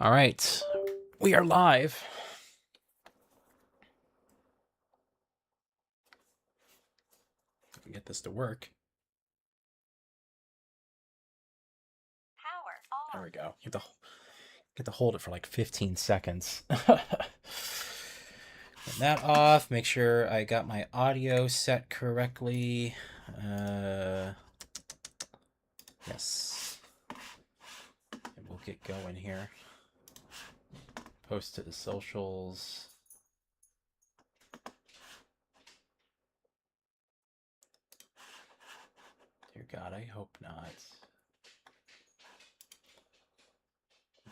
All right, we are live. If we get this to work. There we go. You have to hold it for like 15 seconds. Turn that off. Make sure I got my audio set correctly. Yes. And we'll get going here. Post to the socials. Dear God, I hope not.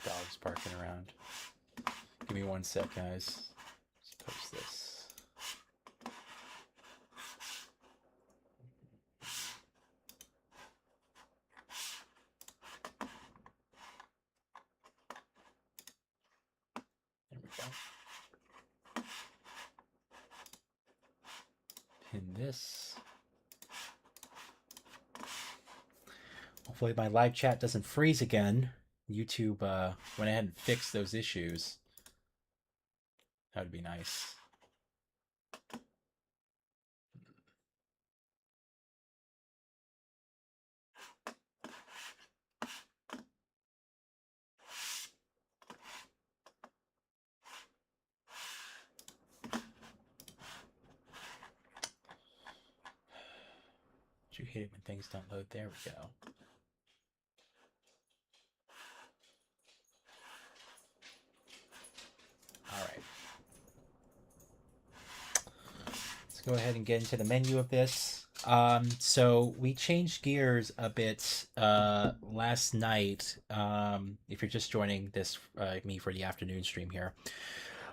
Dog's barking around. Give me 1 sec, guys. Let's post this. There we go. Pin this. Hopefully my live chat doesn't freeze again. YouTube went ahead and fixed those issues. That would be nice. You hate it when things don't load. There we go. All right. Let's go ahead and get into the menu of this. So we changed gears a bit last night. If you're just joining this, me for the afternoon stream here,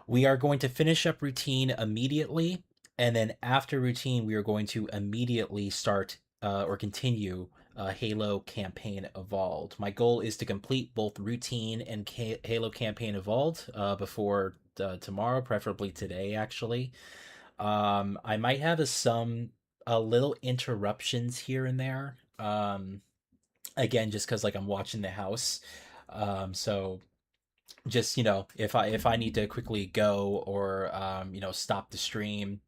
we are going to finish up routine immediately, and then after routine, we are going to immediately start or continue Halo Campaign Evolved. My goal is to complete both routine and Halo Campaign Evolved before tomorrow, preferably today, actually. I might have a little interruptions here and there. Again, just because like I'm watching the house. So just, you know, if I need to quickly go or you know, stop the stream,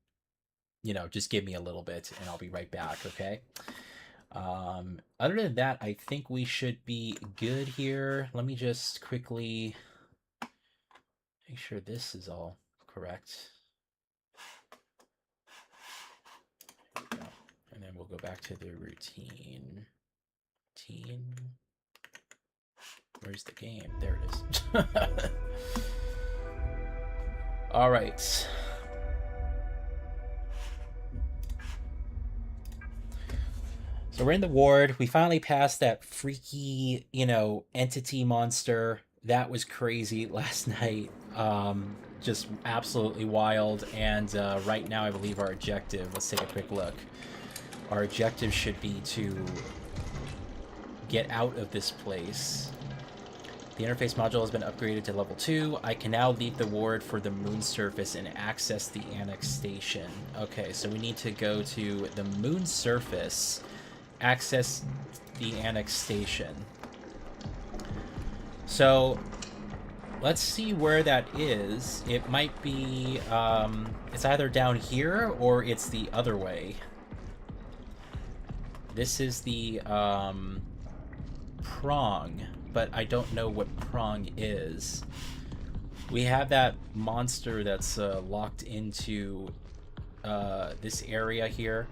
you know, just give me a little bit and I'll be right back, okay? Other than that, I think we should be good here. Let me just quickly make sure this is all correct. There we go. And then we'll go back to the routine. Where's the game? There it is. All right. So we're in the ward. We finally passed that freaky, you know, entity monster. That was crazy last night. Just absolutely wild. And right now, I believe our objective, let's take a quick look. Our objective should be to get out of this place. The interface module has been upgraded to level 2. I can now leave the ward for the moon surface and access the annex station. Okay, so we need to go to the moon surface, access the annex station. So let's see where that is. It might be, it's either down here or it's the other way. This is the prong, but I don't know what prong is. We have that monster that's locked into this area here.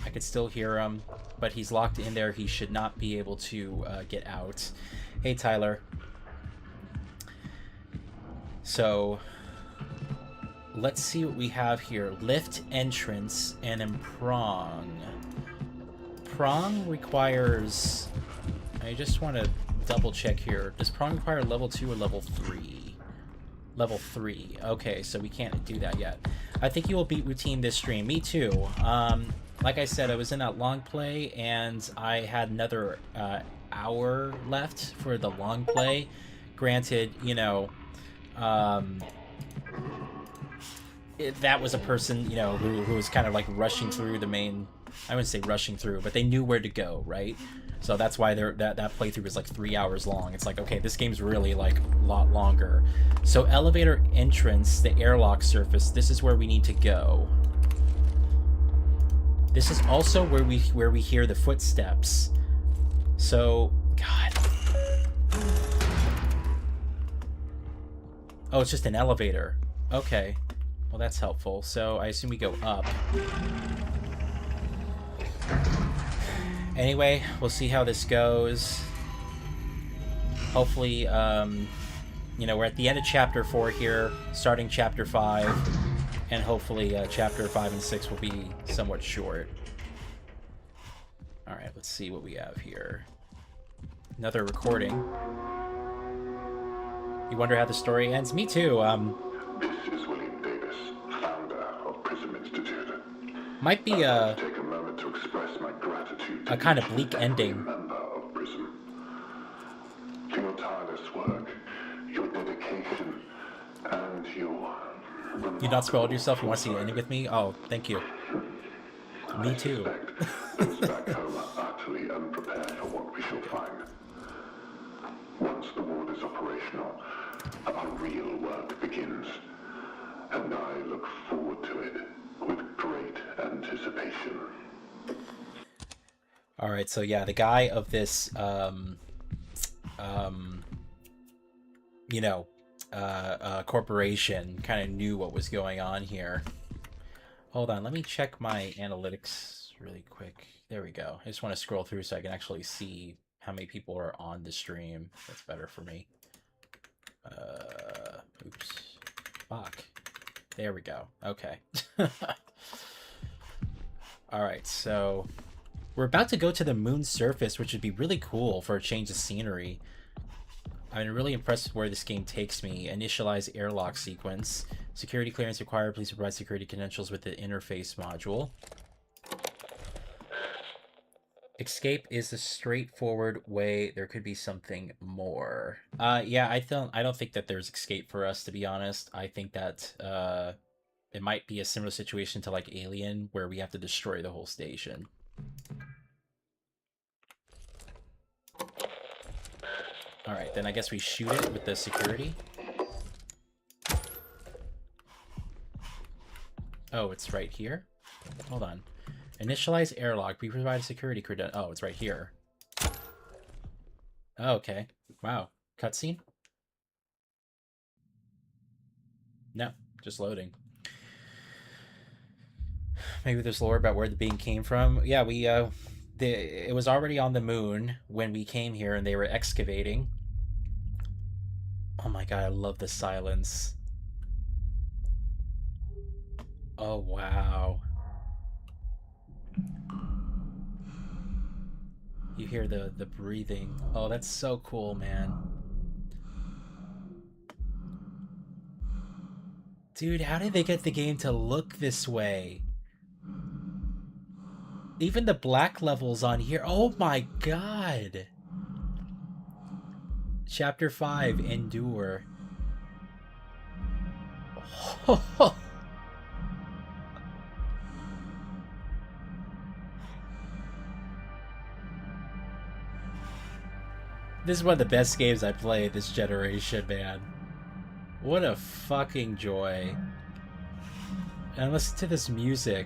I could still hear him, but he's locked in there. He should not be able to get out. Hey, Tyler. So let's see what we have here. Lift entrance and then prong. Prong requires... I just want to double check here. Does prong require level 2 or level 3? Level 3. Okay, so we can't do that yet. I think you will beat routine this stream. Me too. Like I said, I was in that long play, and I had another hour left for the long play. Granted, you know, that was a person, you know, who was kind of like rushing through the main I wouldn't say rushing through, but they knew where to go, right? So that's why that playthrough was like 3 hours long. It's like, okay, this game's really like a lot longer. So elevator entrance, the airlock surface, this is where we need to go. This is also where we hear the footsteps. So, God. Oh, it's just an elevator. Okay. Well, that's helpful. So I assume we go up. Anyway, we'll see how this goes. Hopefully, you know, we're at the end of Chapter 4 here, starting Chapter 5, and hopefully Chapter 5 and 6 will be somewhat short. Alright, let's see what we have here. Another recording. You wonder how the story ends? Me too. This is William Davis, founder of Prism Institute. Might be Take a moment to express my gratitude to a kind of bleak ending. member of Prism. For your tireless work, your dedication, and your... You not spoiled yourself? You want to see the ending with me? Oh, thank you. Me too. Those back home are utterly unprepared for what we shall find. Once the ward is operational, our real work begins, and I look forward to it with great anticipation. All right, so yeah, the guy of this, you know, corporation kind of knew what was going on here. Hold on, let me check my analytics really quick. There we go. I just want to scroll through so I can actually see how many people are on the stream. That's better for me. Oops. Fuck. There we go. Okay. Alright, so we're about to go to the moon's surface, which would be really cool for a change of scenery. I'm really impressed with where this game takes me. Initialize airlock sequence. Security clearance required. Please provide security credentials with the interface module. Escape is the straightforward way. There could be something more. Yeah, I don't think that there's escape for us, to be honest. I think that it might be a similar situation to like Alien, where we have to destroy the whole station. Alright, then I guess we shoot it with the security. Oh, it's right here? Hold on. Initialize airlock. We provide a security credential. Oh, it's right here. Oh, okay. Wow. Cutscene? No, just loading. Maybe there's lore about where the being came from. Yeah, it was already on the moon when we came here and they were excavating. Oh my god, I love the silence. Oh, wow. You hear the breathing. Oh, that's so cool, man. Dude, how did they get the game to look this way? Even the black levels on here. Oh my god. Chapter 5, Endure. Oh. This is one of the best games I played this generation, man. What a fucking joy. And listen to this music.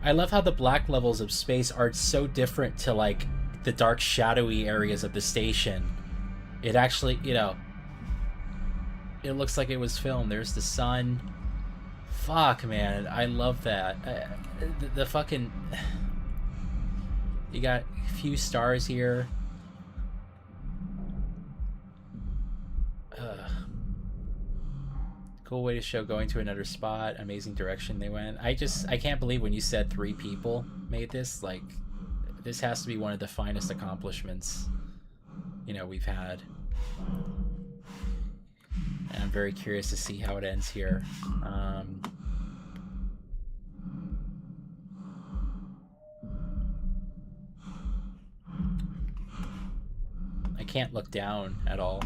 I love how the black levels of space are so different to, like, the dark, shadowy areas of the station. It actually, you know, it looks like it was filmed. There's the sun. Fuck, man. I love that. The fucking... You got a few stars here. Cool way to show going to another spot. Amazing direction they went. I can't believe when you said 3 people made this. Like, this has to be one of the finest accomplishments, you know, we've had. And I'm very curious to see how it ends here. I can't look down at all.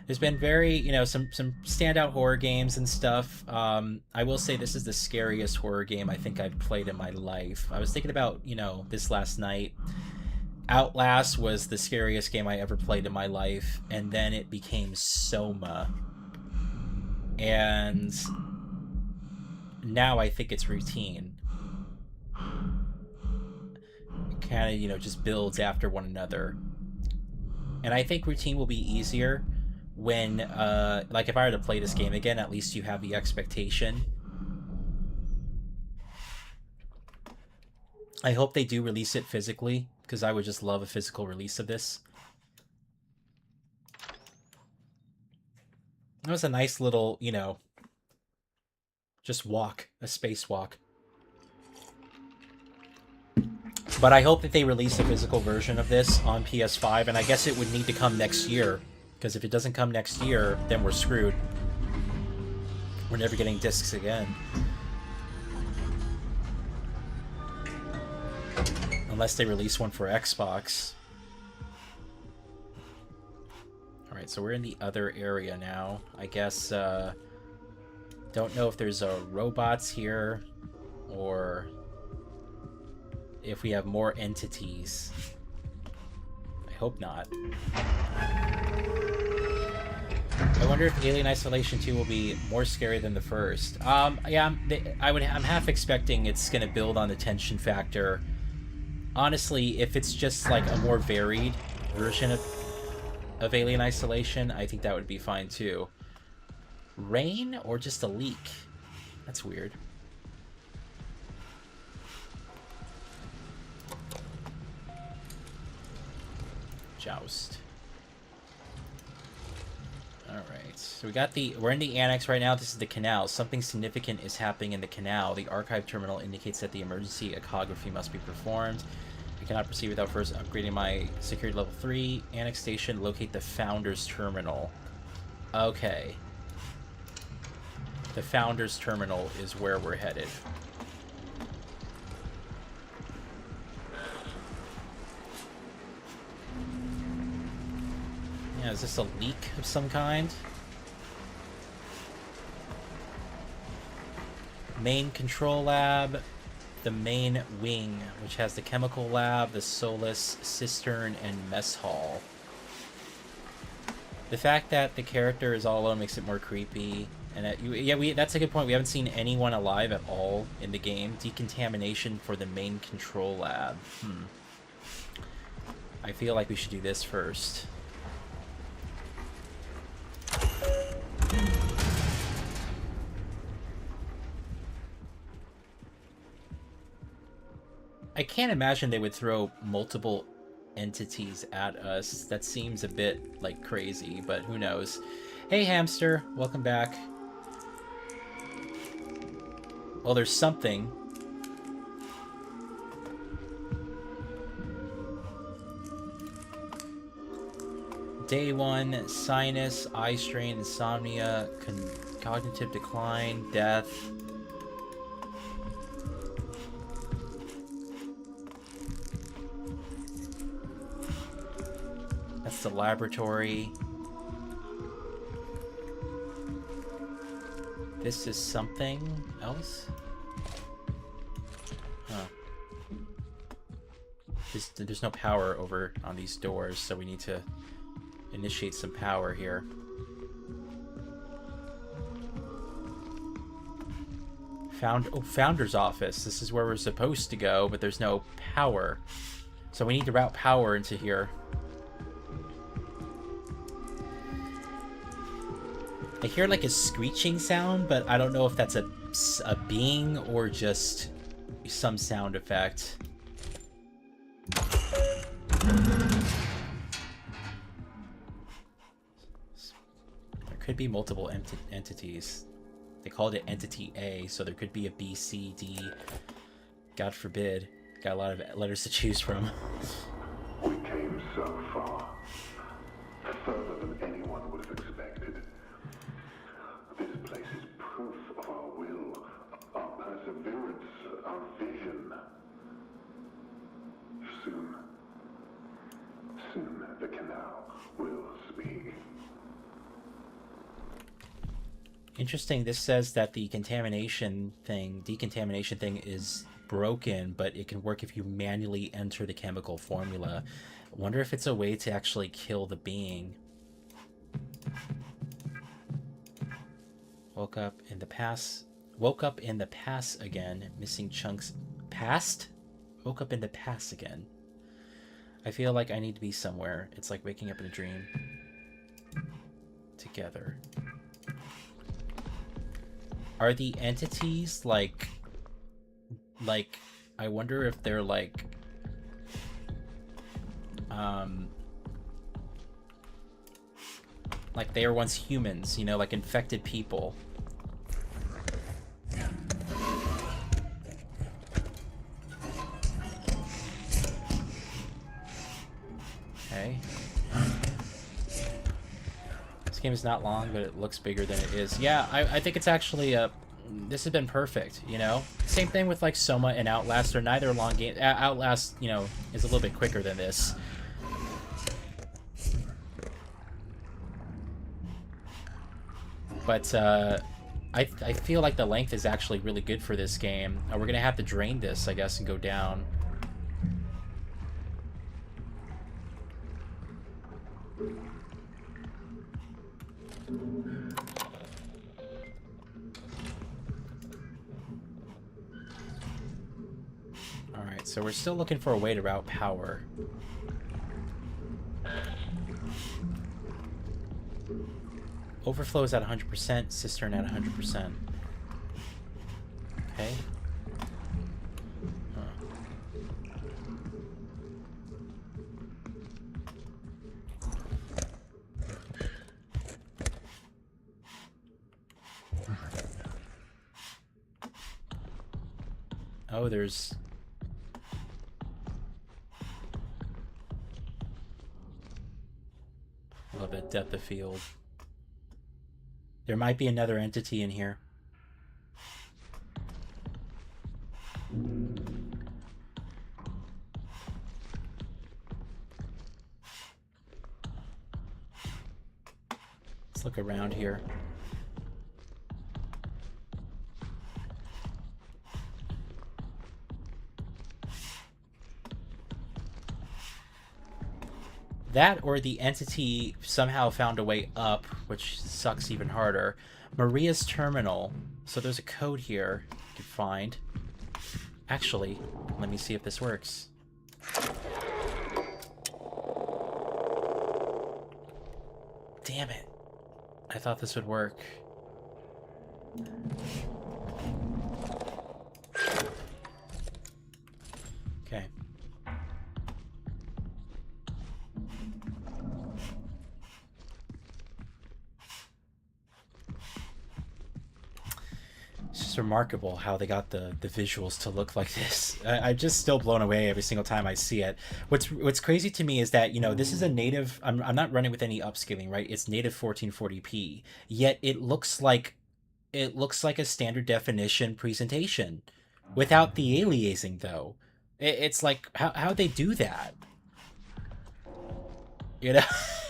There's been very, you know, some standout horror games and stuff. I will say this is the scariest horror game I think I've played in my life. I was thinking about, you know, this last night. Outlast was the scariest game I ever played in my life, and then it became Soma, and now I think it's Routine. It kind of, you know, just builds after one another, and I think Routine will be easier when, like, if I were to play this game again, at least you have the expectation. I hope they do release it physically, because I would just love a physical release of this. It was a nice little, you know, just walk, a spacewalk. But I hope that they release a physical version of this on PS5, and I guess it would need to come next year, because if it doesn't come next year, then we're screwed. We're never getting discs again. Unless they release one for Xbox. Alright, so we're in the other area now. I guess, don't know if there's robots here, or if we have more entities. I hope not. I wonder if Alien Isolation 2 will be more scary than the first. Yeah, I'm half expecting it's gonna build on the tension factor. Honestly, if it's just like a more varied version of Alien Isolation, I think that would be fine too. Rain or just a leak? That's weird. Joust. Alright, so we're in the annex right now. This is the canal. Something significant is happening in the canal. The archive terminal indicates that the emergency echography must be performed. I cannot proceed without first upgrading my security level 3. Annex station, locate the Founders Terminal. Okay. The Founders Terminal is where we're headed. Yeah, is this a leak of some kind? Main control lab, the main wing, which has the chemical lab, the Solus cistern, and mess hall. The fact that the character is all alone makes it more creepy. And that's a good point. We haven't seen anyone alive at all in the game. Decontamination for the main control lab. I feel like we should do this first. I can't imagine they would throw multiple entities at us. That seems a bit, like, crazy, but who knows. Hey, Hamster. Welcome back. Well, there's something. Day 1, sinus, eye strain, insomnia, cognitive decline, death. That's the laboratory. This is something else? Huh. There's no power over on these doors, so we need to initiate some power here. Founder's office. This is where we're supposed to go, but there's no power. So we need to route power into here. I hear like a screeching sound, but I don't know if that's a being or just some sound effect. There could be multiple entities. They called it Entity A, so there could be a B, C, D. God forbid. Got a lot of letters to choose from. We came so far. Further than anyone would have expected. This place is proof of our will, our perseverance, our vision. Soon the canal will speak. Interesting. This says that the decontamination thing is broken, but it can work if you manually enter the chemical formula. I wonder if it's a way to actually kill the being. Woke up in the past again, missing chunks. Past? Woke up in the past again. I feel like I need to be somewhere. It's like waking up in a dream. Together. Are the entities like I wonder if they're like they were once humans, you know, like infected people. Okay. This game is not long, but it looks bigger than it is. Yeah, I think it's actually this has been perfect, you know? Same thing with like Soma and Outlast. They're neither long game. Outlast, you know, is a little bit quicker than this. But I feel like the length is actually really good for this game. We're gonna have to drain this, I guess, and go down. Alright, so we're still looking for a way to route power. Overflow is at 100%, cistern at 100%. Okay. Oh, there's... a little bit of depth of field. There might be another entity in here. Let's look around here. That or the entity somehow found a way up, which sucks even harder. Maria's terminal. So there's a code here you can find. Actually, let me see if this works. Damn it. I thought this would work. Okay. It's just remarkable how they got the visuals to look like this. I'm just still blown away every single time I see it. What's crazy to me is that, you know, this is a native... I'm not running with any upscaling, right? It's native 1440p. Yet it looks like a standard definition presentation without the aliasing, though. It's like, how'd they do that? You know,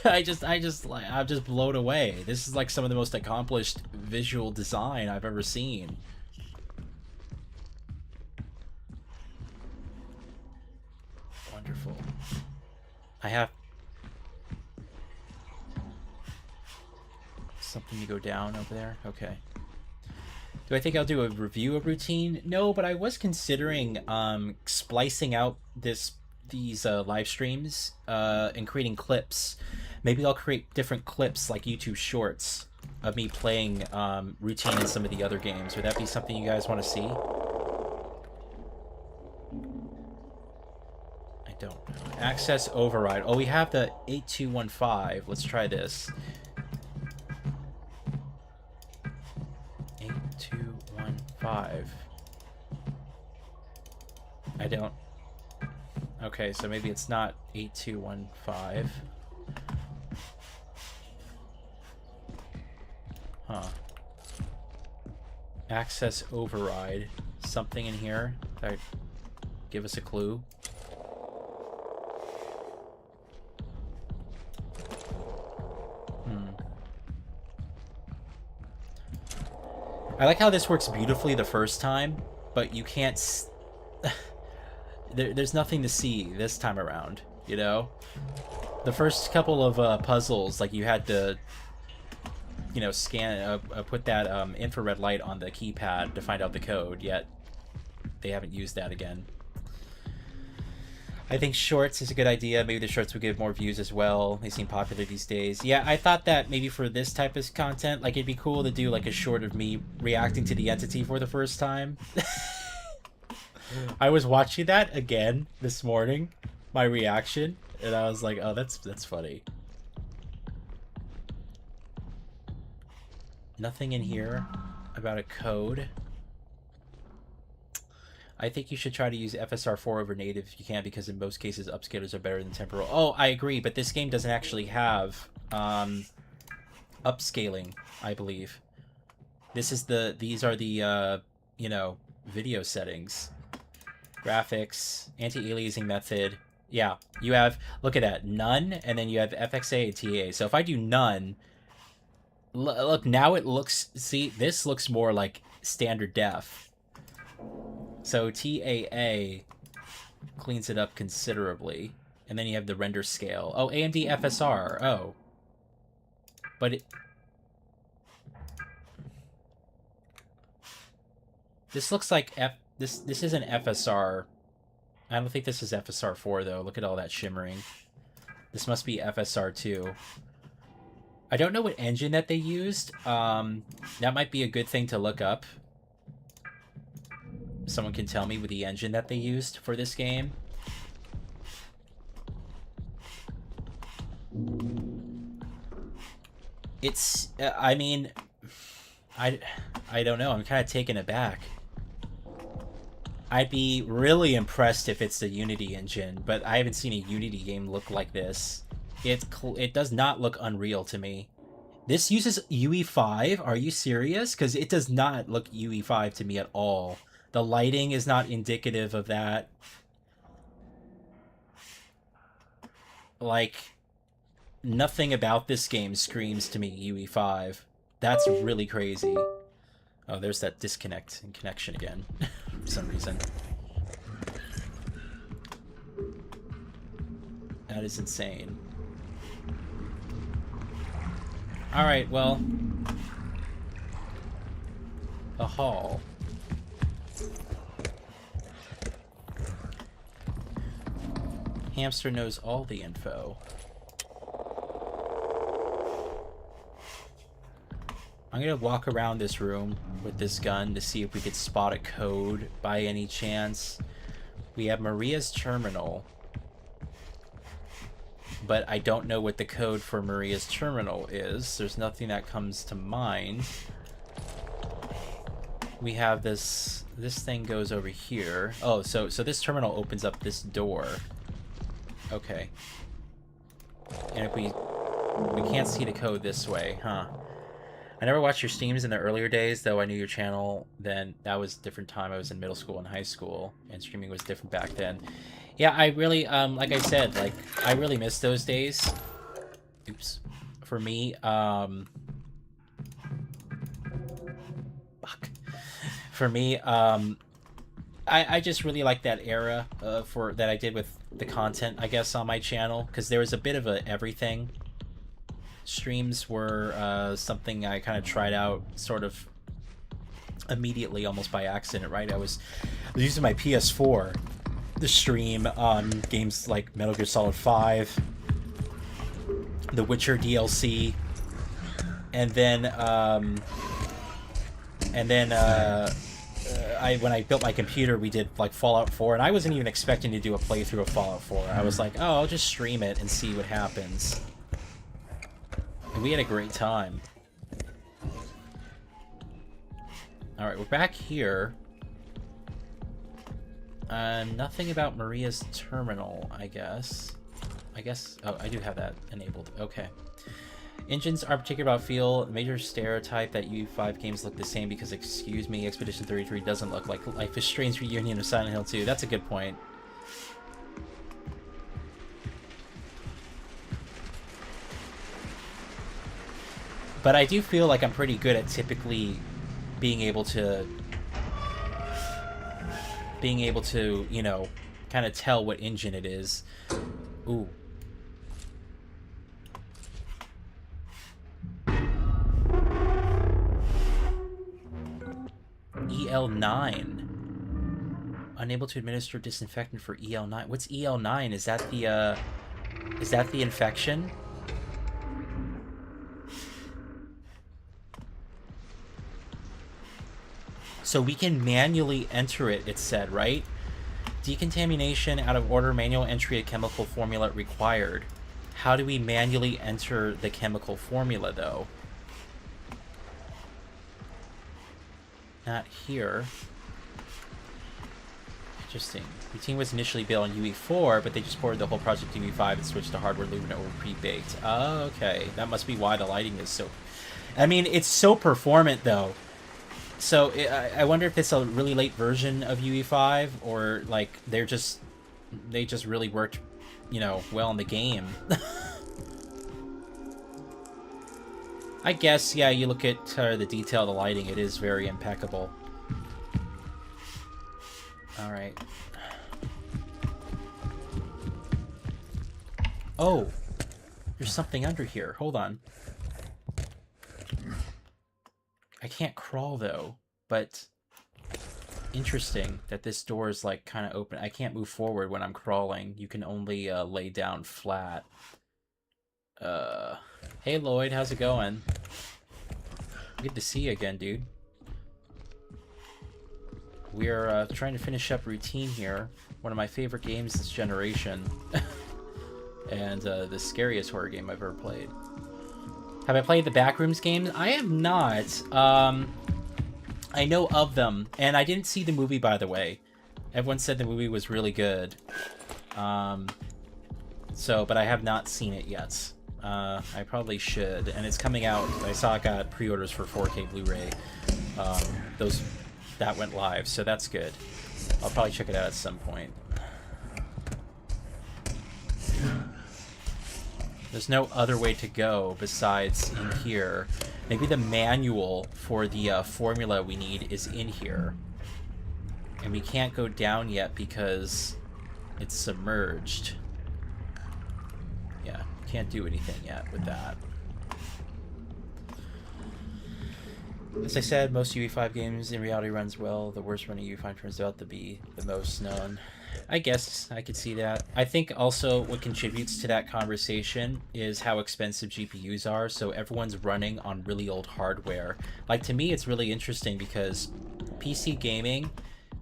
I'm just blown away. This is like some of the most accomplished visual design I've ever seen. Wonderful. I have something to go down over there. Okay. Do I think I'll do a review of routine? No, but I was considering splicing out these live streams and creating clips. Maybe I'll create different clips like YouTube shorts of me playing routine in some of the other games. Would that be something you guys want to see? I don't know. Access override. Oh, we have the 8215. Let's try this. 8215. I don't... Okay, so maybe it's not 8215. Huh. Access override. Something in here that give us a clue. I like how this works beautifully the first time, but you can't... there's nothing to see this time around, you know? The first couple of puzzles, like you had to, you know, scan, put that infrared light on the keypad to find out the code, yet they haven't used that again. I think shorts is a good idea. Maybe the shorts would get more views as well. They seem popular these days. Yeah, I thought that maybe for this type of content, like it'd be cool to do like a short of me reacting to the entity for the first time. I was watching that again this morning, my reaction, and I was like, oh, that's funny. Nothing in here about a code. I think you should try to use FSR4 over native if you can, because in most cases upscalers are better than temporal. Oh, I agree, but this game doesn't actually have upscaling, I believe. These are the you know, video settings. Graphics, anti-aliasing method. Yeah, you have, look at that, none, and then you have FXA and TA. So if I do none, look, now it looks, see, this looks more like standard def. So TAA cleans it up considerably. And then you have the render scale. Oh, AMD FSR. Oh. But it... This looks like This isn't FSR. I don't think this is FSR4, though. Look at all that shimmering. This must be FSR2. I don't know what engine that they used. That might be a good thing to look up. Someone can tell me with the engine that they used for this game. It's, I mean, I don't know. I'm kind of taken aback. I'd be really impressed if it's the Unity engine, but I haven't seen a Unity game look like this. It does not look Unreal to me. This uses UE5? Are you serious? Because it does not look UE5 to me at all. The lighting is not indicative of that. Like, nothing about this game screams to me UE5. That's really crazy. Oh, there's that disconnect and connection again, for some reason. That is insane. Alright, well... a hall. Hamster knows all the info. I'm gonna walk around this room with this gun to see if we could spot a code by any chance. We have Maria's terminal, but I don't know what the code for Maria's terminal is. There's nothing that comes to mind. We have this thing goes over here. Oh, so this terminal opens up this door. Okay. And if we can't see the code this way, huh? I never watched your streams in the earlier days, though I knew your channel then. That was a different time. I was in middle school and high school, and streaming was different back then. Yeah, I really, like I said, like, I really miss those days. Oops. For me, fuck. For me, I just really like that era that I did with the content, I guess, on my channel, because there was a bit of a everything. Streams were something I kind of tried out sort of immediately, almost by accident, right? I was using my PS4 to stream on games like Metal Gear Solid 5, The Witcher DLC, and then when I built my computer, we did like Fallout 4, and I wasn't even expecting to do a playthrough of Fallout 4. I was like, oh, I'll just stream it and see what happens. And we had a great time. Alright, we're back here. Nothing about Maria's terminal, I guess. Oh, I do have that enabled. Okay. Engines are particular about feel. Major stereotype that UE5 games look the same because, excuse me, Expedition 33 doesn't look like Life is Strange reunion of Silent Hill 2. That's a good point. But I do feel like I'm pretty good at typically being able to, you know, kind of tell what engine it is. Ooh. EL9. Unable to administer disinfectant for EL9. What's EL9? Is that the infection? So we can manually enter it, it said, right? Decontamination out of order, manual entry of chemical formula required. How do we manually enter the chemical formula, though? Not here. Interesting. Routine was initially built on UE4, but they just ported the whole project to UE5 and switched to hardware Lumina over pre-baked. Oh, okay. That must be why the lighting is so... I mean, it's so performant, though. So, I wonder if it's a really late version of UE5, or, like, they just really worked, you know, well in the game. I guess, yeah, you look at the detail of the lighting, it is very impeccable. Alright. Oh! There's something under here. Hold on. I can't crawl, though, but interesting that this door is, like, kind of open. I can't move forward when I'm crawling. You can only lay down flat. Hey, Lloyd, how's it going? Good to see you again, dude. We're trying to finish up Routine here. One of my favorite games this generation. And the scariest horror game I've ever played. Have I played the Backrooms games? I have not. I know of them. And I didn't see the movie, by the way. Everyone said the movie was really good. But I have not seen it yet. I probably should. And it's coming out. I saw it got pre-orders for 4K Blu-ray. That went live, so that's good. I'll probably check it out at some point. There's no other way to go besides in here. Maybe the manual for the formula we need is in here. And we can't go down yet because it's submerged. Yeah, can't do anything yet with that. As I said, most UE5 games in reality runs well. The worst running UE5 turns out to be the most known. I guess I could see that. I think also what contributes to that conversation is how expensive GPUs are. So everyone's running on really old hardware. Like, to me, it's really interesting because PC gaming,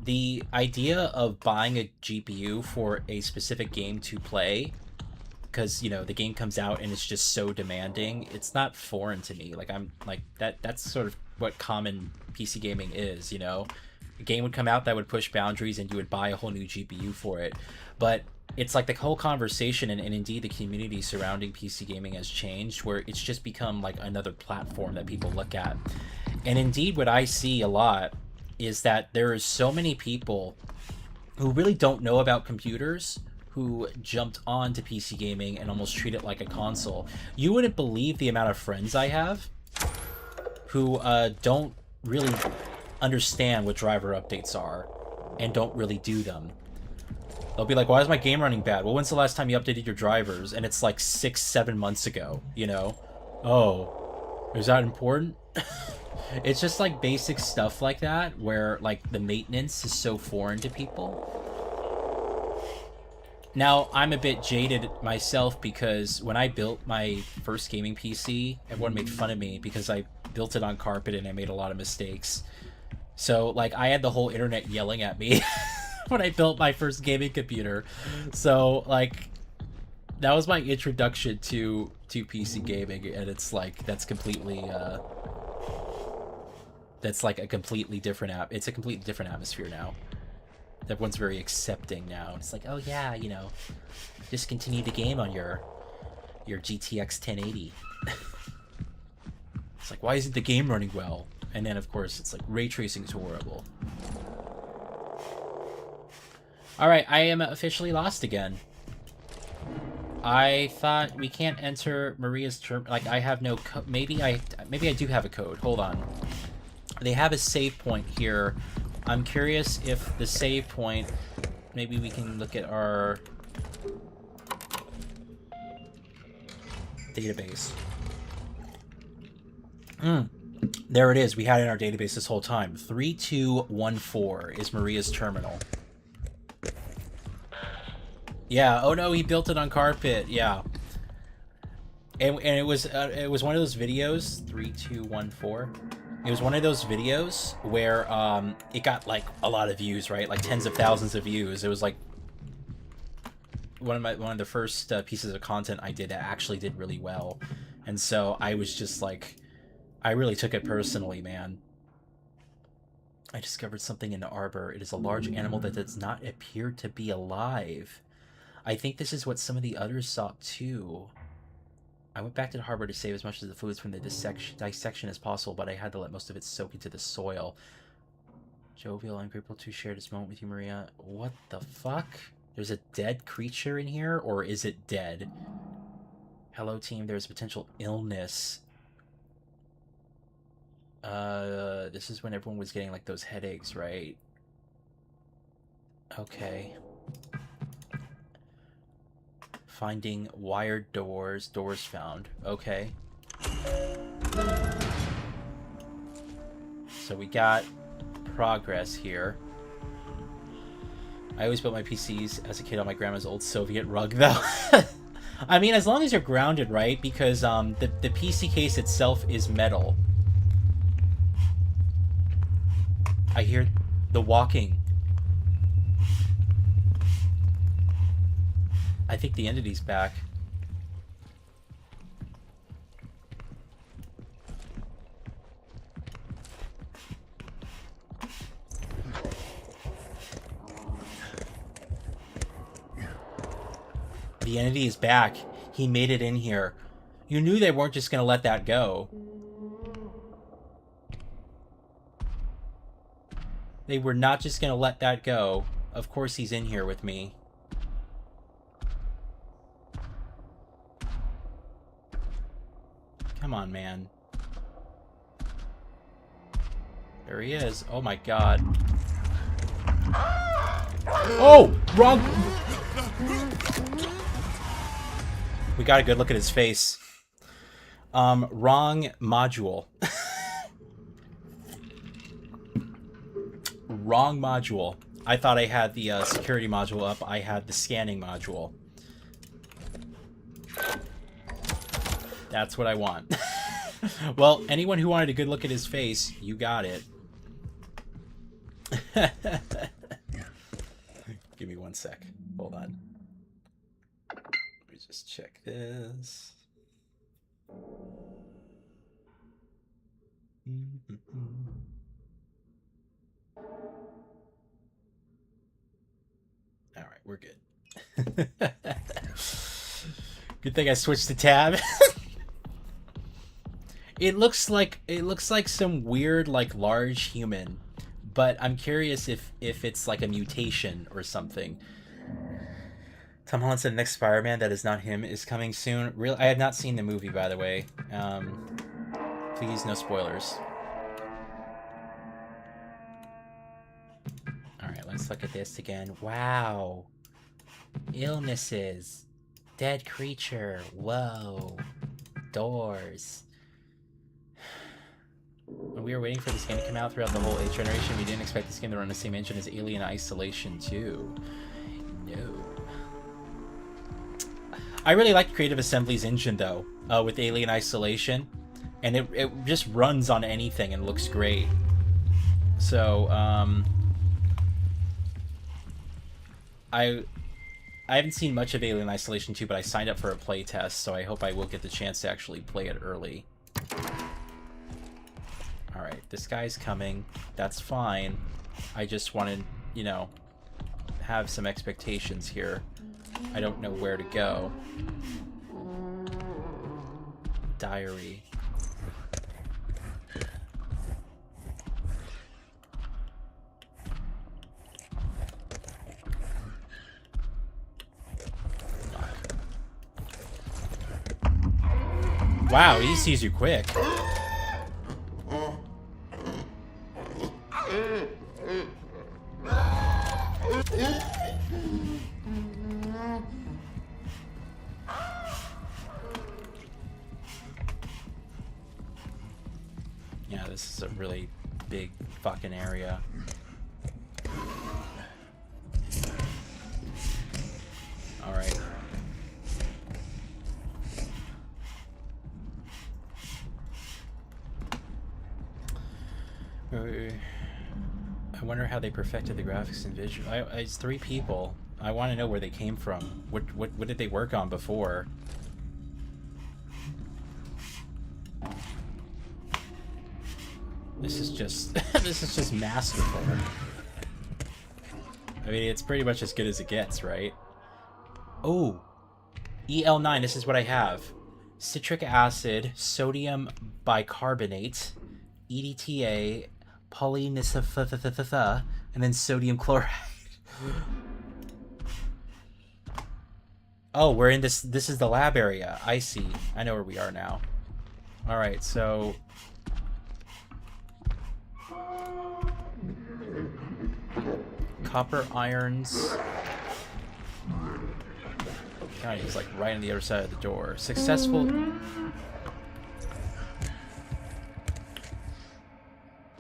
the idea of buying a GPU for a specific game to play, because, you know, the game comes out and it's just so demanding, it's not foreign to me. Like, I'm like, that's sort of what common PC gaming is, you know? A game would come out that would push boundaries and you would buy a whole new GPU for it. But it's like the whole conversation and indeed the community surrounding PC gaming has changed, where it's just become like another platform that people look at. And indeed what I see a lot is that there is so many people who really don't know about computers who jumped on to PC gaming and almost treat it like a console. You wouldn't believe the amount of friends I have who don't really understand what driver updates are and don't really do them. They'll be like, why is my game running bad? Well, when's the last time you updated your drivers? And it's like 6-7 months ago, you know? Oh, is that important? It's just like basic stuff like that where like the maintenance is so foreign to people. Now, I'm a bit jaded myself because when I built my first gaming PC, everyone made fun of me because I built it on carpet and I made a lot of mistakes. So, like, I had the whole internet yelling at me when I built my first gaming computer. So, like, that was my introduction to PC gaming, and it's like, that's completely, that's like a completely different it's a completely different atmosphere now. Everyone's very accepting now. It's like, oh yeah, you know, just continue to game on your GTX 1080. It's like, why isn't the game running well? And then, of course, it's like, ray tracing is horrible. Alright, I am officially lost again. I thought we can't enter Maria's term. Like, I have no code. Maybe I do have a code. Hold on. They have a save point here. I'm curious if the save point... Maybe we can look at our... database. There it is. We had it in our database this whole time. 3214 is Maria's terminal. Yeah. Oh no, he built it on carpet. Yeah. And it was one of those videos. 3214. It was one of those videos where it got like a lot of views, right? Like tens of thousands of views. It was like one of the first pieces of content I did that actually did really well, and so I was just like, I really took it personally, man. I discovered something in the arbor. It is a large animal that does not appear to be alive. I think this is what some of the others saw too. I went back to the harbor to save as much of the fluids from the dissection as possible, but I had to let most of it soak into the soil. Jovial, I'm grateful to share this moment with you, Maria. What the fuck? There's a dead creature in here, or is it dead? Hello, team. There's potential illness. This is when everyone was getting, like, those headaches, right? Okay. Finding wired doors. Doors found. Okay. So we got progress here. I always built my PCs as a kid on my grandma's old Soviet rug, though. I mean, as long as you're grounded, right? Because the PC case itself is metal. I hear the walking. I think the entity's back. The entity is back. He made it in here. You knew they weren't just gonna let that go. They were not just gonna let that go. Of course he's in here with me. Come on, man. There he is. Oh my god. Oh! Wrong! We got a good look at his face. Wrong module. Wrong module. I thought I had the security module up. I had the scanning module. That's what I want. Well, anyone who wanted a good look at his face, you got it. Give me one sec. Hold on. Let me just check this. All right, we're good. Good thing I switched to tab. It looks like some weird, like, large human, but I'm curious if it's like a mutation or something. Tom Holland said the next Spider-Man that is not him is coming soon. Really, I have not seen the movie, by the way. Please, no spoilers. All right, let's look at this again. Wow, illnesses, dead creature. Whoa, doors. When we were waiting for this game to come out throughout the whole 8th generation, we didn't expect this game to run the same engine as Alien Isolation 2. No. I really like Creative Assembly's engine, though, with Alien Isolation. And it just runs on anything and looks great. So, I haven't seen much of Alien Isolation 2, but I signed up for a playtest, so I hope I will get the chance to actually play it early. Alright, this guy's coming. That's fine. I just wanted, you know, have some expectations here. I don't know where to go. Diary. Wow, he sees you quick. Yeah, this is a really big fucking area. Alright. I wonder how they perfected the graphics and visual. It's 3 people. I want to know where they came from. What did they work on before? This is just this is just masterful. I mean, it's pretty much as good as it gets, right? Oh, EL9. This is what I have: citric acid, sodium bicarbonate, EDTA, polynisophtha, and then sodium chloride. Oh, we're in this. This is the lab area. I see. I know where we are now. All right, so copper irons. God, he's like right on the other side of the door. Successful.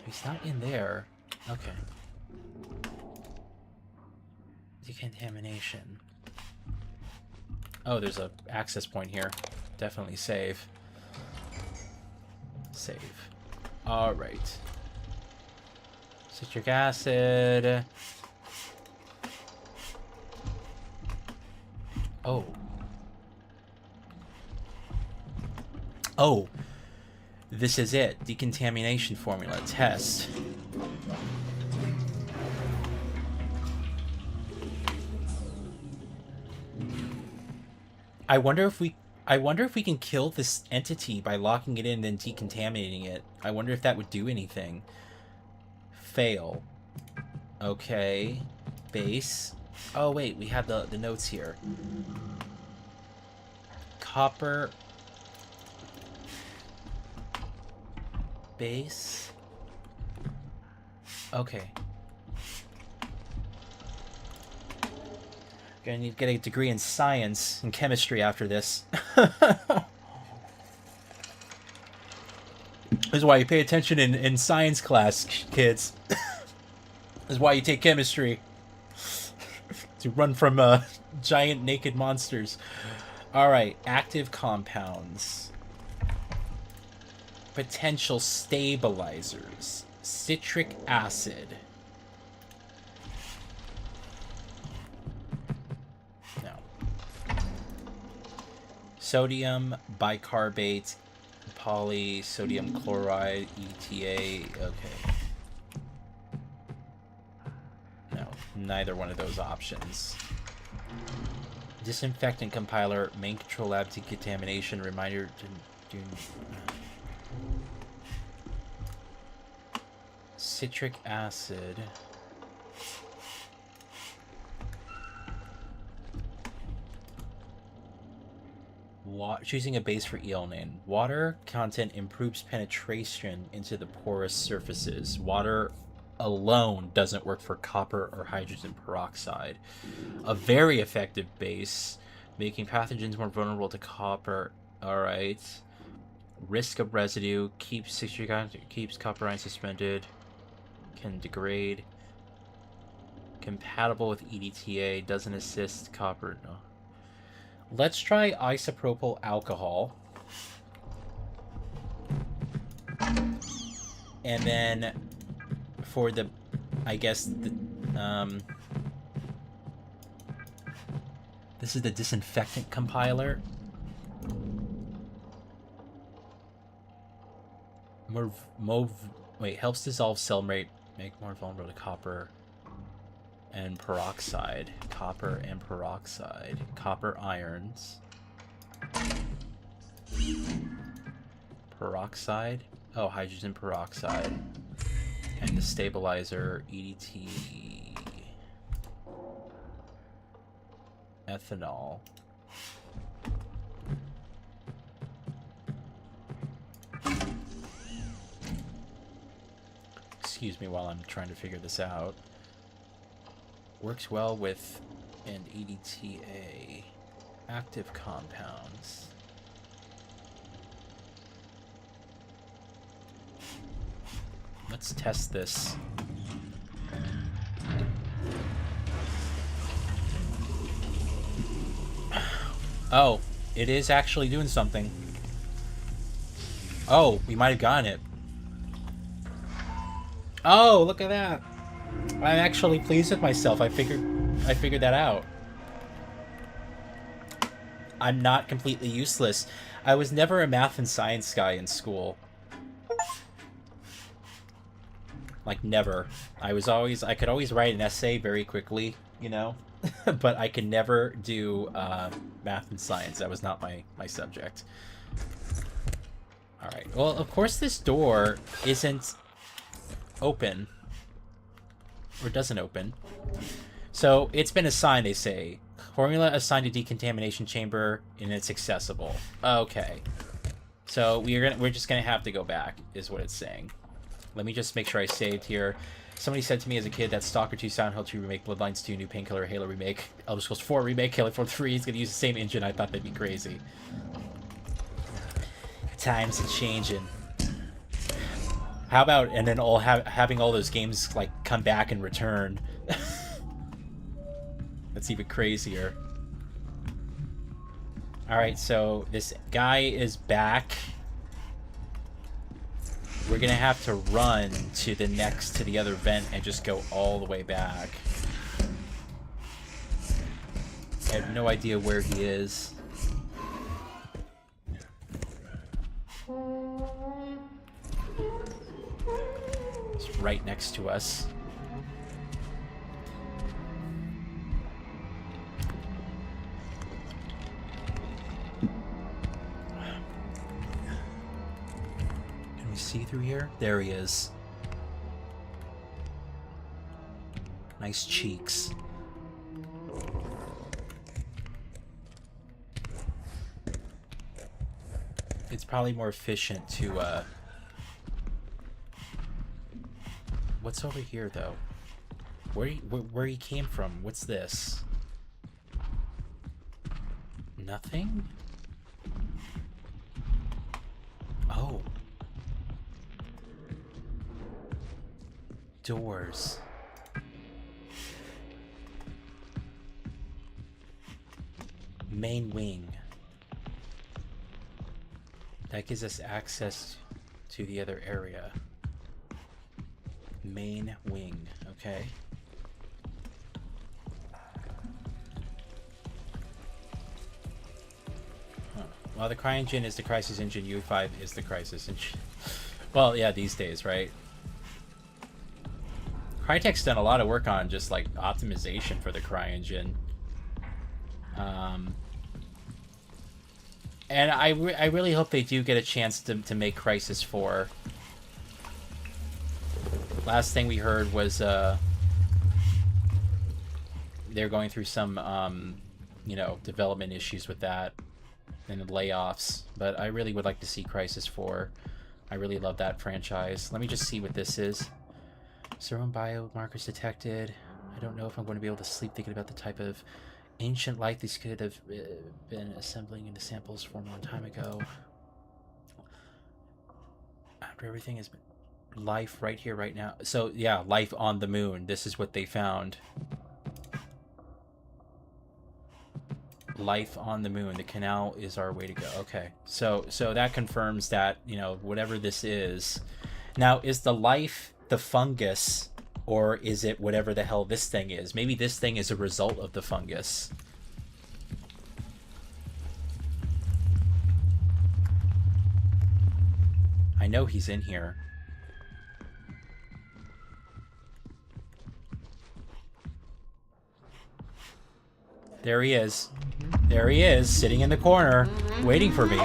He's not in there. Okay. Decontamination. Oh, there's a access point here. Definitely save. Save. All right. Citric acid. Oh. Oh. This is it. Decontamination formula test. I wonder if we can kill this entity by locking it in and then decontaminating it. I wonder if that would do anything. Fail. Okay. Base. Oh wait, we have the notes here. Copper. Base. Okay. Gonna need to get a degree in science and chemistry after this. This is why you pay attention in science class, kids. This is why you take chemistry. To run from giant naked monsters. Alright, active compounds. Potential stabilizers. Citric acid. Sodium bicarbate, sodium chloride, ETA. Okay. No, neither one of those options. Disinfectant compiler, main control lab decontamination, reminder to do. Citric acid. Choosing a base for EL9. Water content improves penetration into the porous surfaces. Water alone doesn't work for copper or hydrogen peroxide. A very effective base, making pathogens more vulnerable to copper. Alright. Risk of residue. Keeps copper ion suspended. Can degrade. Compatible with EDTA. Doesn't assist copper. No. Let's try isopropyl alcohol. And then for the, I guess, this is the disinfectant compiler. Wait, helps dissolve cell rate, make more vulnerable to copper and peroxide. Copper and peroxide. Copper irons. Peroxide. Oh, hydrogen peroxide. And the stabilizer, EDT. Ethanol. Excuse me while I'm trying to figure this out. Works well with an EDTA. Active compounds. Let's test this. Oh, it is actually doing something. Oh, we might have gotten it. Oh, look at that. I'm actually pleased with myself. I figured that out. I'm not completely useless. I was never a math and science guy in school. Like, never. I could always write an essay very quickly, you know? But I could never do math and science. That was not my subject. Alright, well, of course this door isn't open. Or doesn't open. So, it's been assigned, they say. Formula assigned to decontamination chamber, and it's accessible. Okay. So, we're just gonna have to go back, is what it's saying. Let me just make sure I saved here. Somebody said to me as a kid that Stalker 2, Silent Hill 2 remake, Bloodlines 2, New Painkiller, Halo remake, Elder Scrolls 4 remake, Halo 4 3 is gonna use the same engine. I thought that'd be crazy. Times are changing. How about, and then having all those games, like, come back and return. That's even crazier. Alright, so this guy is back. We're gonna have to run to the other vent and just go all the way back. I have no idea where he is. It's right next to us. Can we see through here? There he is. Nice cheeks. It's probably more efficient to, What's over here, though? Where he came from? What's this? Nothing? Oh. Doors. Main wing. That gives us access to the other area. Main wing, okay. Huh. Well, the CryEngine is the Crysis engine, UE5 is the Crysis engine. Well, yeah, these days, right? Crytek's done a lot of work on just, like, optimization for the CryEngine. And I really hope they do get a chance to make Crysis 4. Last thing we heard was they're going through some you know, development issues with that and layoffs, but I really would like to see Crysis 4. I really love that franchise. Let me just see what this is. Serum biomarkers detected. I don't know if I'm going to be able to sleep thinking about the type of ancient life these could have been assembling into samples from a long time ago. After everything has been... Life right here, right now. So, yeah, life on the moon. This is what they found. Life on the moon. The canal is our way to go. Okay. So that confirms that, you know, whatever this is. Now, is the life the fungus, or is it whatever the hell this thing is? Maybe this thing is a result of the fungus. I know he's in here. There he is. There he is, sitting in the corner, waiting for me.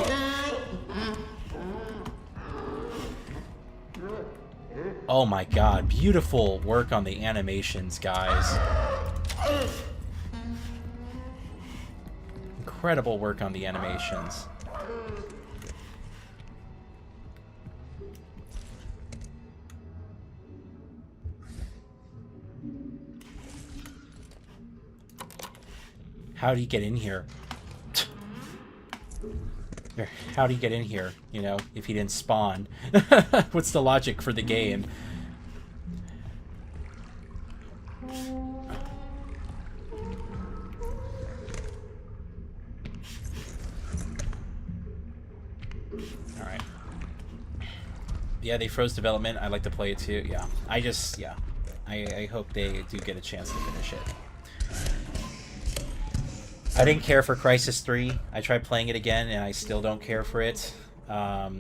Oh my god, beautiful work on the animations, guys. Incredible work on the animations. How do you get in here? How do you get in here, you know, if he didn't spawn? What's the logic for the game? Alright. Yeah, they froze development. I like to play it too. Yeah. I hope they do get a chance to finish it. I didn't care for Crysis 3. I tried playing it again, and I still don't care for it.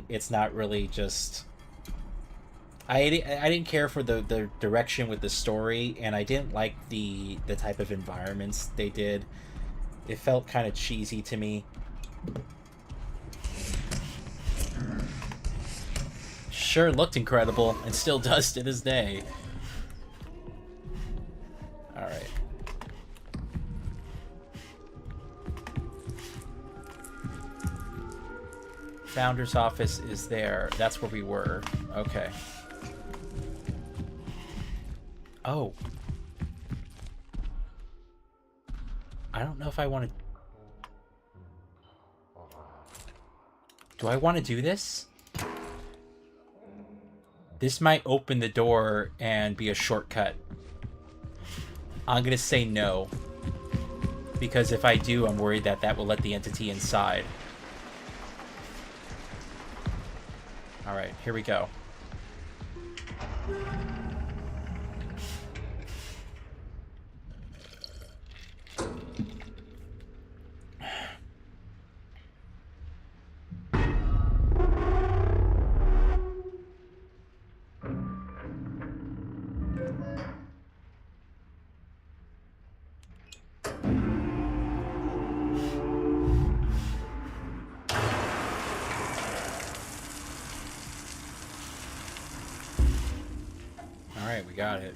It's not really just... I didn't care for the direction with the story, and I didn't like the type of environments they did. It felt kind of cheesy to me. Sure looked incredible, and still does to this day. Alright. Founder's office is there. That's where we were. Okay. Oh. I don't know if I want to... Do I want to do this? This might open the door and be a shortcut. I'm going to say no. Because if I do, I'm worried that that will let the entity inside. Alright, here we go. We got it.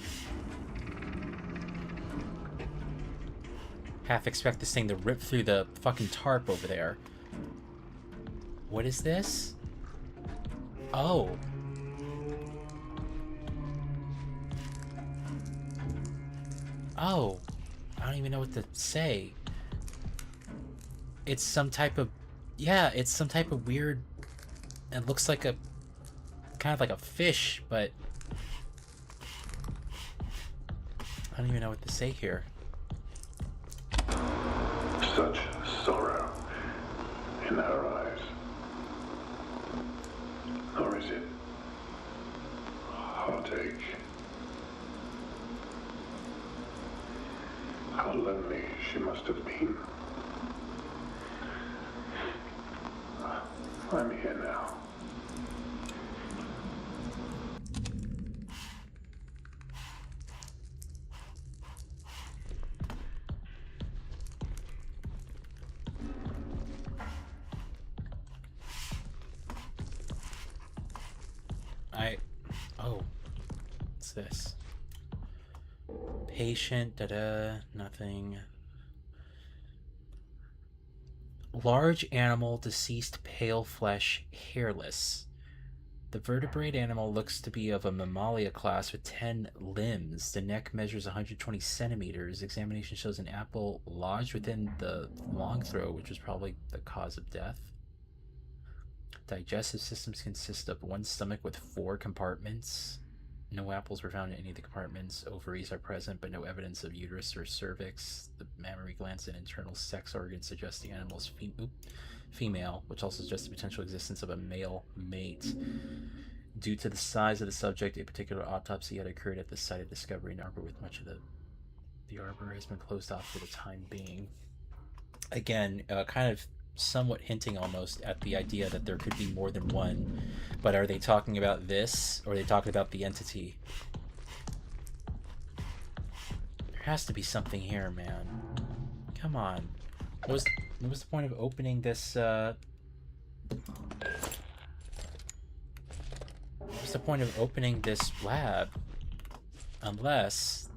Half expect this thing to rip through the fucking tarp over there. What is this? Oh. Oh. I don't even know what to say. It's some type of... Yeah, it's some type of weird... It looks like a... Kind of like a fish, but... I don't even know what to say here. Such sorrow in her eyes. Or is it heartache? How lonely she must have been. I'm here now. Oh. What's this? Patient, nothing. Large animal, deceased, pale flesh, hairless. The vertebrate animal looks to be of a mammalia class with 10 limbs. The neck measures 120 centimeters. Examination shows an apple lodged within the long throat, which was probably the cause of death. Digestive systems consist of one stomach with 4 compartments. No apples were found in any of the compartments. Ovaries are present, but no evidence of uterus or cervix. The mammary glands and internal sex organs suggest the animal is female, which also suggests the potential existence of a male mate. Due to the size of the subject, a particular autopsy had occurred at the site of discovery in arbor, with much of the arbor has been closed off for the time being. Again, kind of somewhat hinting almost at the idea that there could be more than one, but are they talking about this, or are they talking about the entity? There has to be something here, man. Come on. What was the point of opening this, what's the point of opening this lab? Unless...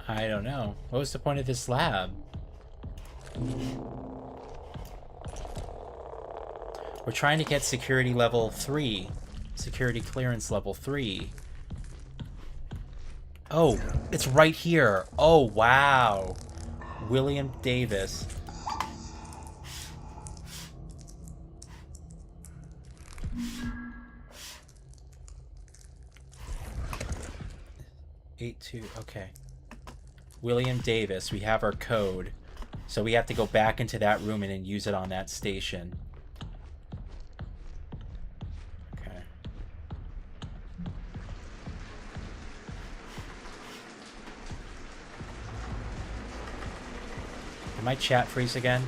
I don't know. What was the point of this lab? We're trying to get security level 3. Security clearance level 3. Oh, it's right here. Oh, wow. William Davis. Okay. William Davis. We have our code. So we have to go back into that room and then use it on that station. Okay. Did my chat freeze again?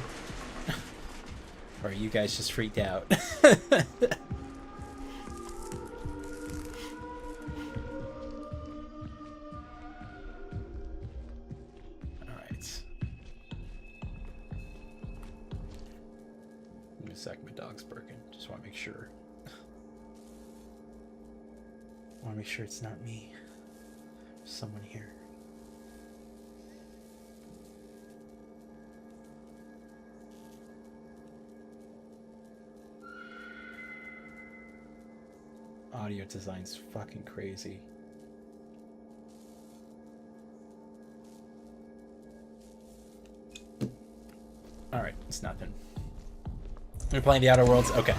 Or are you guys just freaked out? Alright. Give me a sec, my dog's barking. Just want to make sure. I want to make sure it's not me. There's someone here. Audio design's fucking crazy. Alright, it's nothing. We're playing the Outer Worlds? Okay.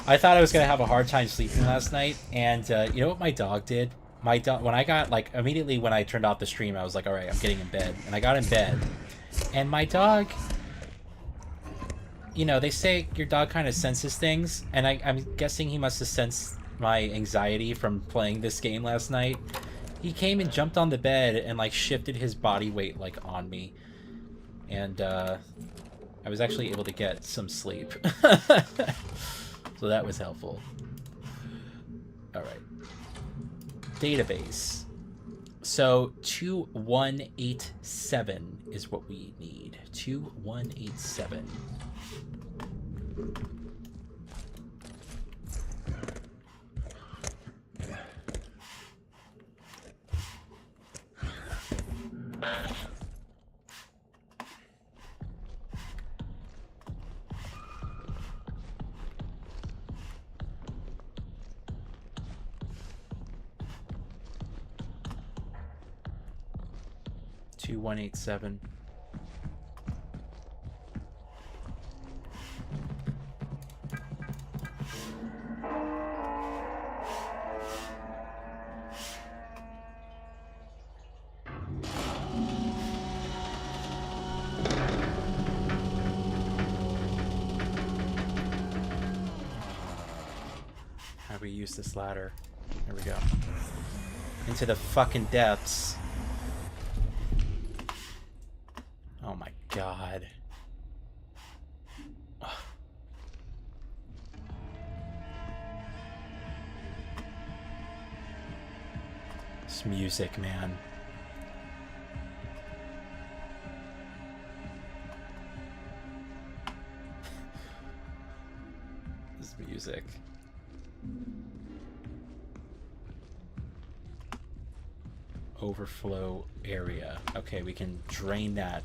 I thought I was going to have a hard time sleeping last night, and you know what my dog did? My dog, when I got, like, immediately when I turned off the stream, I was like, alright, I'm getting in bed. And I got in bed, and my dog... You know, they say your dog kind of senses things, and I'm guessing he must have sensed my anxiety from playing this game last night. He came and jumped on the bed and, like, shifted his body weight, like, on me. And, I was actually able to get some sleep. So that was helpful. Alright. Database. So, 2187 is what we need. 2187. Two 187. How do we use this ladder? There we go. Into the fucking depths. Oh my god. Ugh. This music, man. This music. Overflow area. Okay, we can drain that.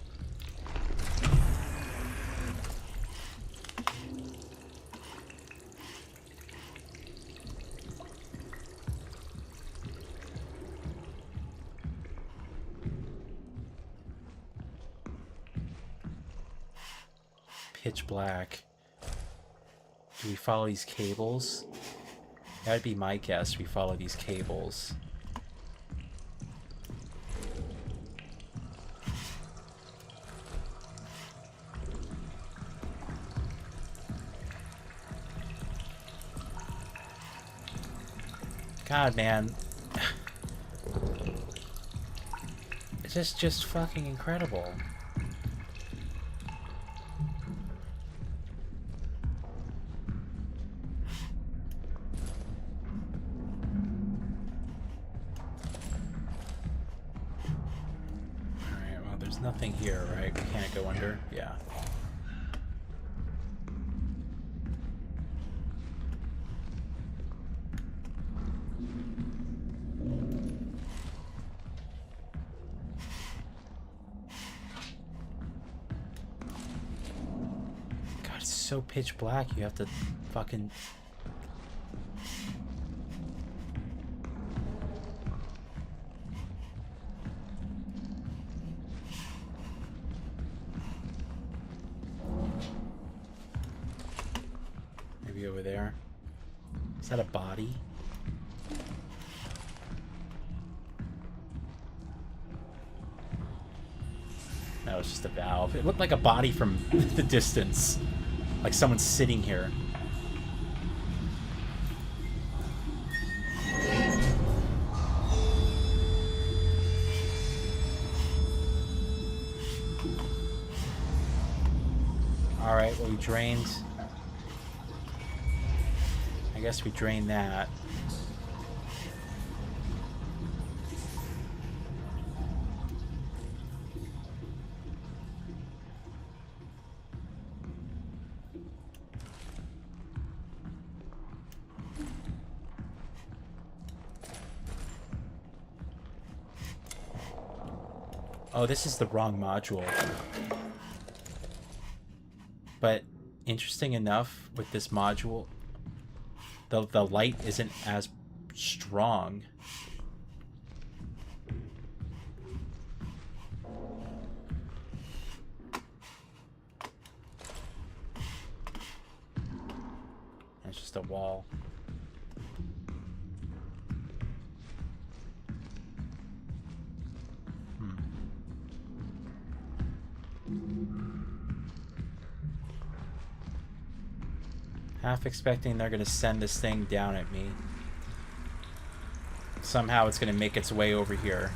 Pitch black. Do we follow these cables? That'd be my guess. We follow these cables. God, man. It's just fucking incredible. Alright, well, there's nothing here, right? We can't go under? Yeah. so pitch black you have to fucking... Maybe over there. Is that a body? No, it's just a valve. It looked like a body from the distance. Like someone's sitting here. Alright, well we drained... I guess we drained that. Oh, this is the wrong module. But interesting enough, with this module, the light isn't as strong. It's just a wall. Half expecting they're gonna send this thing down at me. Somehow it's gonna make its way over here.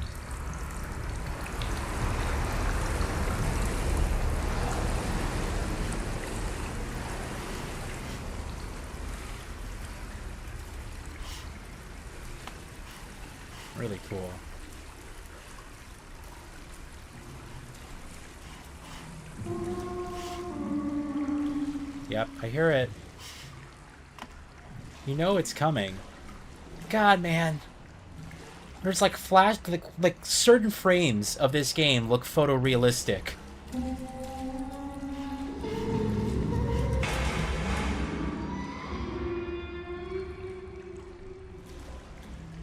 Really cool. Yep, I hear it. You know it's coming. God, man. There's like like certain frames of this game look photorealistic.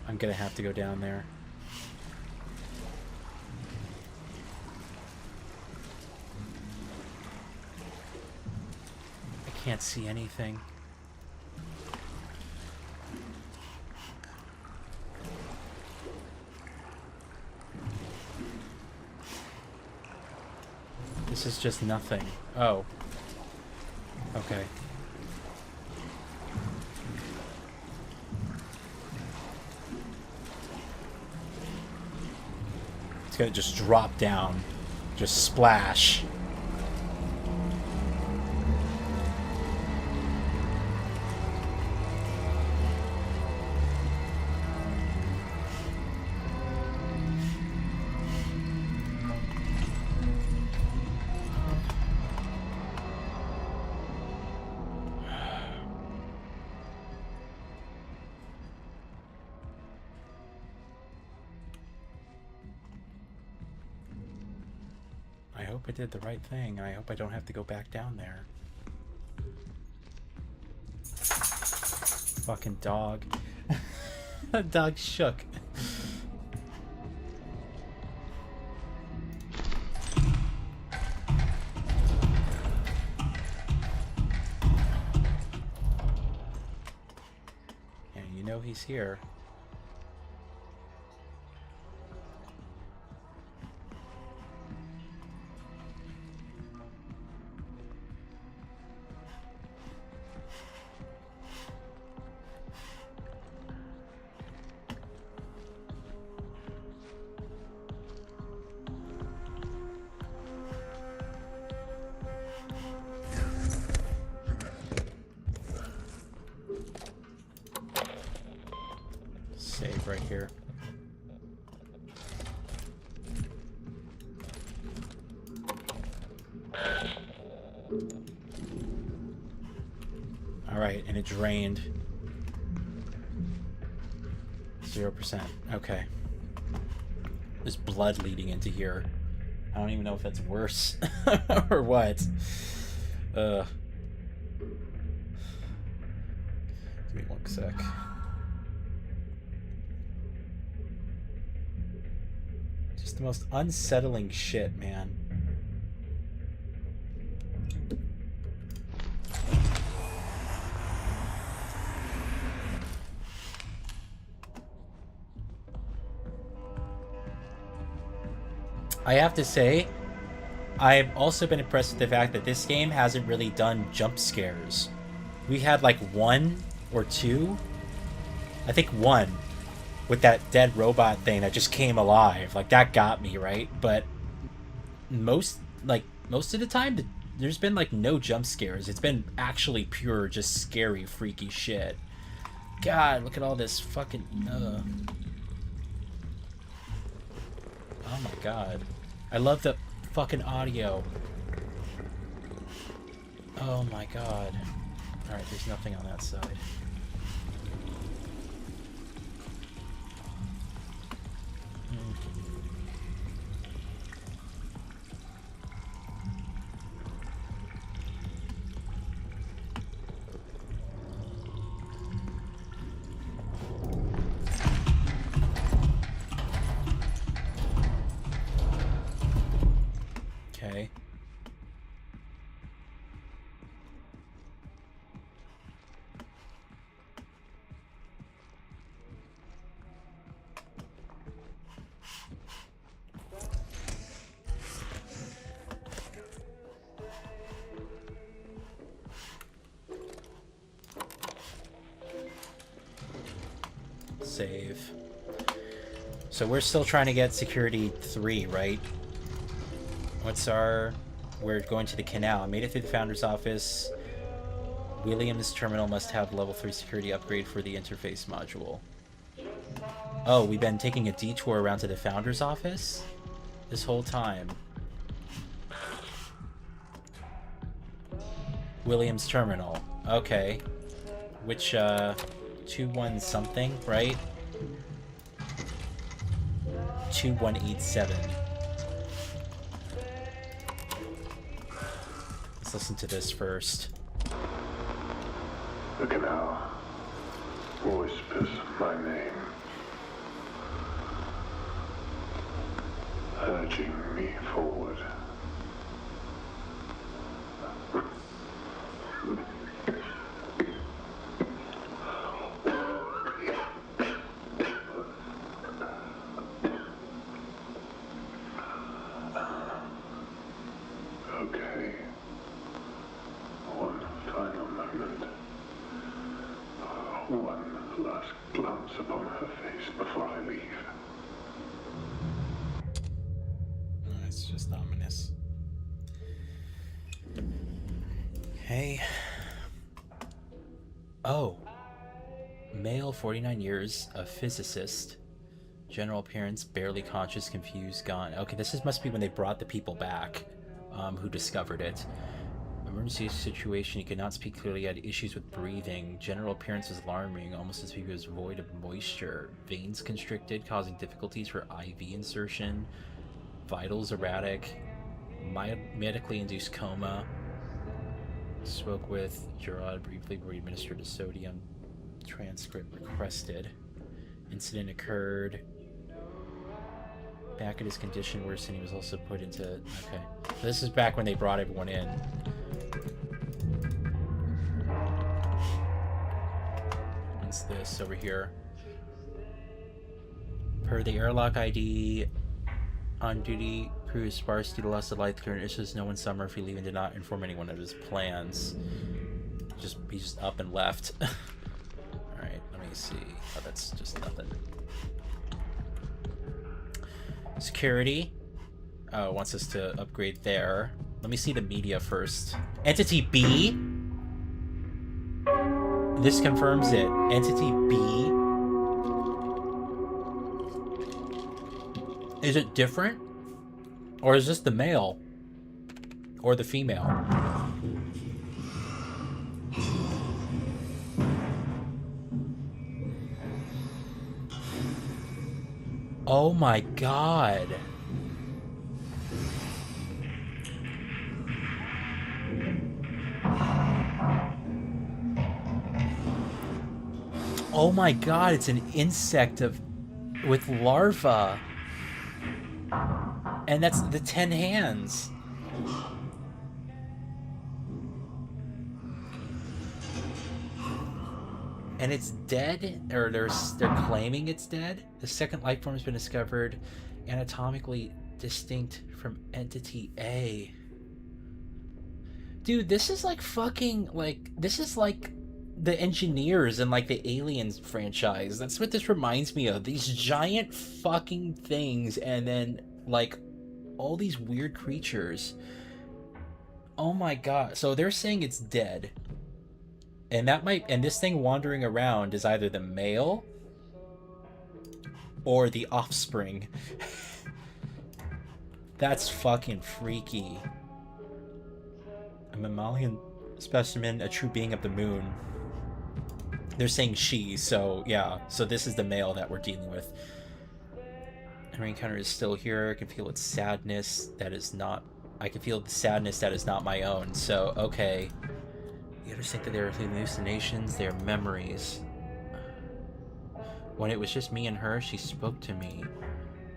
I'm gonna have to go down there. I can't see anything. This is just nothing. Oh. Okay. It's gonna just drop down. Just splash. I hope I did the right thing. I hope I don't have to go back down there. Fucking dog. That dog shook. Yeah, you know he's here. Save right here. Alright, and it drained. 0%. Okay. There's blood leading into here. I don't even know if that's worse or what. Give me 1 sec. Just the most unsettling shit, man. I have to say, I've also been impressed with the fact that this game hasn't really done jump scares. We had like 1 or 2. I think 1 with that dead robot thing that just came alive. Like, that got me, right? But most of the time, there's been like no jump scares. It's been actually pure, just scary, freaky shit. God, look at all this fucking... Oh my god. I love the fucking audio. Oh my god. Alright, there's nothing on that side. Okay. Save. So we're still trying to get security 3, right? What's our... We're going to the canal. I made it through the founder's office. Williams terminal must have level 3 security upgrade for the interface module. Oh, we've been taking a detour around to the founder's office this whole time. Williams terminal. Okay. Which, 21 something, right? 2187. Let's listen to this first. The canal whispers my name, urging me forward. Okay. One final moment. One last glance upon her face before I leave. It's just ominous. Okay. Oh. Male, 49 years, a physicist. General appearance, barely conscious, confused, gone. Okay, must be when they brought the people back, who discovered it. Emergency situation, he could not speak clearly, had issues with breathing. General appearance was alarming, almost as if he was void of moisture. Veins constricted, causing difficulties for IV insertion. Vitals erratic. Medically induced coma. Spoke with Gerard briefly where he administered a sodium. Transcript requested. Incident occurred. Back at his condition worsened, he was also put into... Okay. So this is back when they brought everyone in. What's this over here? Per the airlock ID, on duty, crew is sparse due to loss of light current issues. No one summer if he leave and did not inform anyone of his plans. He just up and left. Alright, let me see. Oh, that's just nothing. Security. Oh, it wants us to upgrade there. Let me see the media first. Entity B? This confirms it. Entity B? Is it different? Or is this the male? Or the female? Oh my god. Oh my god, it's an insect with larvae. And that's the 10 hands. And it's dead, or they're claiming it's dead. The second life form has been discovered, anatomically distinct from entity A. Dude, this is like fucking like this is like the engineers in like the Aliens franchise. That's what this reminds me of. These giant fucking things, and then like all these weird creatures. Oh my god. So they're saying it's dead. And this thing wandering around is either the male or the offspring. That's fucking freaky. A mammalian specimen, a true being of the moon. They're saying she, so yeah. So this is the male that we're dealing with. Henry Encounter is still here. I can feel its sadness that is not... I can feel the sadness that is not my own. So, okay. The others think that they are hallucinations, they are memories. When it was just me and her, she spoke to me.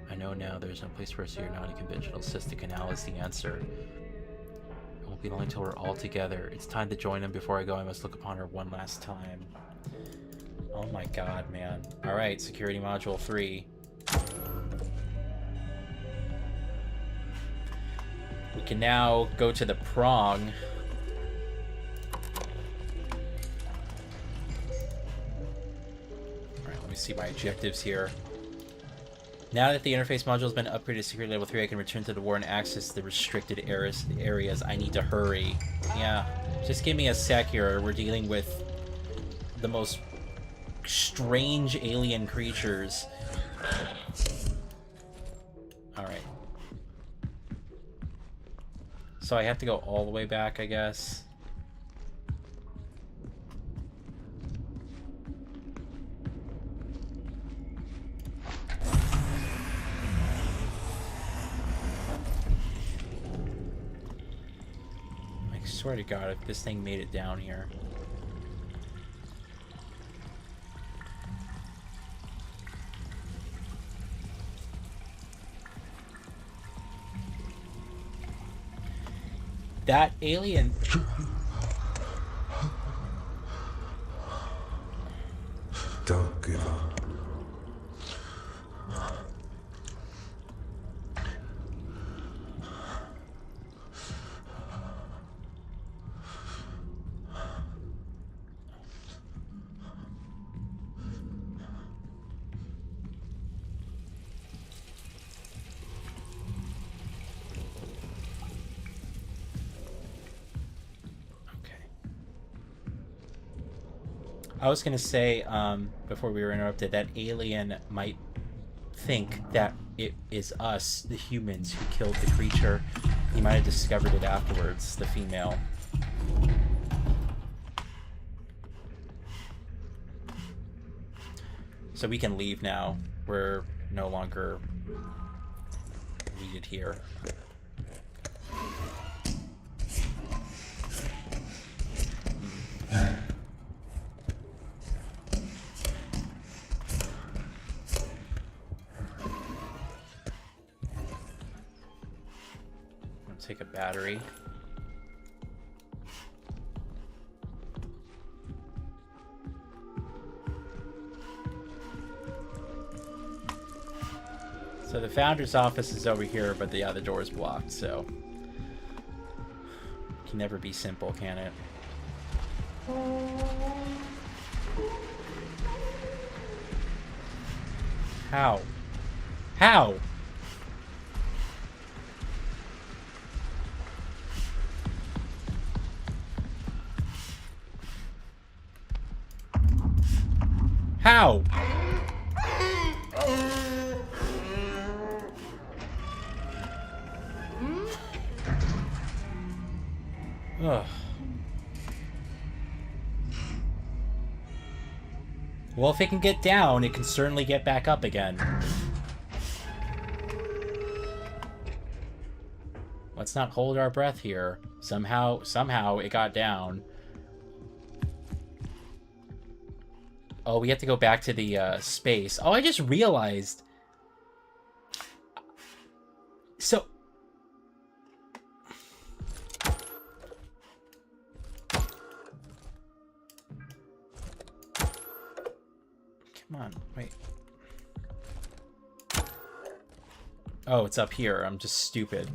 I know now there's no place for us here. Non-conventional cystic canal is the answer. It won't be long until we're all together. It's time to join them. Before I go, I must look upon her one last time. Oh my god, man. Alright, security module 3. We can now go to the prong. See my objectives here. Now that the interface module has been upgraded to security level 3, I can return to the war and access the restricted areas. I need to hurry. Yeah, just give me a sec here. We're dealing with the most strange alien creatures. Alright. So I have to go all the way back, I guess. I swear to God, if this thing made it down here. That alien... Don't give up. I was gonna say, before we were interrupted, that alien might think that it is us, the humans, who killed the creature. He might have discovered it afterwards, the female. So we can leave now. We're no longer needed here. Take a battery. So the founder's office is over here, but the other door is blocked, so it can never be simple, can it? How? How? How? Ugh. Well, if it can get down, it can certainly get back up again. Let's not hold our breath here. Somehow it got down. Oh, we have to go back to the space. Oh, I just realized. So... Come on, wait. Oh, it's up here. I'm just stupid.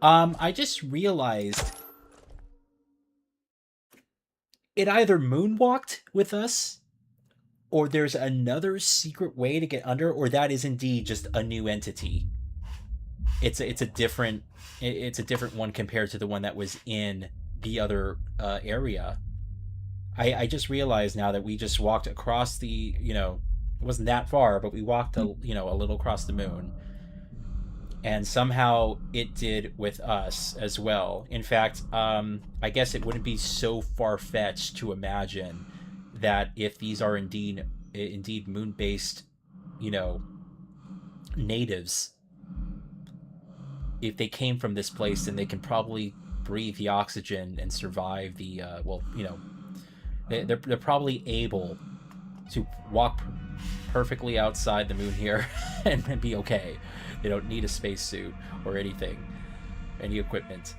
I just realized it either moonwalked with us, or there's another secret way to get under, or that is indeed just a new entity. It's a different one compared to the one that was in the other area. I just realized now that we just walked across the, you know, it wasn't that far, but we walked a little across the moon. And somehow it did with us as well. In fact, I guess it wouldn't be so far-fetched to imagine that if these are indeed moon-based, you know, natives, if they came from this place, then they can probably breathe the oxygen and survive the, well, you know, they're probably able to walk perfectly outside the moon here and be okay. They don't need a spacesuit or anything, any equipment.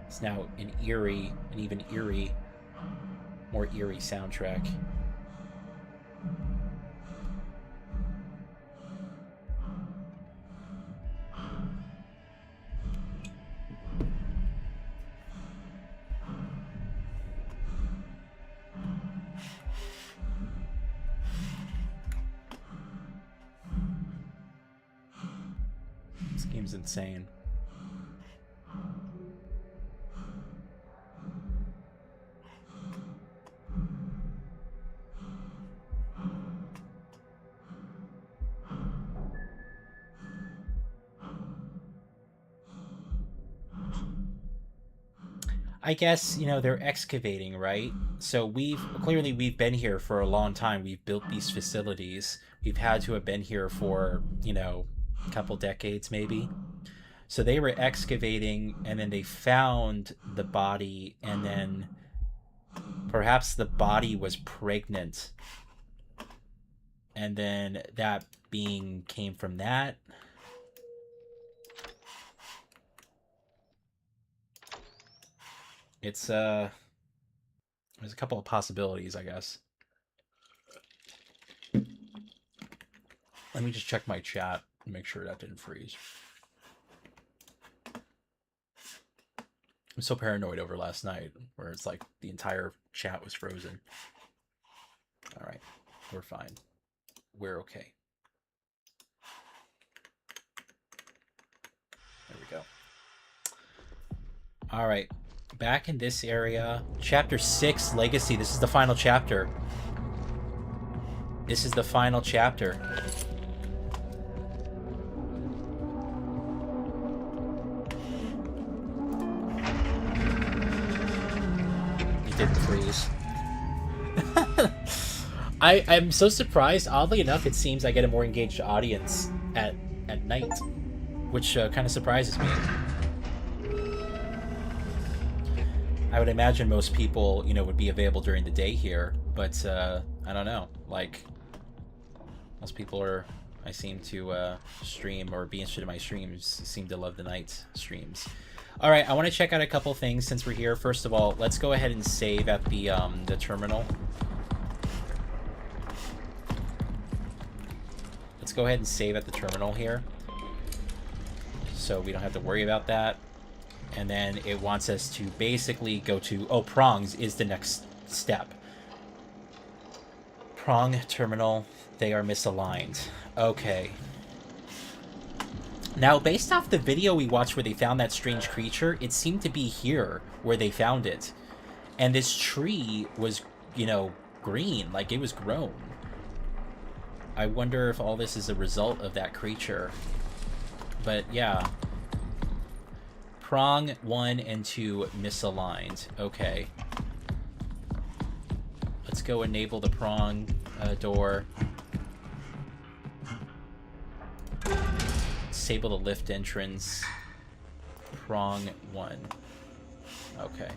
It's now an even more eerie soundtrack. This game's insane. I guess, you know, they're excavating, right? So we've been here for a long time. We've built these facilities. We've had to have been here for, you know, a couple decades maybe. So they were excavating, and then they found the body, and then perhaps the body was pregnant, and then that being came from that. It's there's a couple of possibilities, I guess. Let me just check my chat and make sure that didn't freeze. I'm so paranoid over last night, where it's like the entire chat was frozen. All right, we're fine. We're okay. There we go. All right. Back in this area, chapter 6, Legacy. This is the final chapter. This is the final chapter. It didn't freeze. I'm so surprised. Oddly enough, it seems I get a more engaged audience at night, which kind of surprises me. I would imagine most people, you know, would be available during the day here, but I don't know. Like, most people I seem to stream or be interested in my streams, seem to love the night streams. All right, I want to check out a couple things since we're here. First of all, let's go ahead and save at the terminal. Let's go ahead and save at the terminal here, so we don't have to worry about that. And then it wants us to basically go to... Oh, prongs is the next step. Prong terminal. They are misaligned. Okay. Now, based off the video we watched where they found that strange creature, it seemed to be here where they found it. And this tree was, you know, green. Like, it was grown. I wonder if all this is a result of that creature. But, yeah. Prong 1 and 2 misaligned. Okay. Let's go enable the prong door. disable the lift entrance. Prong 1. Okay.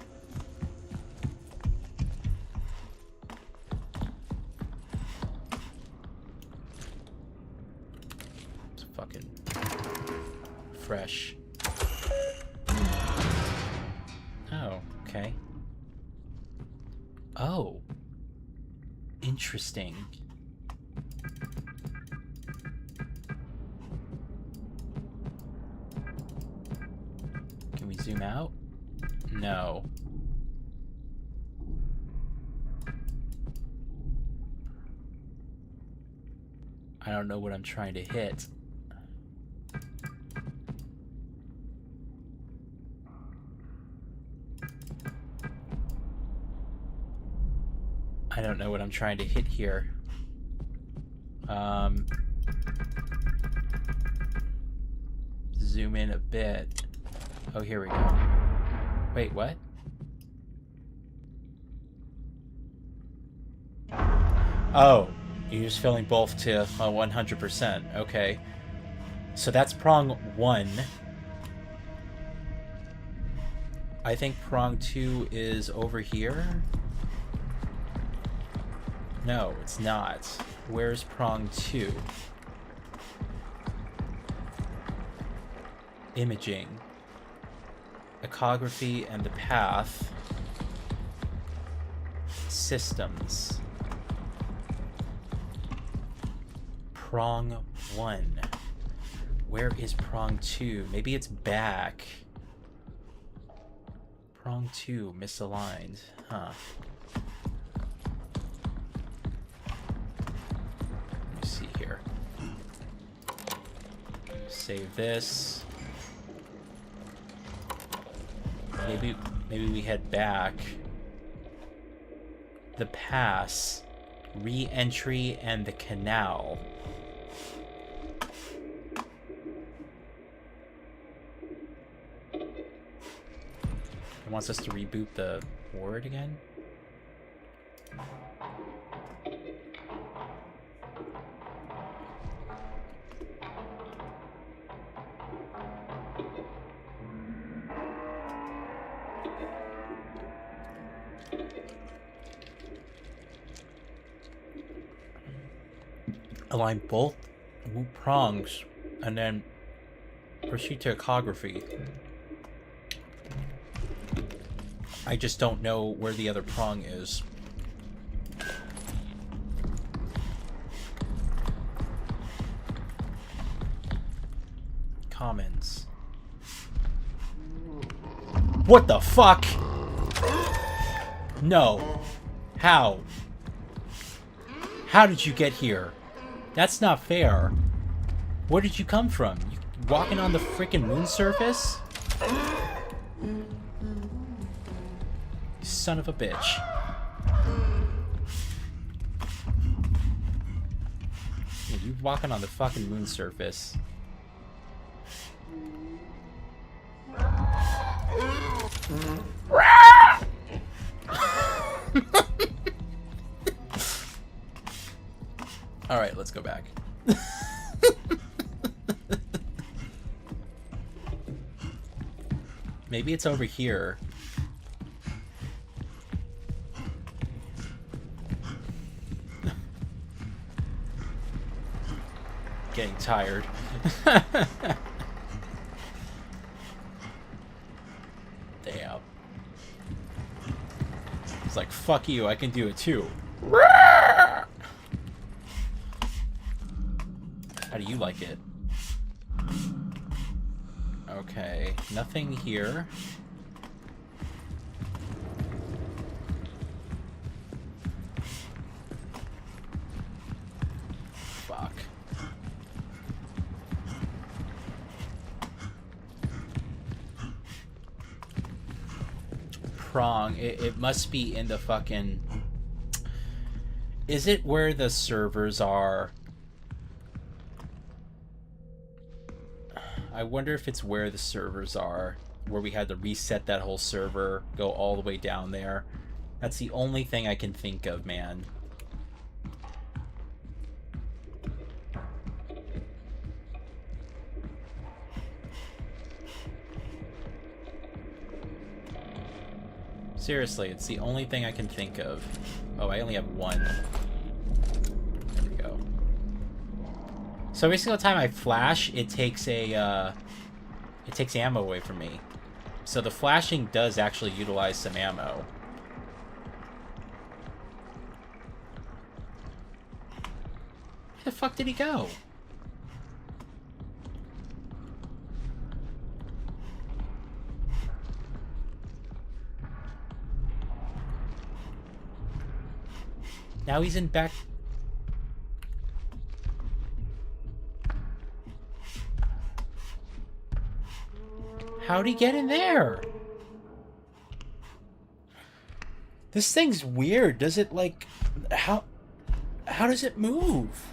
It's fucking fresh. Oh, okay. Oh. Interesting. Can we zoom out? No. I don't know what I'm trying to hit. I don't know what I'm trying to hit here. Zoom in a bit. Oh, here we go. Wait, what? Oh, you're just filling both to 100%. Okay. So that's prong 1. I think prong 2 is over here. No, it's not. Where's prong 2? Imaging. Echography and the path. Systems. Prong 1. Where is prong 2? Maybe it's back. Prong 2 misaligned. Huh. Let me see here. Save this. Maybe we head back. The pass, re-entry, and the canal. It wants us to reboot the board again. Align both prongs and then proceed to echography. I just don't know where the other prong is. Commons. What the fuck? No. How? How did you get here? That's not fair. Where did you come from? You walking on the freaking moon surface? You son of a bitch. Yeah, you walking on the fucking moon surface. All right, let's go back. Maybe it's over here. Getting tired. Damn. It's like, fuck you, I can do it too. How do you like it? Okay, nothing here. Fuck. Prong. It must be in the fucking... Is it where the servers are? I wonder if it's where the servers are, where we had to reset that whole server, go all the way down there. That's the only thing I can think of, man. Seriously, it's the only thing I can think of. Oh, I only have one. There we go. So every single time I flash, it takes ammo away from me. So the flashing does actually utilize some ammo. Where the fuck did he go? Now he's in back... How'd he get in there? This thing's weird. Does it, like... How does it move?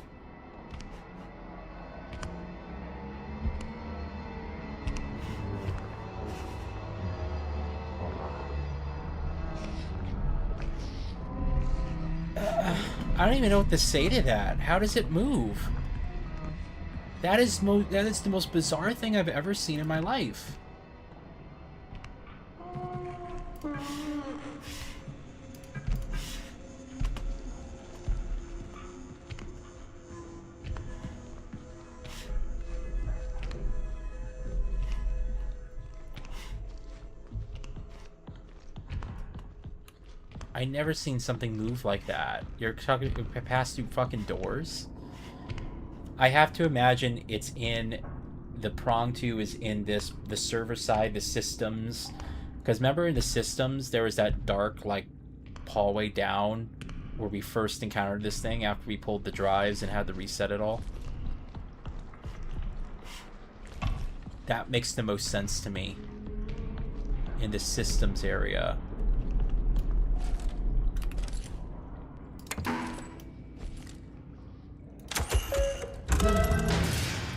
I don't even know what to say to that. How does it move? That is the most bizarre thing I've ever seen in my life. I never seen something move like that. You're talking past through fucking doors? I have to imagine it's in... The prong 2 is in this... The server side, the systems. Because remember in the systems, there was that dark, like, hallway down where we first encountered this thing after we pulled the drives and had to reset it all? That makes the most sense to me. In the systems area.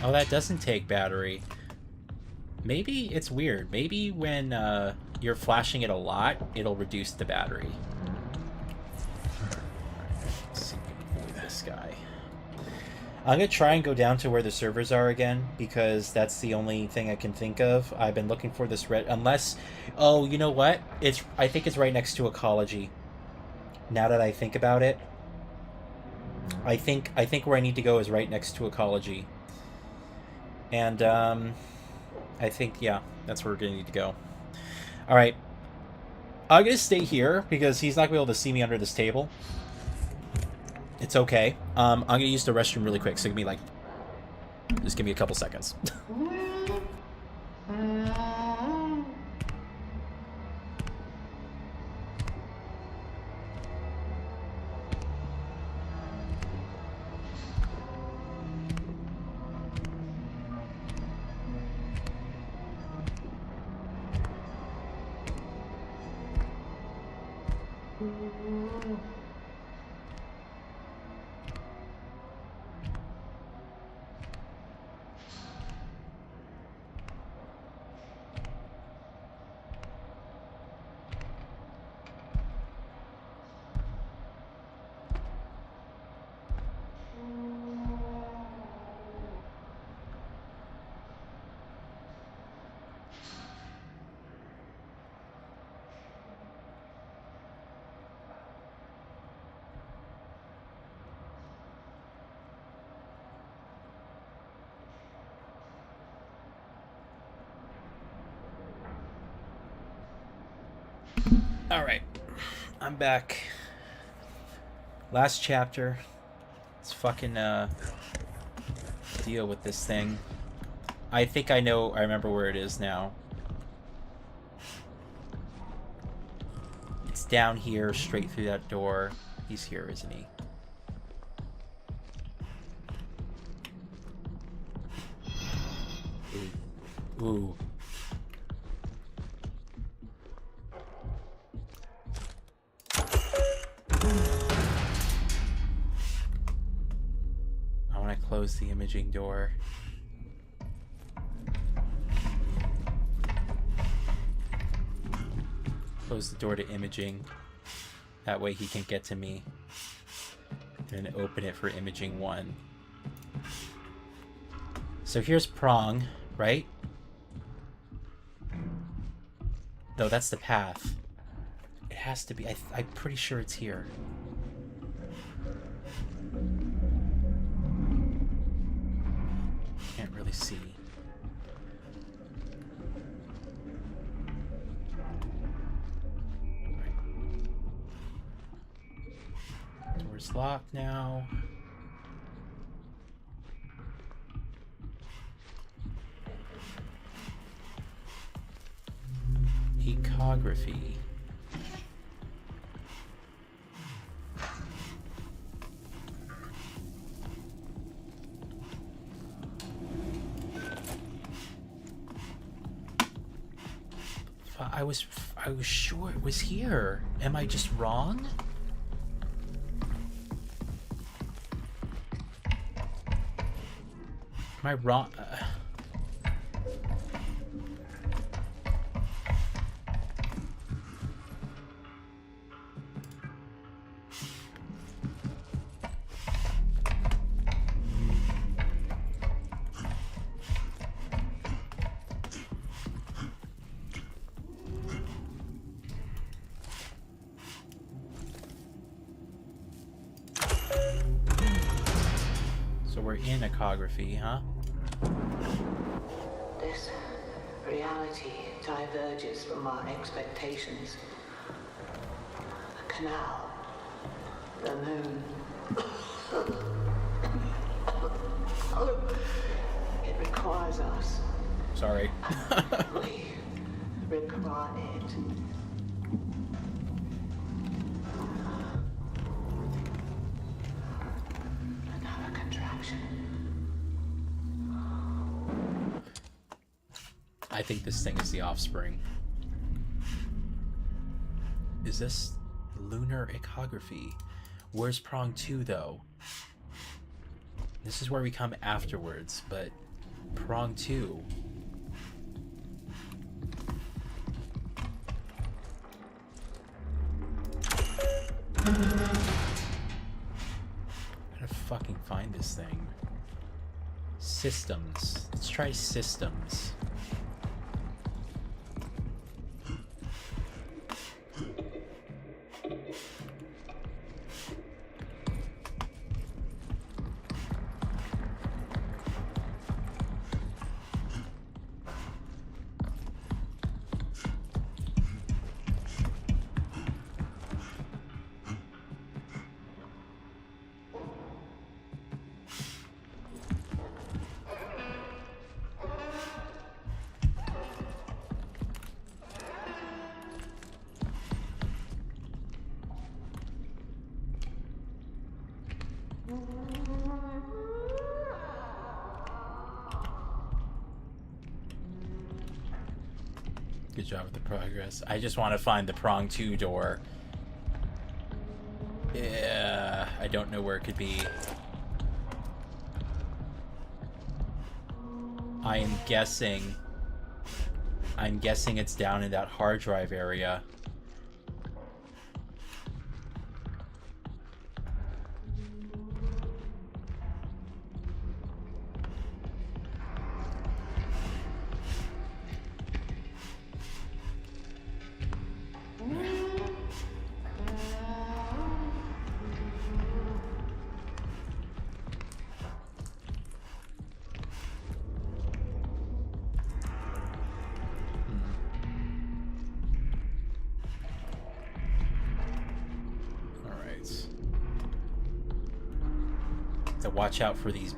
Oh, that doesn't take battery. Maybe it's weird. Maybe when you're flashing it a lot, it'll reduce the battery. Let's see if we can avoid this guy. I'm going to try and go down to where the servers are again, because that's the only thing I can think of. I've been looking for this red... Unless... Oh, you know what? I think it's right next to Ecology. Now that I think about it. I think where I need to go is right next to Ecology. And, I think, yeah, that's where we're going to need to go. Alright. I'm going to stay here, because he's not going to be able to see me under this table. It's okay. I'm going to use the restroom really quick, so give me, like... Just give me a couple seconds. Alright, I'm back. Last chapter. Let's fucking deal with this thing. I think I remember where it is now. It's down here, straight through that door. He's here, isn't he? Ooh. Ooh. Close the imaging door. Close the door to imaging. That way he can get to me. And then open it for imaging 1. So here's prong, right? No, that's the path. has to be. I'm pretty sure it's here. Can't really see. Door's locked now. Ecography. I was sure it was here. Am I just wrong? Am I wrong? So we're in ecography, huh? This reality diverges from our expectations. The canal, the moon. It requires us. Sorry. We require it. Another contraction. I think this thing is the offspring. Is this lunar ecography? Where's prong 2 though? This is where we come afterwards, but prong 2. Gotta fucking find this thing. Systems. Let's try systems. Good job with the progress. I just want to find the prong 2 door. Yeah, I don't know where it could be. I'm guessing it's down in that hard drive area. To watch out for these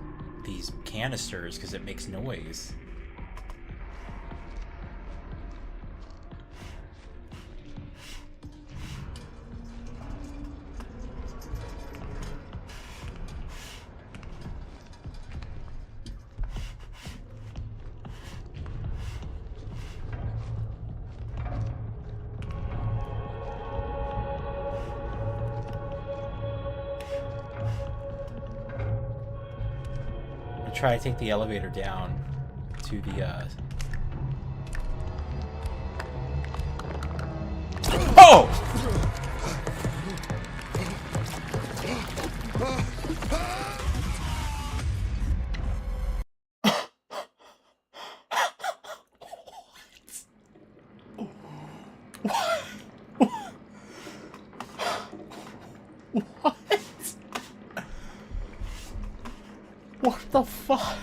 canisters because it makes noise. Try to take the elevator down to the Oh! What? What the fuck?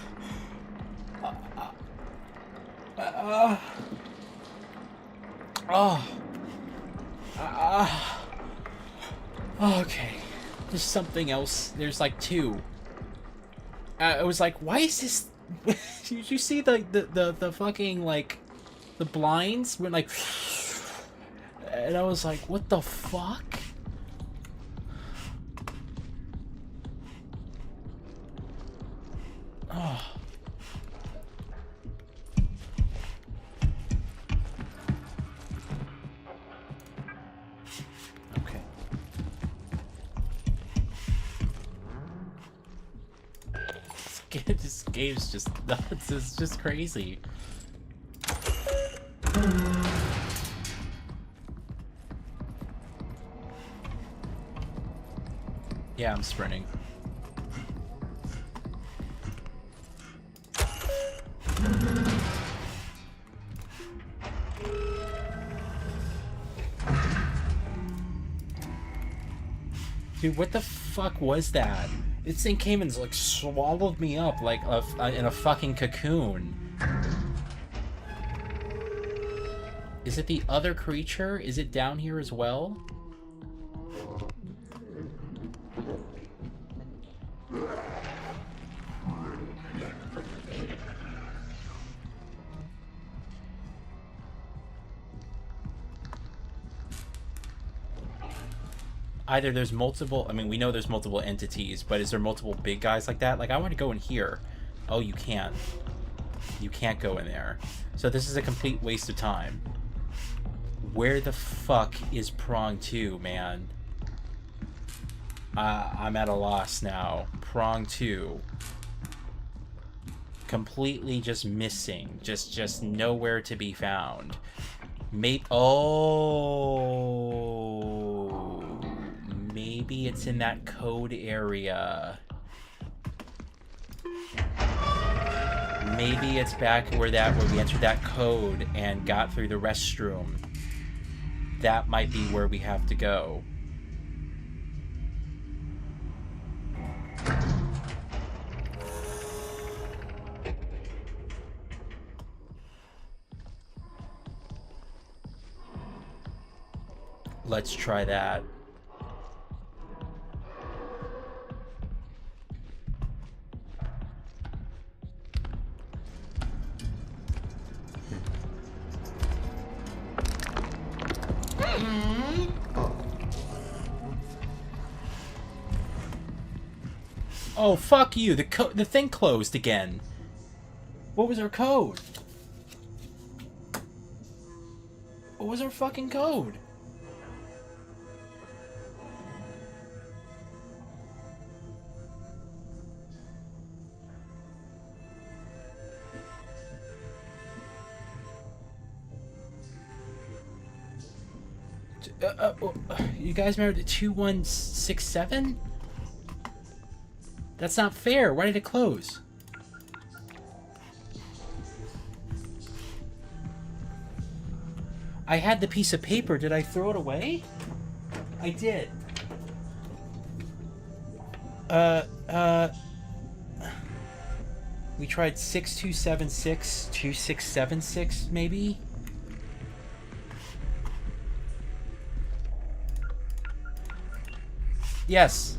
Okay. There's something else. There's like two. I was like, why is this? Did you see the fucking like the blinds went like, and I was like, what the fuck? Oh. Okay. This game's just nuts. It's just crazy. Yeah, I'm sprinting. Dude, what the fuck was that? This thing came and like swallowed me up like in a fucking cocoon. Is it the other creature? Is it down here as well? Either there's multiple, I mean, we know there's multiple entities, but is there multiple big guys like that? Like, I want to go in here. Oh, you can't. You can't go in there. So this is a complete waste of time. Where the fuck is Prong 2, man? I'm at a loss now. Prong 2. Completely just missing. Just nowhere to be found. Oh... Maybe it's in that code area. Maybe it's back where we entered that code and got through the restroom. That might be where we have to go. Let's try that. Oh, fuck you. The thing closed again. What was our code? What was our fucking code? You guys remember the 2167? That's not fair. Why did it close? I had the piece of paper. Did I throw it away? I did. We tried 6276, 2676, maybe? Yes.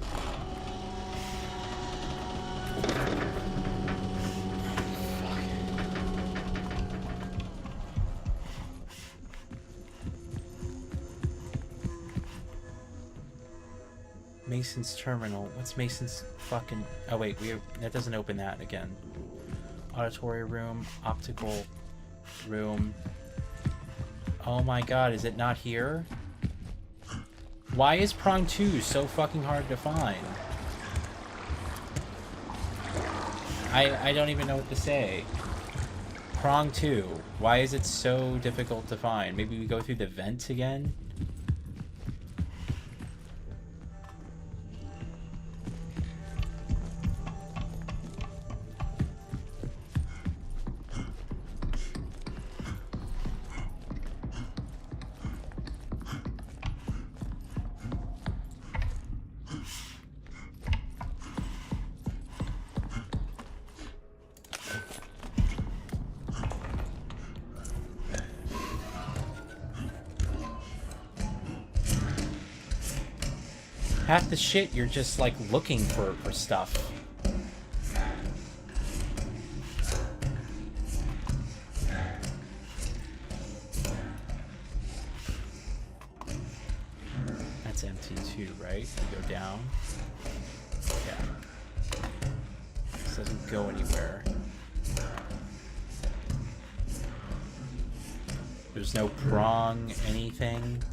Mason's terminal. What's Mason's fucking... Oh wait, that doesn't open that again. Auditory room, optical room. Oh my god, is it not here? Why is Prong 2 so fucking hard to find? I don't even know what to say. Prong 2. Why is it so difficult to find? Maybe we go through the vent again? Half the shit you're just like looking for stuff. That's empty too, right? You go down. Yeah. This doesn't go anywhere. There's no prong, anything.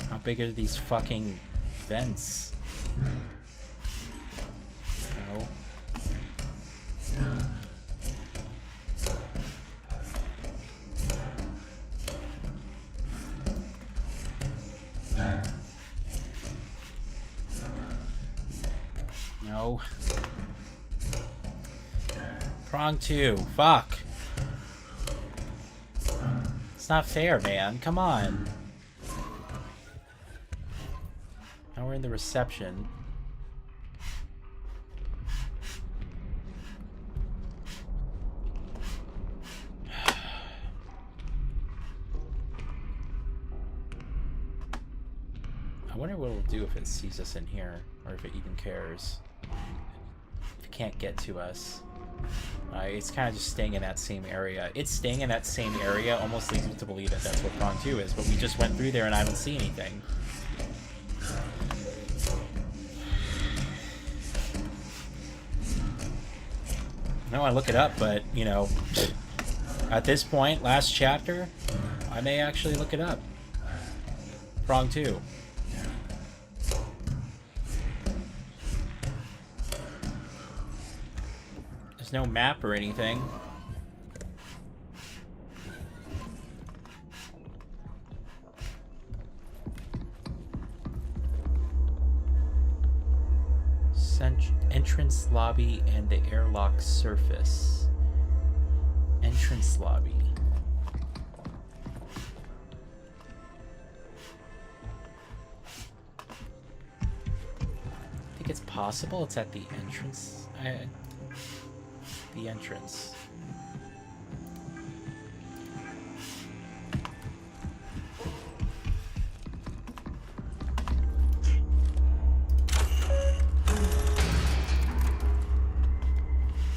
How big are these fucking vents? No. No. Prong 2. Fuck. It's not fair, man. Come on. Now we're in the reception. I wonder what it'll do if it sees us in here, or if it even cares. If it can't get to us. It's kind of just staying in that same area. It's staying in that same area almost leads me to believe that that's what prong 2 is, but we just went through there and I don't see anything. No, I look it up, but, you know, at this point, last chapter, I may actually look it up. Prong 2. There's no map or anything. Entrance lobby and the airlock surface. Entrance lobby. I think it's possible it's at the entrance. The entrance.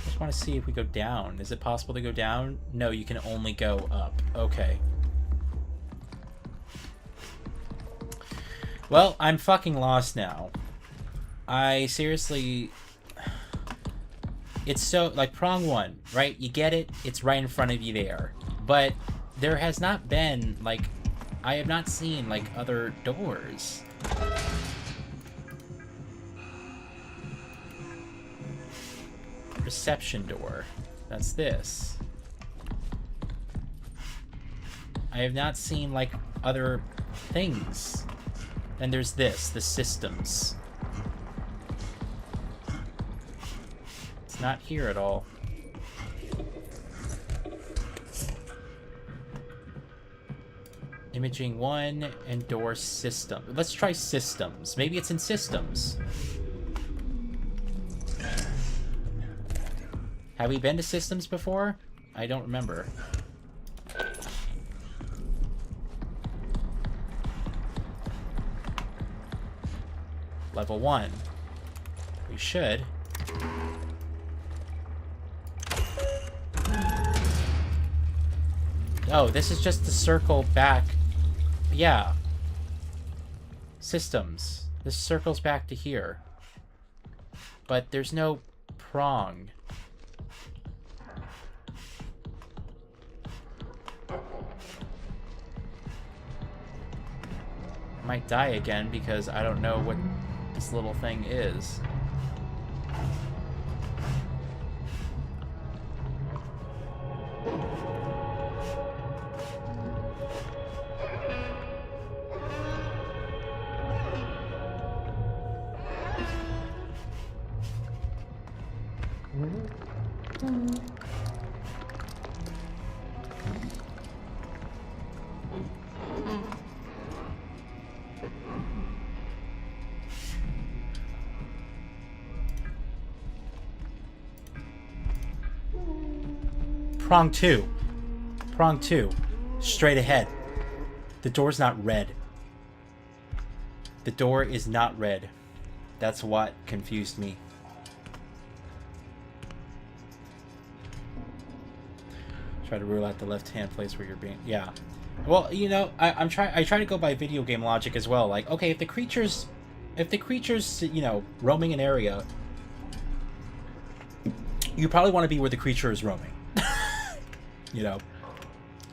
I want to see if we go down. Is it possible to go down? No, you can only go up. Okay. Well, I'm fucking lost now. I seriously... It's so... Like, prong 1, right? You get it. It's right in front of you there. But there has not been, like... I have not seen, like, other doors. Reception door. That's this. I have not seen, like, other things. Then there's this, the systems. It's not here at all. Imaging 1 and door system. Let's try systems. Maybe it's in systems. Have we been to systems before? I don't remember. Level 1. We should. Oh, this is just the circle back. Yeah. Systems. This circles back to here. But there's no prong. I might die again because I don't know what this little thing is. Prong 2. Prong 2. Straight ahead. The door's not red. The door is not red. That's what confused me. Try to rule out the left-hand place where you're being... Yeah. Well, you know, I try to go by video game logic as well. Like, okay, if the creature's, you know, roaming an area, you probably want to be where the creature is roaming. You know?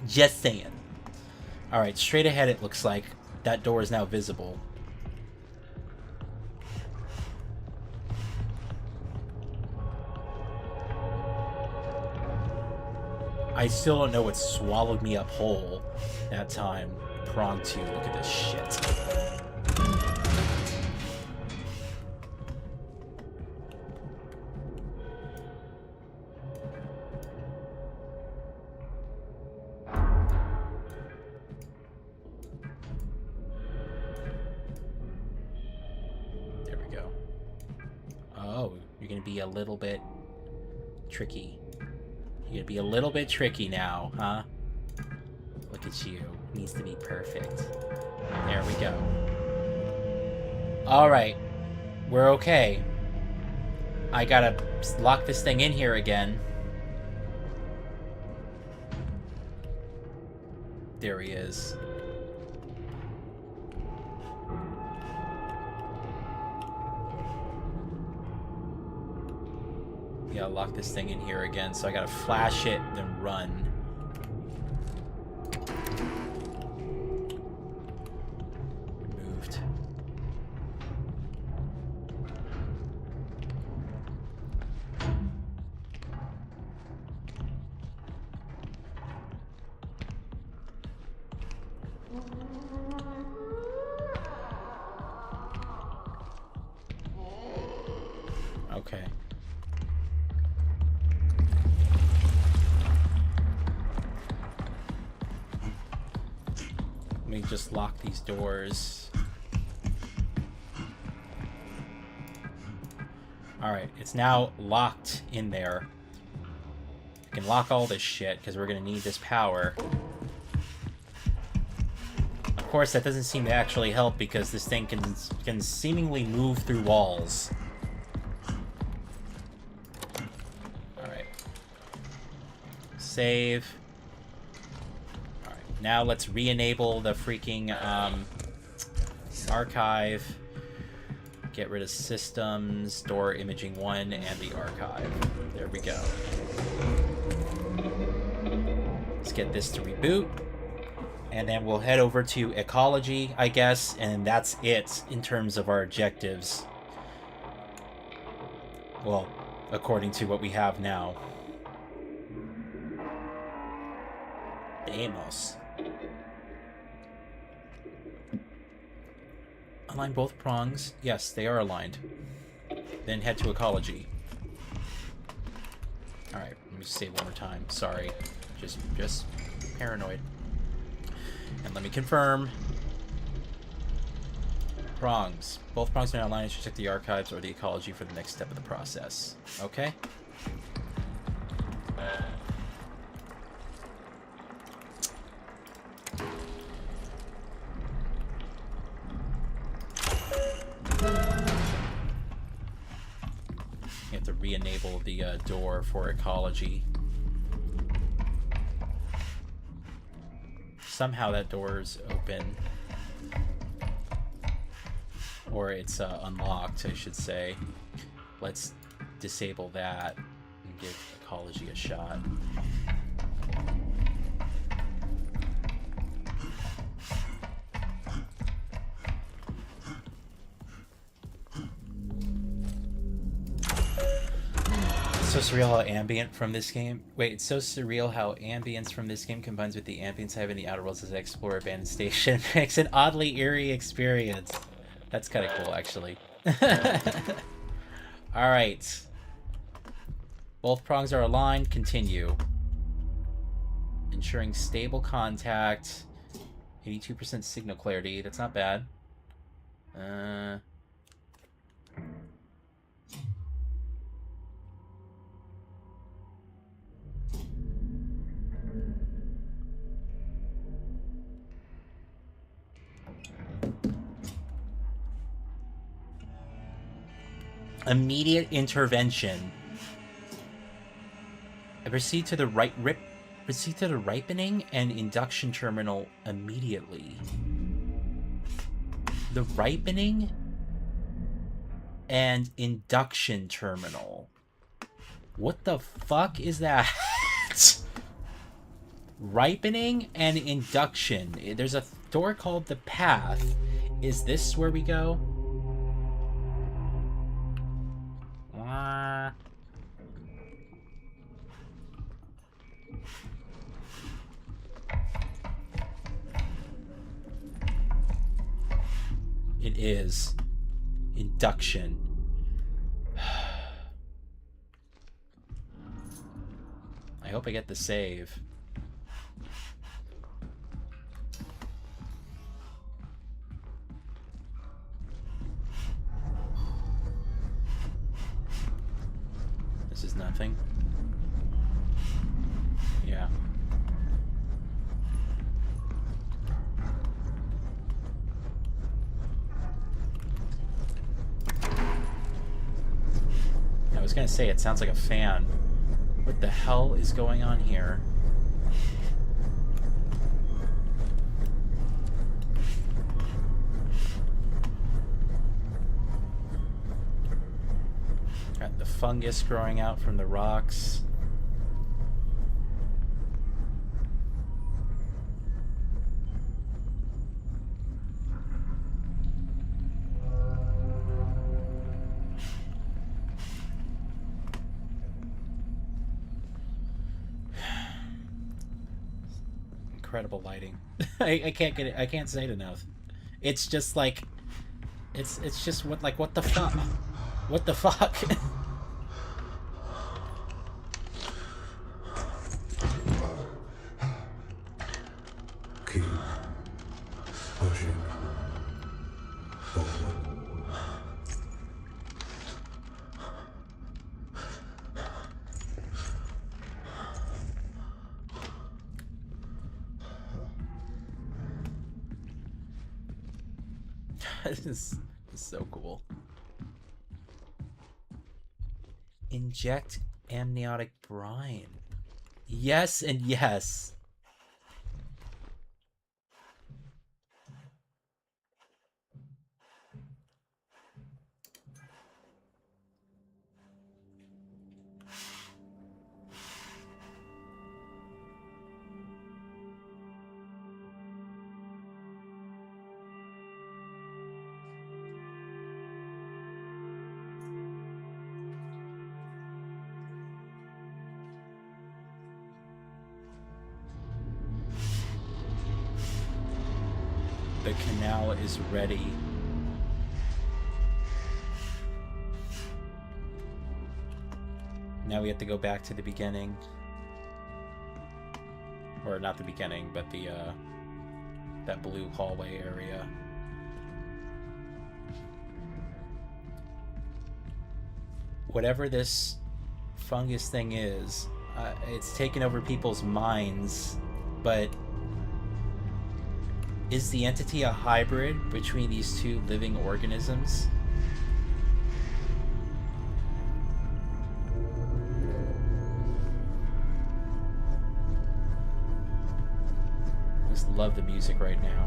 Just saying. Alright, straight ahead it looks like. That door is now visible. I still don't know what swallowed me up whole that time. Prong 2, look at this shit. There we go. Oh, you're gonna be a little bit tricky. You're gonna be a little bit tricky now, huh? Look at you. Needs to be perfect. There we go. Alright. We're okay. I gotta lock this thing in here again. There he is. Yeah, lock this thing in here again, so I gotta flash it, then run. Moved. Okay. Let me just lock these doors. Alright, it's now locked in there. We can lock all this shit, because we're going to need this power. Of course, that doesn't seem to actually help, because this thing can seemingly move through walls. Alright. Save. Now let's re-enable the freaking archive. Get rid of systems, door imaging 1, and the archive. There we go. Let's get this to reboot. And then we'll head over to ecology, I guess, and that's it in terms of our objectives. Well, according to what we have now. Amos. Align both prongs. Yes, they are aligned. Then head to ecology. Alright, let me say it one more time. Sorry. Just paranoid. And let me confirm. Prongs. Both prongs are now aligned. Check the archives or the ecology for the next step of the process. Okay? You have to re-enable the door for ecology. Somehow that door's open. Or it's unlocked, I should say. Let's disable that and give ecology a shot. It's so surreal how ambient from this game... Wait, it's so surreal how ambience from this game combines with the ambience I have in the Outer Worlds as I explore abandoned station. Makes an oddly eerie experience. That's kind of cool, actually. Alright. Both prongs are aligned. Continue. Ensuring stable contact. 82% signal clarity. That's not bad. Immediate intervention. Proceed to the ripening and induction terminal immediately. The ripening and induction terminal. What the fuck is that? Ripening and induction. There's a door called the path. Is this where we go? It is. Induction. I hope I get the save. This is nothing. Yeah. I was gonna say, it sounds like a fan. What the hell is going on here? Got the fungus growing out from the rocks. Incredible lighting. I can't get it. I can't say it enough. It's just like, it's just what the fuck? What the fuck? Keep pushing forward. This is so cool. Inject amniotic brine. Yes and yes. The canal is ready. Now we have to go back to the beginning. Or not the beginning, but the that blue hallway area. Whatever this fungus thing is, it's taken over people's minds, but is the entity a hybrid between these two living organisms? I just love the music right now.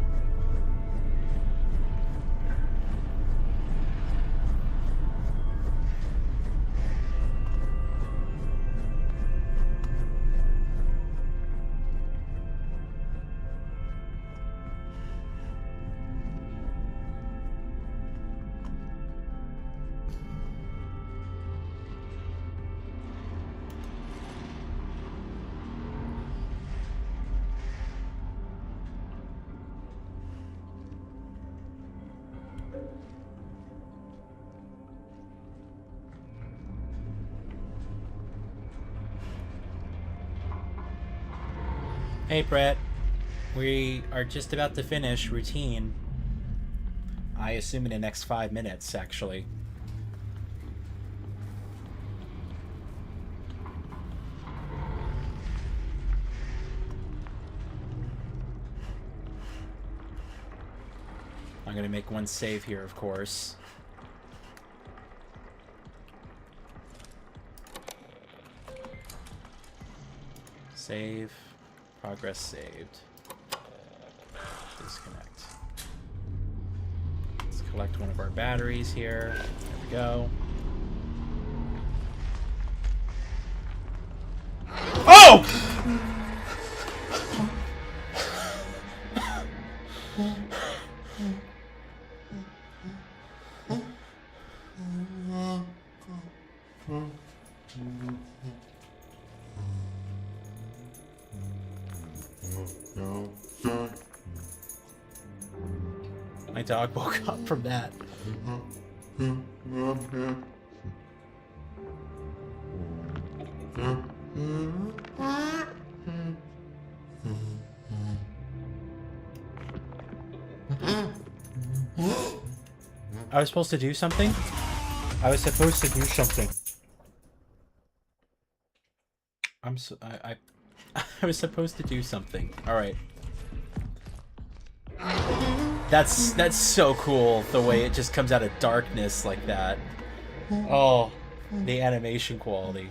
Hey Brett, we are just about to finish routine. I assume in the next 5 minutes, actually. I'm gonna make one save here, of course. Save. Progress saved. Disconnect. Let's collect one of our batteries here. There we go. Oh! My dog woke up from that. I was supposed to do something? I was supposed to do something. I I was supposed to do something. All right. That's so cool, the way it just comes out of darkness like that. Oh, the animation quality.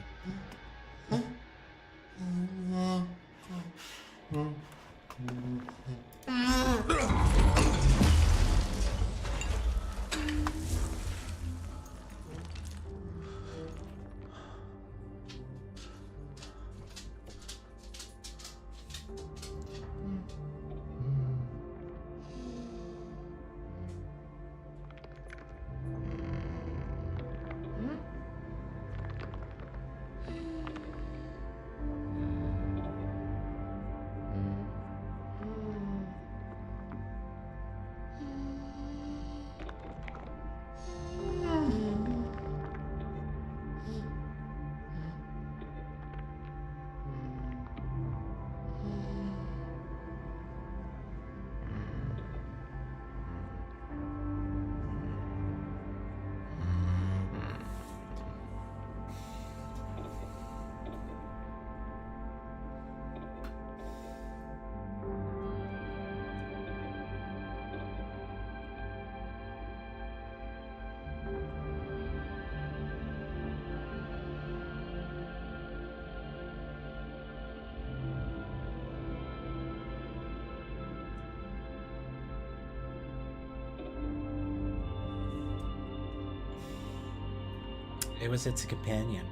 It was its companion.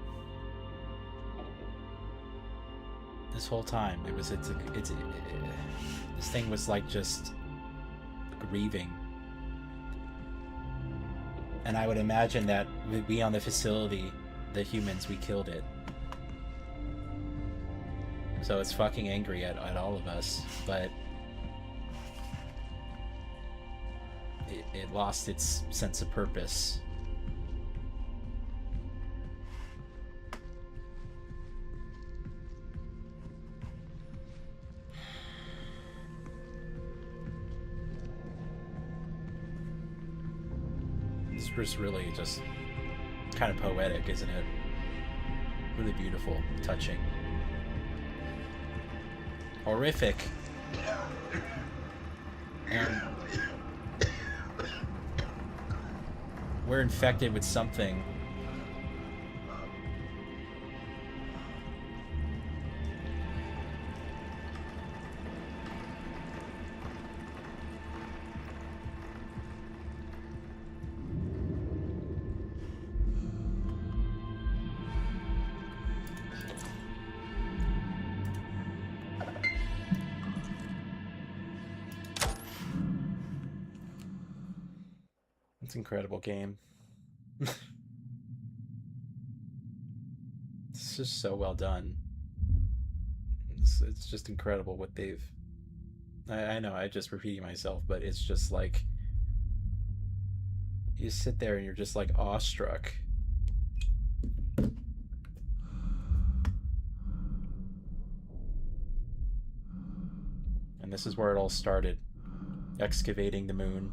This whole time, it was this thing was like just grieving. And I would imagine that we on the facility, the humans, we killed it. So it's fucking angry at all of us, but it lost its sense of purpose. This was really just kind of poetic, isn't it? Really beautiful, touching. Horrific. And we're infected with something. It's an incredible game. It's just so well done. It's just incredible what they've... I know, I just repeating myself, but it's just like... You sit there and you're just like awestruck. And this is where it all started. Excavating the moon.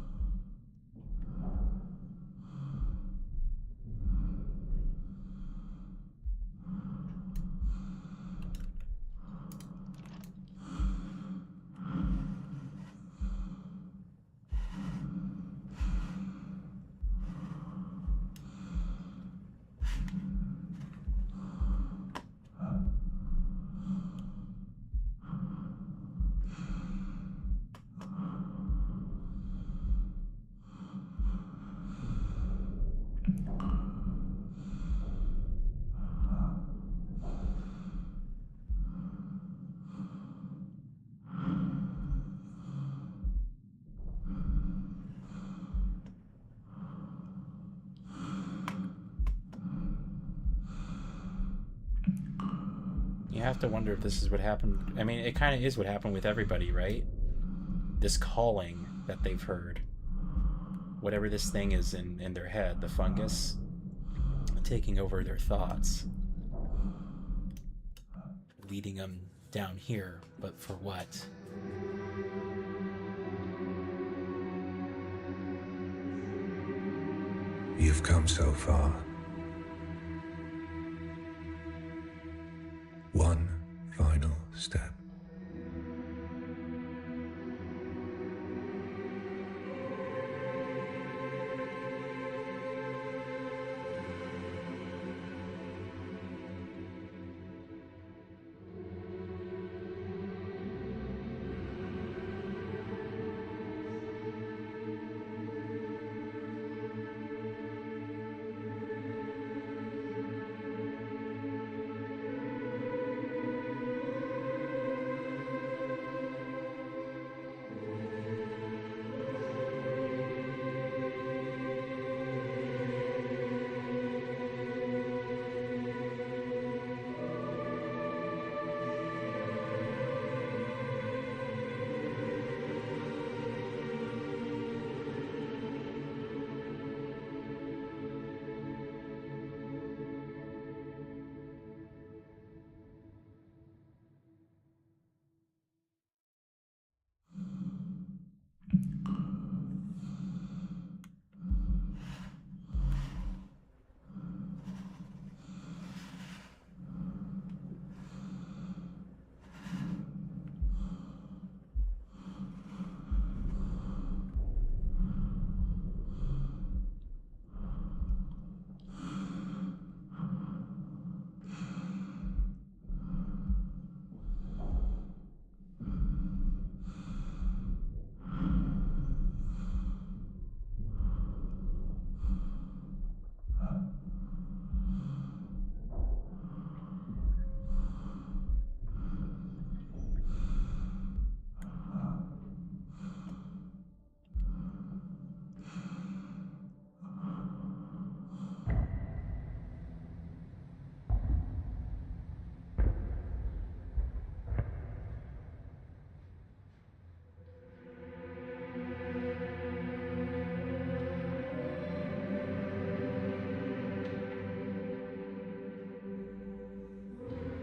You have to wonder if this is what happened. I mean, it kind of is what happened with everybody, right? This calling that they've heard. Whatever this thing is in their head, the fungus, taking over their thoughts. Leading them down here, but for what? You've come so far. One final step.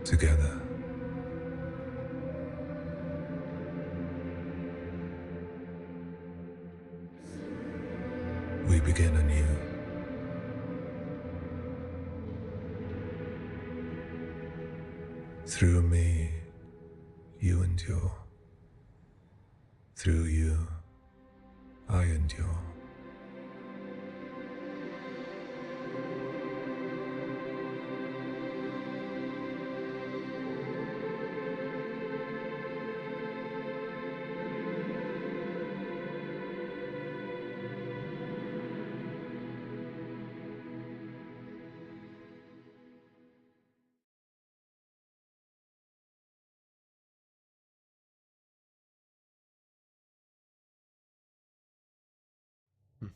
Together. We begin anew. Through me, you endure. Through you, I endure. Hmm.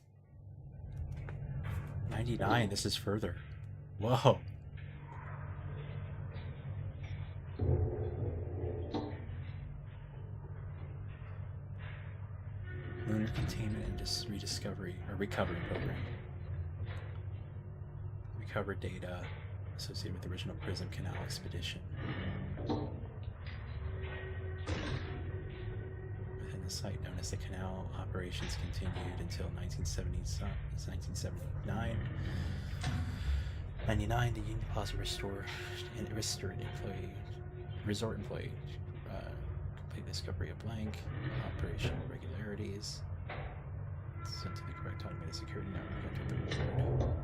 99, this is further. Whoa. Lunar Containment and Rediscovery, or Recovery Program. Recovered data associated with the original Prism Canal expedition. Within the site known as the Canal, operations continued until 1979. 99, the Union Plaza restored employee, resort employee, complete discovery of blank, operational irregularities, sent to the correct automated security network, entered the reward.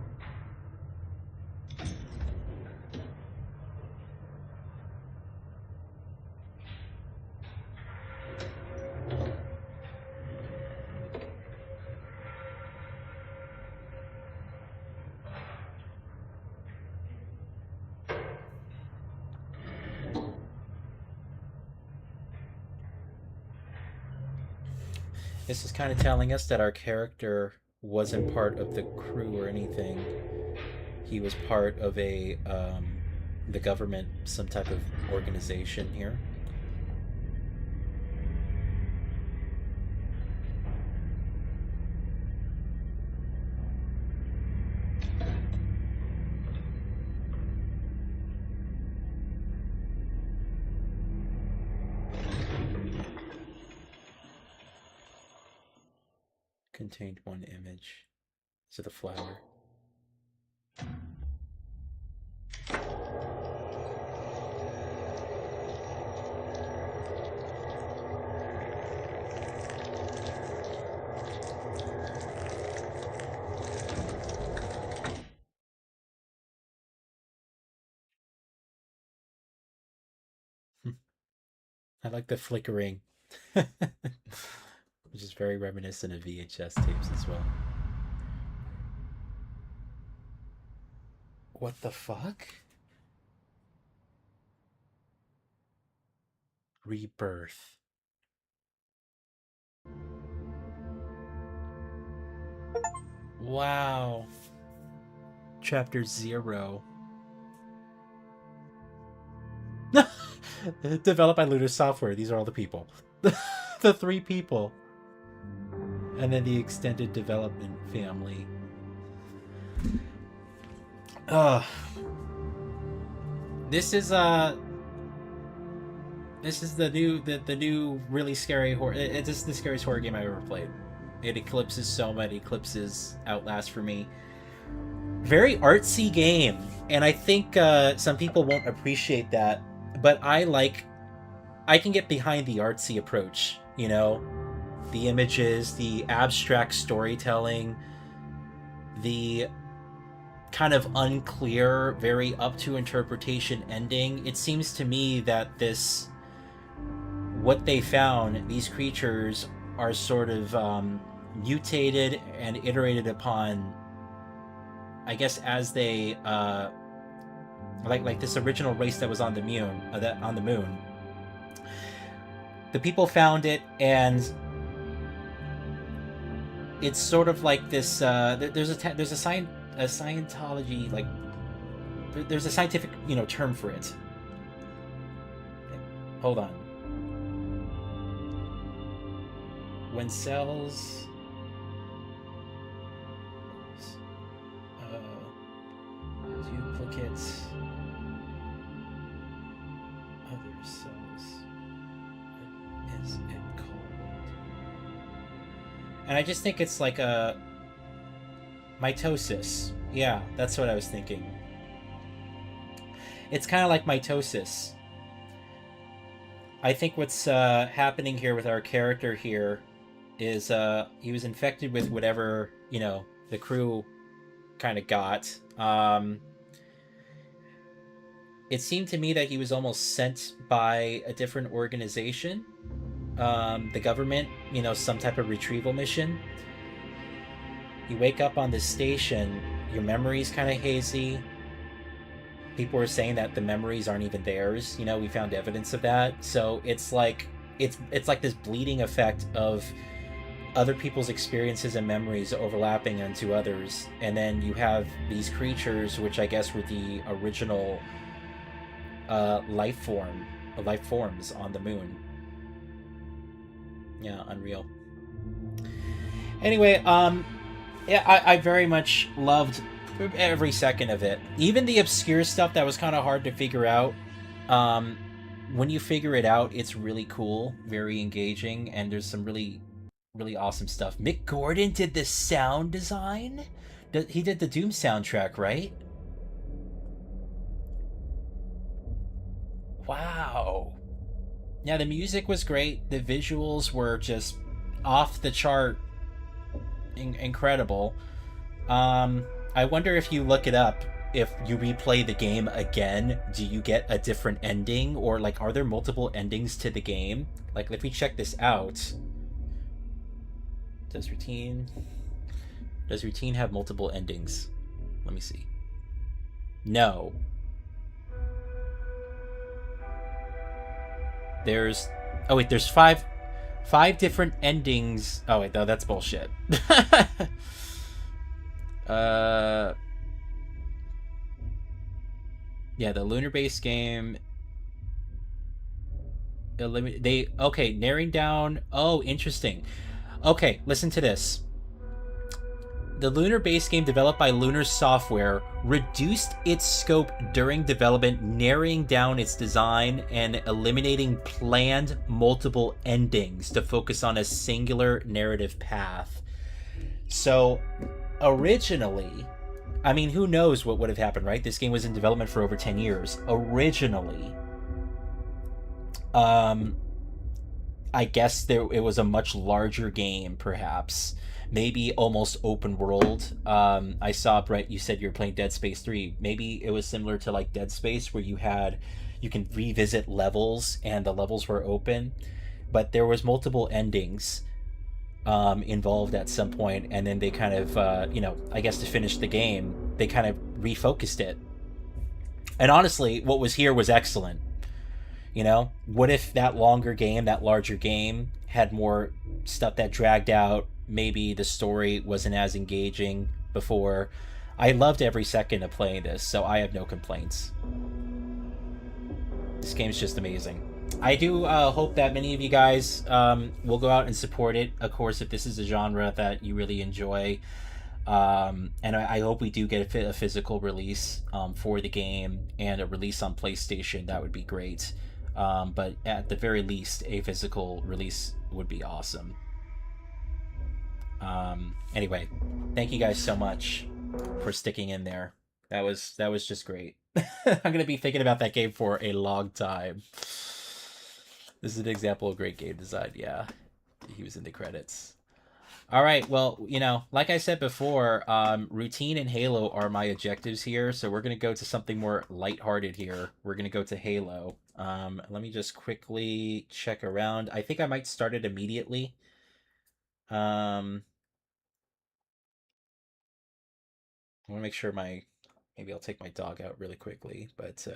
This is kind of telling us that our character wasn't part of the crew or anything. He was part of a the government some type of organization here. Contained one image. Is it a flower? I like the flickering, which is very reminiscent of VHS tapes as well. What the fuck? Rebirth. Wow. Chapter 0. Developed by Lunar Software. These are all the people. The 3 people. And then the extended development family. This is the new really scary horror. It's the scariest horror game I've ever played. It eclipses so many. Eclipses Outlast for me. Very artsy game, and I think some people won't appreciate that. But I can get behind the artsy approach, you know? The images, the abstract storytelling, the kind of unclear, very up to interpretation ending. It seems to me that what they found, these creatures are sort of mutated and iterated upon, I guess, as they like this original race that was on the moon. The people found it, and it's sort of like this. There's a Scientology, like there's a scientific term for it. Hold on. When cells duplicate other cells, what is it called? And I just think it's like a mitosis. Yeah, that's what I was thinking. It's kind of like mitosis. I think what's happening here with our character here is he was infected with whatever, the crew kind of got. It seemed to me that he was almost sent by a different organization. The government, some type of retrieval mission. You wake up on this station, your memory's kind of hazy. People are saying that the memories aren't even theirs. We found evidence of that. So it's like this bleeding effect of other people's experiences and memories overlapping onto others. And then you have these creatures, which I guess were the original life forms on the moon. Yeah, unreal. Anyway, yeah, I very much loved every second of it. Even the obscure stuff that was kind of hard to figure out. When you figure it out, it's really cool, very engaging, and there's some really, really awesome stuff. Mick Gordon did the sound design? He did the Doom soundtrack, right? Wow. Yeah, the music was great. The visuals were just off the chart. Incredible. I wonder if you look it up, if you replay the game again, do you get a different ending? Or, like, are there multiple endings to the game? Like, if we check this out... Does routine have multiple endings? Let me see. No. There's five different endings. Oh wait, no, that's bullshit. Yeah, the lunar base game. Okay, narrowing down. Oh, interesting. Okay, listen to this. The lunar base game developed by Lunar Software reduced its scope during development, narrowing down its design and eliminating planned multiple endings to focus on a singular narrative path. So, originally, I mean, who knows what would have happened, right? This game was in development for over 10 years. Originally, I guess it was a much larger game, perhaps. Maybe almost open world. I saw, Brett, you said you were playing Dead Space 3. Maybe it was similar to like Dead Space where you can revisit levels and the levels were open. But there was multiple endings involved at some point, and then they kind of, I guess to finish the game, they kind of refocused it. And honestly, what was here was excellent. What if that longer game, that larger game, had more stuff that dragged out? Maybe the story wasn't as engaging before. I loved every second of playing this, so I have no complaints. This game's just amazing. I do hope that many of you guys will go out and support it, of course, if this is a genre that you really enjoy. And I hope we do get a physical release for the game and a release on PlayStation. That would be great. But at the very least, a physical release would be awesome. Anyway, thank you guys so much for sticking in there. That was just great. I'm gonna be thinking about that game for a long time. This is an example of great game design. Yeah, he was in the credits. All right, well, like I said before, routine and Halo are my objectives here, so we're going to go to something more lighthearted here. We're going to go to Halo. Let me just quickly check around. I think I might start it immediately. I want to make sure maybe I'll take my dog out really quickly, but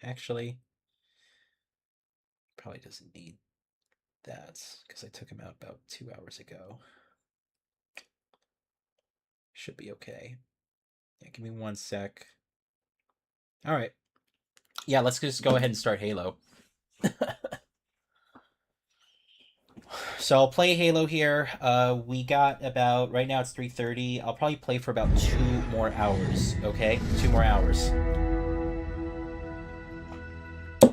actually, probably doesn't need that because I took him out about 2 hours ago. Should be okay. Yeah, give me 1 sec. All right. Yeah, let's just go ahead and start Halo. So I'll play Halo here. We got about, right now it's 3:30. I'll probably play for about 2 more hours, okay? 2 more hours.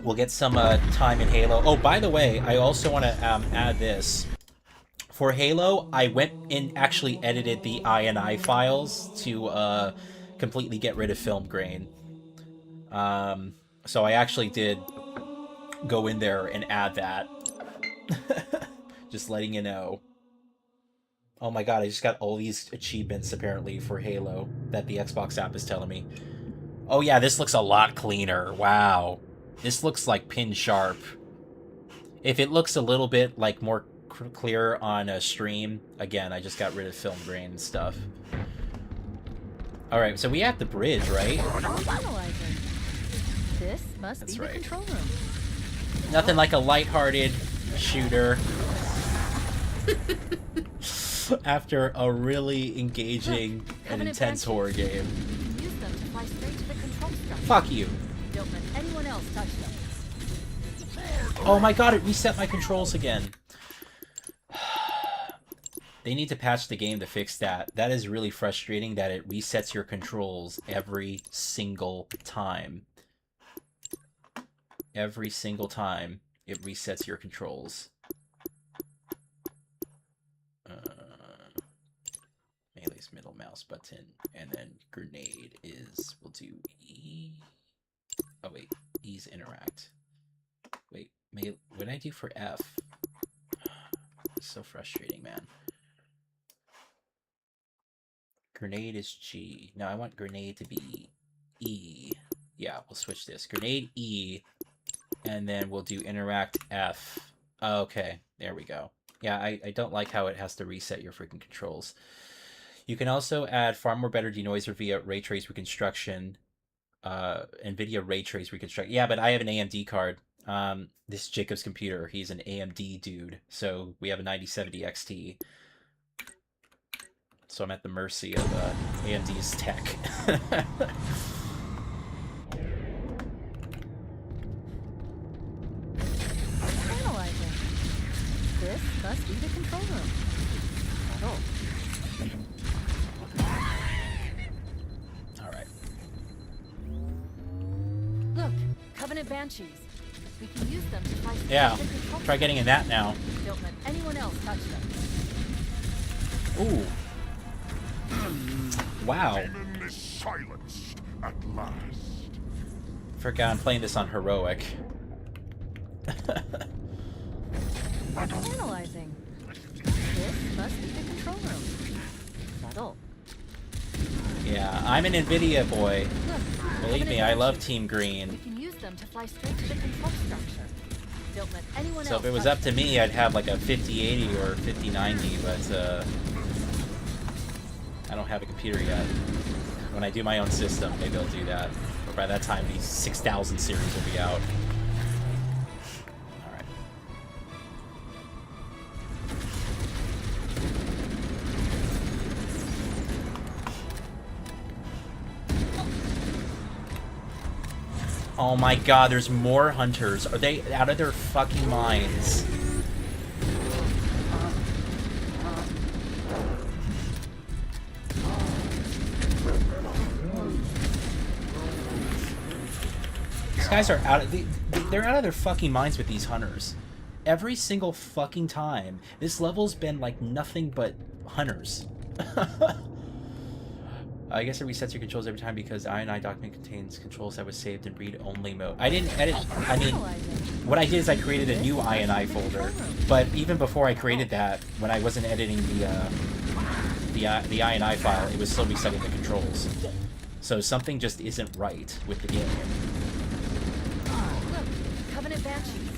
We'll get some time in Halo. Oh, by the way, I also want to add this. For Halo, I went and actually edited the INI files to completely get rid of film grain. So I actually did go in there and add that. Just letting you know. Oh my god, I just got all these achievements apparently for Halo that the Xbox app is telling me. Oh yeah, this looks a lot cleaner. Wow. This looks like pin sharp. If it looks a little bit like more clear on a stream, again, I just got rid of film grain and stuff. All right, so we have the bridge, right? This must That's be right. The control room. Nothing like a lighthearted shooter after a really engaging and intense horror game. Use them to fly straight to the control structure. Fuck you. Don't let anyone else touch them. Oh my god, it reset my controls again. They need to patch the game to fix that. That is really frustrating that it resets your controls every single time. Every single time it resets your controls. Melee's middle mouse button, and then grenade is, we'll do E. Oh wait, E's interact. Wait, what did I do for F? It's so frustrating, man. Grenade is G. No, I want grenade to be E. Yeah, we'll switch this. Grenade E, and then we'll do interact F. Okay, there we go. Yeah, I don't like how it has to reset your freaking controls. You can also add far more better denoiser via ray trace reconstruction. NVIDIA ray trace reconstruction. Yeah, but I have an AMD card. This is Jacob's computer. He's an AMD dude. So we have a 9070 XT. So I'm at the mercy of AMD's tech. must be the control room. Subtle. All right. Look, Covenant Banshees. We can use them to fight Yeah. the control Try getting in that now. Don't let anyone else touch them. Ooh. Wow. Demon is silenced at last. Forgot I'm playing this on heroic. Analyzing. This must be the control room. Subtle. Yeah, I'm an NVIDIA boy. Look, Believe me, Covenant I love Banshees. Team We Green. can use them to fly straight to the control structure. Don't let anyone So else if it was touch up to me, I'd have like a 5080 or 5090, but I don't have a computer yet. When I do my own system, maybe I'll do that. But by that time, the 6000 series will be out. Alright. Oh my god, there's more hunters. Are they out of their fucking minds? These guys are out of they're out of their fucking minds with these hunters. Every single fucking time. This level's been like nothing but hunters. I guess it resets your controls every time because INI document contains controls that was saved in read-only mode. I didn't edit. I mean, what I did is I created a new INI folder. But even before I created that, when I wasn't editing the INI file, it was still resetting the controls. So something just isn't right with the game. Look, Covenant Banshees.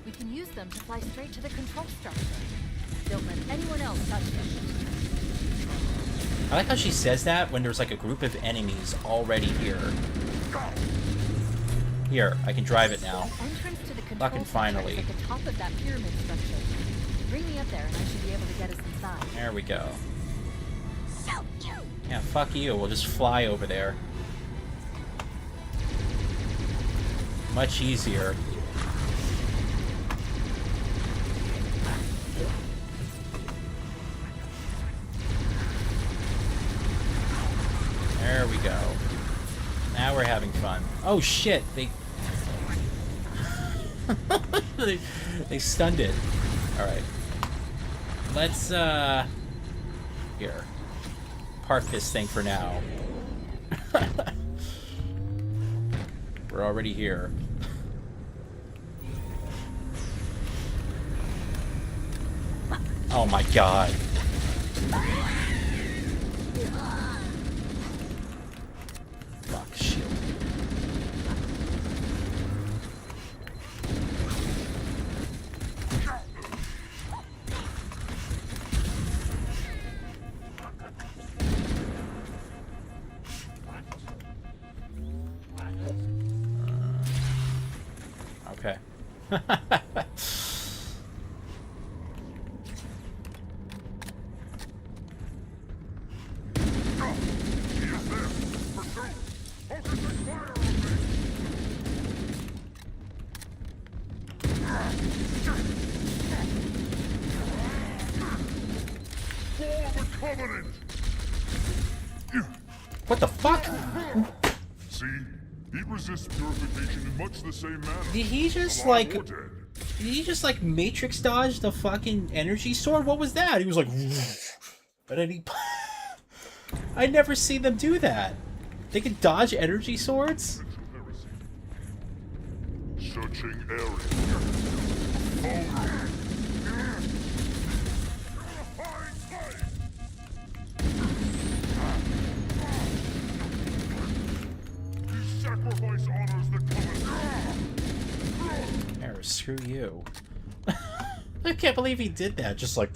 We can use them to fly straight to the control structure. Don't let anyone else touch them. I like how she says that when there's like a group of enemies already here. Here, I can drive it now. The entrance to the control Fucking structure finally. is at the top of that pyramid structure. Bring me up there and I should be able to get us inside. There we go. So cute. Yeah, fuck you. We'll just fly over there. Much easier. There we go. Now we're having fun. Oh shit, they they stunned it. Alright. Let's here. Park this thing for now. We're already here. Oh my god. Fuck, shield. Okay. What the fuck? See? He resists purification in much the same manner. Did he just Alive like or dead. Did he just like matrix dodge the fucking energy sword? What was that? He was like and then he I never seen them do that. They can dodge energy swords? Searching area. Sacrifice honors the covenant. There, screw you. I can't believe he did that. Just like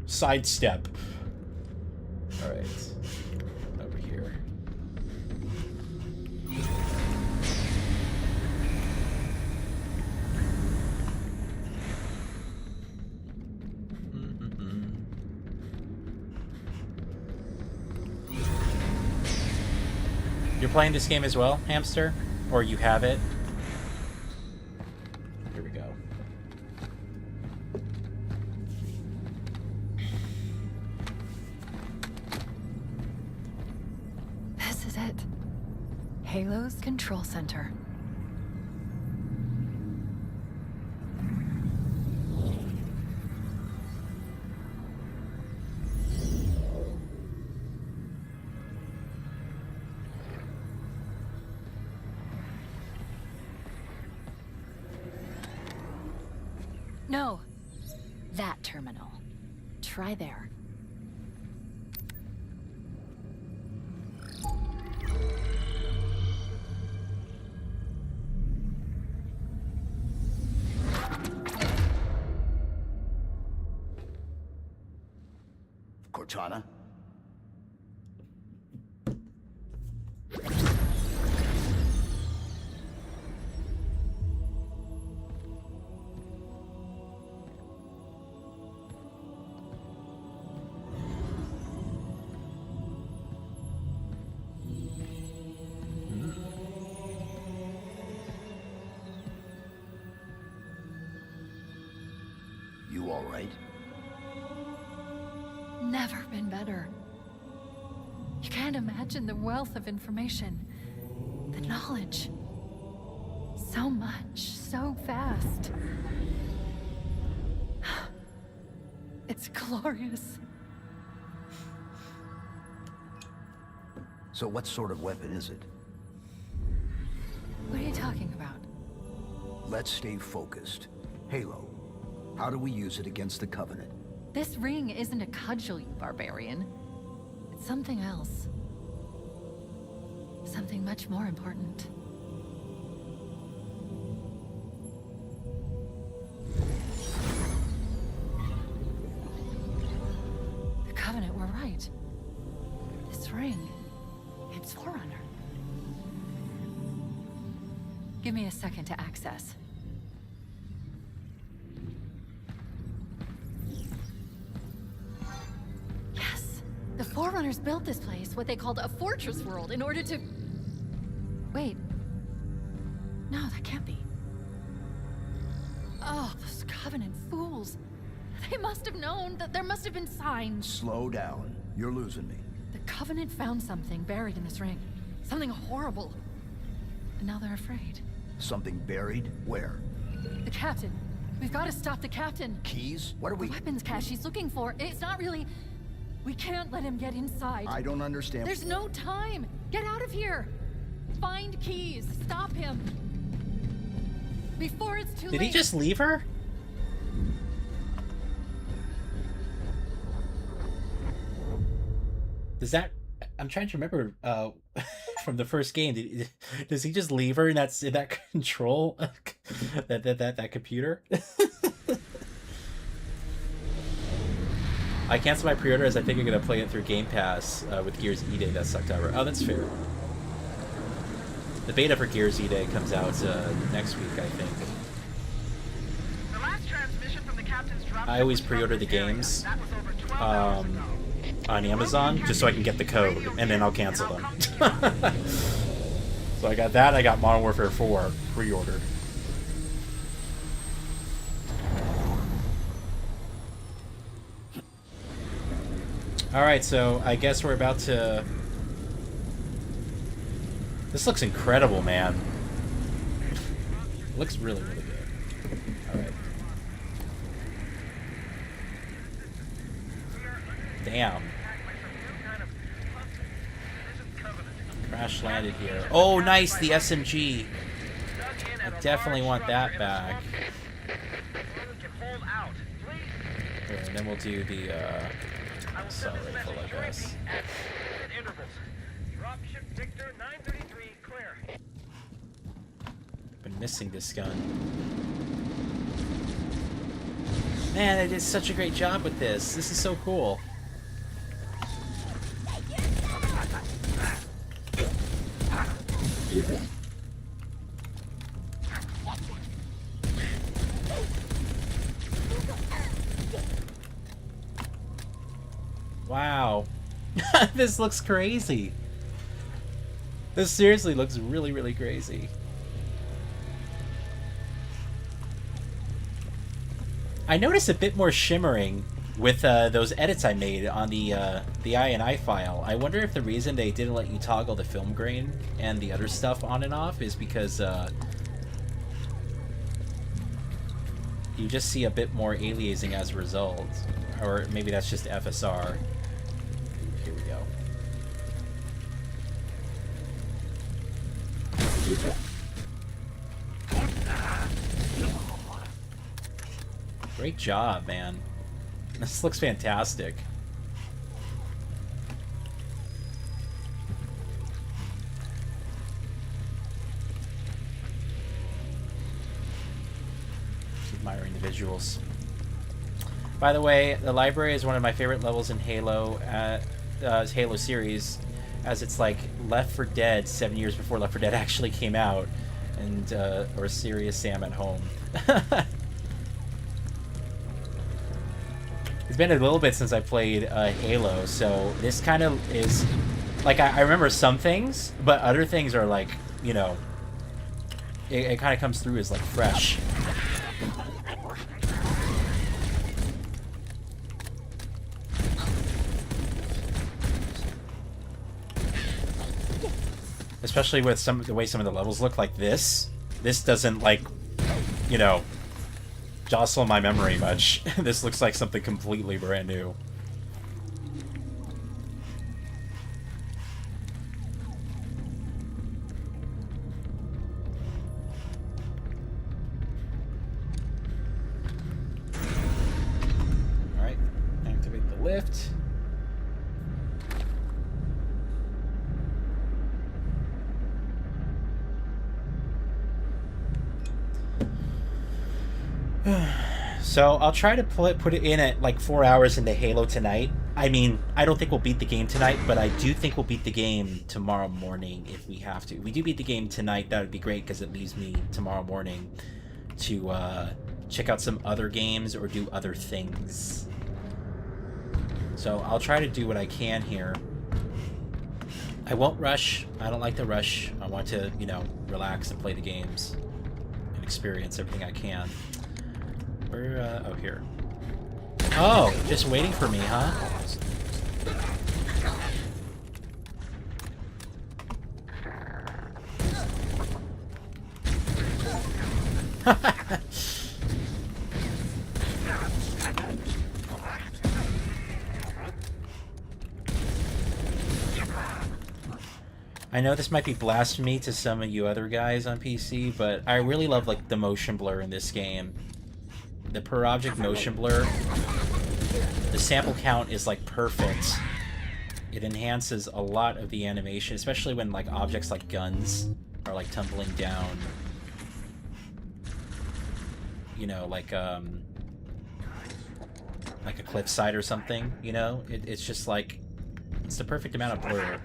sidestep. Alright. Over here. You're playing this game as well, Hamster? Or you have it? Here we go. Halo's control center. No. That terminal. Try there. Cortana? You all right? Never been better. You can't imagine the wealth of information, the knowledge. So much, so fast. It's glorious. So what sort of weapon is it? What are you talking about? Let's stay focused. Halo. How do we use it against the Covenant? This ring isn't a cudgel, you barbarian. It's something else. Something much more important. The Covenant were right. This ring, it's Forerunner. Give me a second to access. The Forerunners built this place, what they called a fortress world, in order to... Wait. No, that can't be. Oh, those Covenant fools. They must have known that there must have been signs. Slow down. You're losing me. The Covenant found something buried in this ring. Something horrible. And now they're afraid. Something buried? Where? The captain. We've got to stop the captain. Keys? What are we... The weapons cache he's looking for. It's not really... We can't let him get inside. I don't understand. There's no time. Get out of here. Find keys. Stop him. Before it's too late. Did he just leave her? Does that... I'm trying to remember from the first game. Does he just leave her in that control that computer? I canceled my pre-order as I think I'm gonna play it through Game Pass with Gears E-Day. That sucked out. Oh, that's fair. The beta for Gears E-Day comes out next week, I think. The last transmission from the captain's drop I always pre-order the games on Amazon just so I can get the code, and then I'll cancel them. So I got that. I got Modern Warfare 4 pre-ordered. Alright, so I guess we're about to... This looks incredible, man. It looks really, really good. Alright. Damn. Crash landed here. Oh, nice! The SMG! I definitely want that back. Okay, and then we'll do the, assault rifle, I guess. Been missing this gun. Man, they did such a great job with this. This is so cool. Wow. This looks crazy. This seriously looks really, really crazy. I noticed a bit more shimmering with those edits I made on the INI file. I wonder if the reason they didn't let you toggle the film grain and the other stuff on and off is because you just see a bit more aliasing as a result. Or maybe that's just FSR. Here we go. Great job, man. This looks fantastic. Just admiring the visuals. By the way, the library is one of my favorite levels in Halo, Halo series, as it's like Left 4 Dead 7 years before Left 4 Dead actually came out, and or Serious Sam at Home. It's been a little bit since I played Halo, so this kind of is like I remember some things, but other things are like, you know, it kind of comes through as like fresh. Especially with the way some of the levels look like this. This doesn't, like, you know, jostle my memory much. This looks like something completely brand new. Alright, activate the lift. So I'll try to put it in at like 4 hours into Halo tonight. I mean, I don't think we'll beat the game tonight, but I do think we'll beat the game tomorrow morning if we have to. If we do beat the game tonight, that would be great because it leaves me tomorrow morning to check out some other games or do other things. So I'll try to do what I can here. I won't rush. I don't like to rush. I want to, you know, relax and play the games and experience everything I can. Oh, here. Oh, just waiting for me, huh? I know this might be blasphemy to some of you other guys on PC, but I really love like the motion blur in this game. The per object motion blur, the sample count is like perfect. It enhances a lot of the animation, especially when like objects like guns are like tumbling down. You know, like a cliffside or something, you know? It's just like, it's the perfect amount of blur.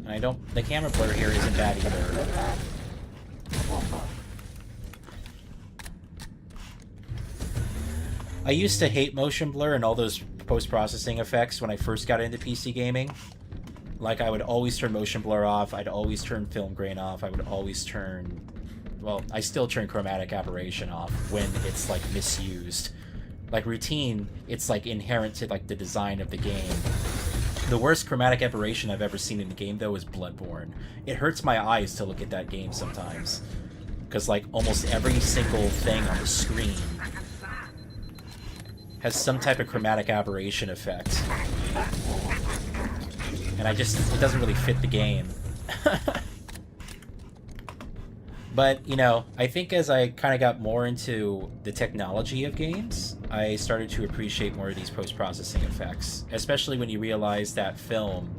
And the camera blur here isn't bad either. I used to hate motion blur and all those post-processing effects when I first got into PC gaming. Like, I would always turn motion blur off, I'd always turn film grain off, I would always turn... Well, I still turn chromatic aberration off when it's, like, misused. Like, routine, it's, like, inherent to, like, the design of the game. The worst chromatic aberration I've ever seen in the game, though, is Bloodborne. It hurts my eyes to look at that game sometimes. Because, like, almost every single thing on the screen has some type of chromatic aberration effect. And it doesn't really fit the game. But, you know, I think as I kind of got more into the technology of games, I started to appreciate more of these post-processing effects. Especially when you realize that film,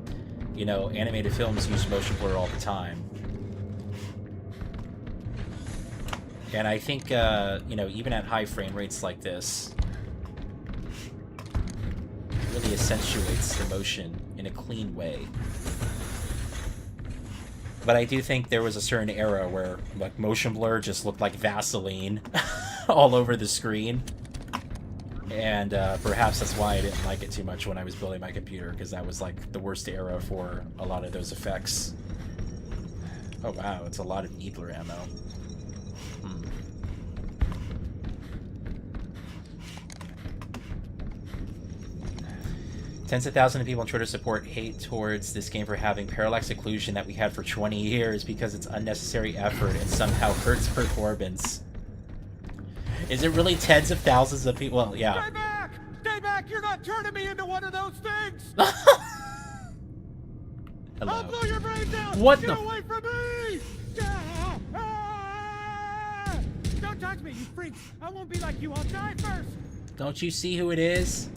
you know, animated films use motion blur all the time. And I think, you know, even at high frame rates like this, it really accentuates the motion in a clean way. But I do think there was a certain era where like motion blur just looked like Vaseline all over the screen. And perhaps that's why I didn't like it too much when I was building my computer, because that was like the worst era for a lot of those effects. Oh wow, it's a lot of Needler ammo. Tens of thousands of people on Twitter support hate towards this game for having parallax occlusion that we had for 20 years because it's unnecessary effort and somehow hurts performance. Is it really tens of thousands of people? Well, yeah. Stay back! Stay back! You're not turning me into one of those things! Hello. I'll blow your brains out! What Get the? away from me! Don't touch me, you freaks! I won't be like you. I'll die first. Don't you see who it is?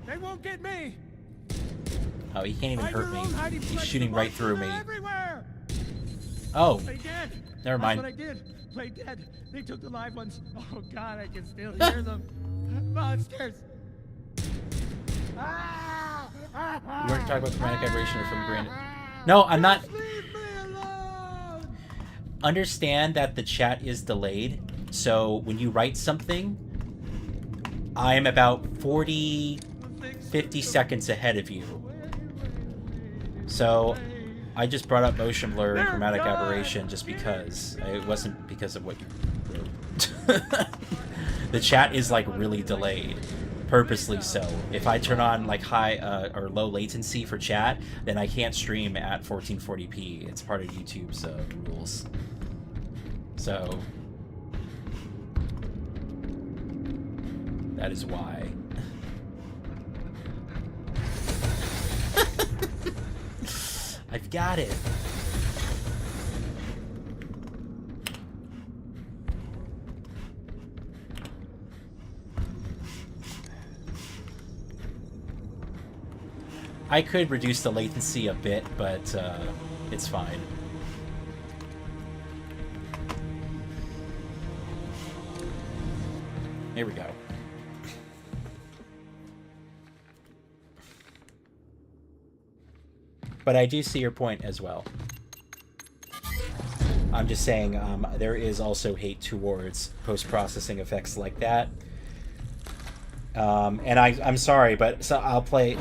They won't get me. Oh, he can't even Find hurt your me. own hiding He's place. shooting The right through me. monsters are everywhere. Oh, Play dead. never mind. That's what I did. Play dead. They took the live ones. Oh God, I can still hear them. Monsters. You weren't talking about chromatic aberration or from granite. No, I'm not. Leave me alone. Understand that the chat is delayed, so when you write something, I am about 50 seconds ahead of you. So I just brought up motion blur and chromatic aberration just because. It wasn't because of what you wrote. The chat is like really delayed, purposely so. If I turn on like high or low latency for chat, then I can't stream at 1440p. It's part of YouTube's rules. So that is why. I've got it. I could reduce the latency a bit, but it's fine. Here we go. But I do see your point as well. I'm just saying there is also hate towards post-processing effects like that. And I'm sorry, but so I'll play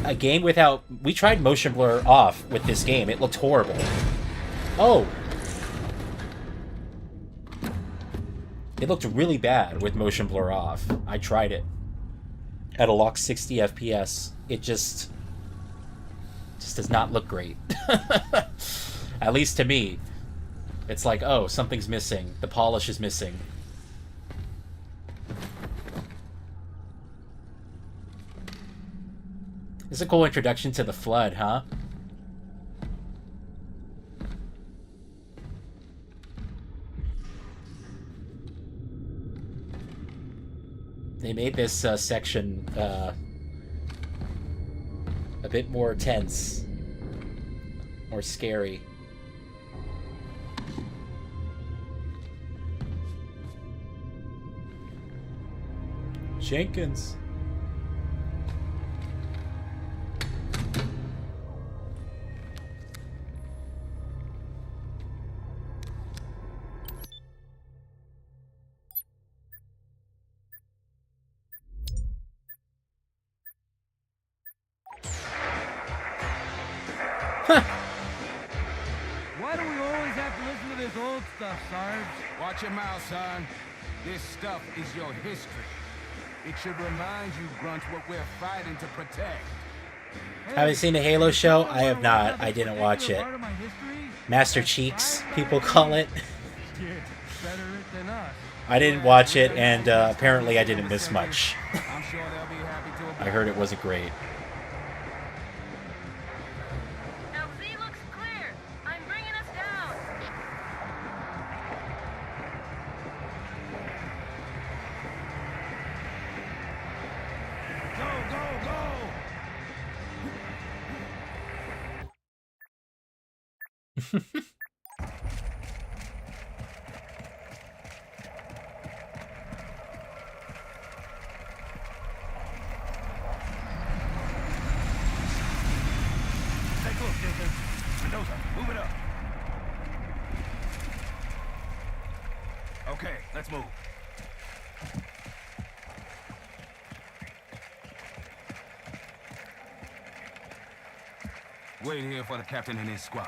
a game without... We tried motion blur off with this game. It looked horrible. Oh! It looked really bad with motion blur off. I tried it. At a locked 60 FPS. It just does not look great. At least to me. It's like, oh, something's missing. The polish is missing. This is a cool introduction to the Flood, huh? They made this section a bit more tense, more scary. Jenkins. Why do we always have to listen to this old stuff, Sarge? Watch your mouth, son. This stuff is your history. It should remind you, Grunt, what we're fighting to protect. Have you seen the Halo show? I have not. I didn't watch it. Master Cheeks, people call it. I didn't watch it, and apparently I didn't miss much. I'm sure they'll be happy to. I heard it wasn't great. LZ looks clear. I'm bringing us down. Go, go, go! Take a look, Jenkins. Mendoza, move it up. Okay, let's move. Wait here for the captain and his squad.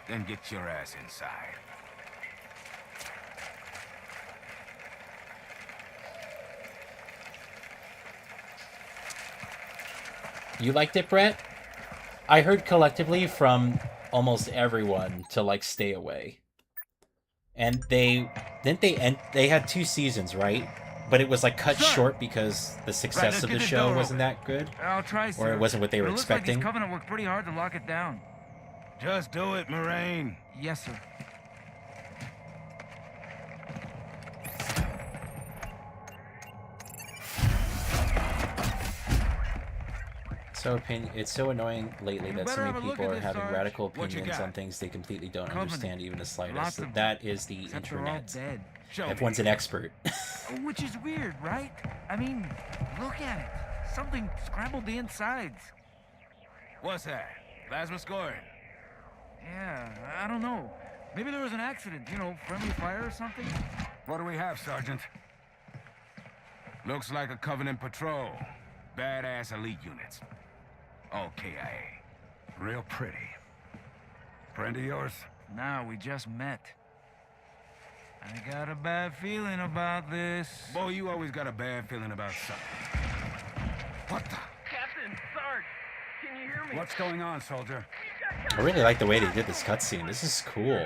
Then get your ass inside. You liked it, Brett? I heard collectively from almost everyone to like stay away. And they had 2 seasons, right? But it was like cut short because the success of the show wasn't that good. I'll try, sir. Or it wasn't what they were expecting. Looks like these Covenant worked pretty hard to lock it down. Just do it, Moraine. Yes, sir. It's so annoying lately that so many people are having radical opinions on things they completely don't understand even the slightest. That is the internet. Everyone's an expert. Which is weird, right? I mean, look at it. Something scrambled the insides. What's that? Plasma scoring? Yeah, I don't know. Maybe there was an accident, you know, friendly fire or something? What do we have, Sergeant? Looks like a Covenant patrol. Badass elite units. All KIA. Real pretty. Friend of yours? No, we just met. I got a bad feeling about this. Boy, you always got a bad feeling about something. What the? Captain, Sarge, can you hear me? What's going on, soldier? I really like the way they did this cutscene. This is cool.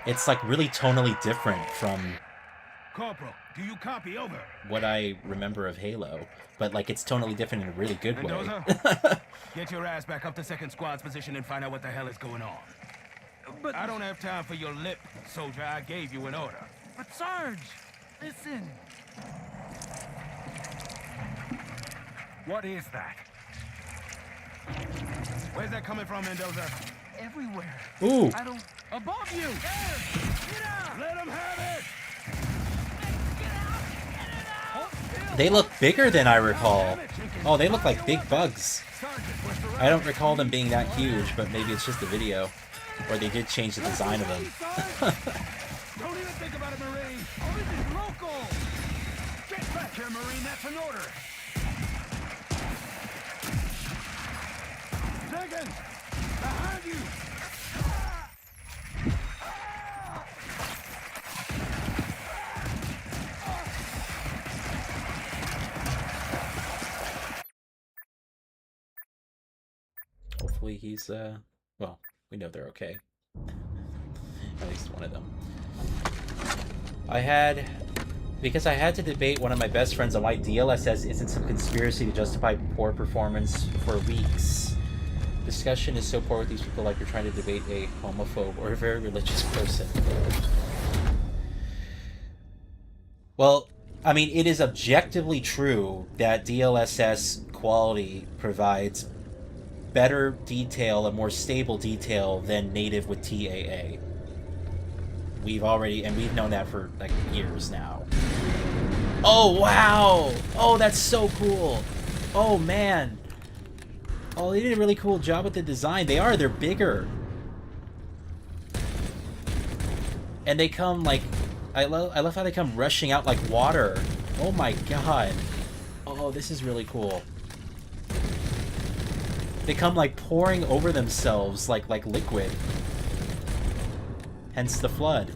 It's like really tonally different from Corporal, do you copy? Over. what I remember of Halo, but like it's tonally different in a really good way. Mendoza, get your ass back up to second squad's position and find out what the hell is going on. But I don't have time for your lip, soldier. I gave you an order. But Sarge, listen. What is that? Where's that coming from, Mendoza? Everywhere. Ooh. I don't... Above you! There! Get out! Let him have it! They look bigger than I recall. Oh, they look like big bugs. I don't recall them being that huge, but maybe it's just a video. Or they did change the design of them. Don't even think about it, Marine. Oh, this is local. Get back here, Marine. That's an order. Jenkins, behind you. Hopefully he's, well, we know they're okay. At least one of them. Because I had to debate one of my best friends on why DLSS isn't some conspiracy to justify poor performance for weeks. Discussion is so poor with these people like you're trying to debate a homophobe or a very religious person. Well, I mean, it is objectively true that DLSS quality provides better detail and more stable detail than native with TAA. We've known that for like years now. Oh wow! Oh, that's so cool! Oh man! Oh, they did a really cool job with the design. They're bigger. And they come like, I love how they come rushing out like water. Oh my god. Oh, this is really cool. They come like pouring over themselves like liquid. Hence the flood.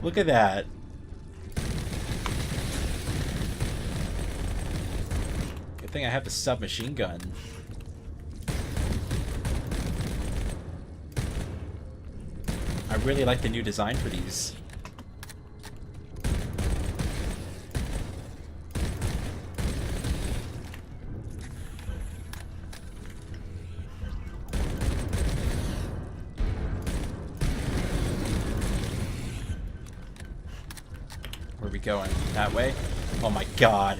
Look at that. Good thing I have the submachine gun. I really like the new design for these. Where are we going? That way? Oh my god.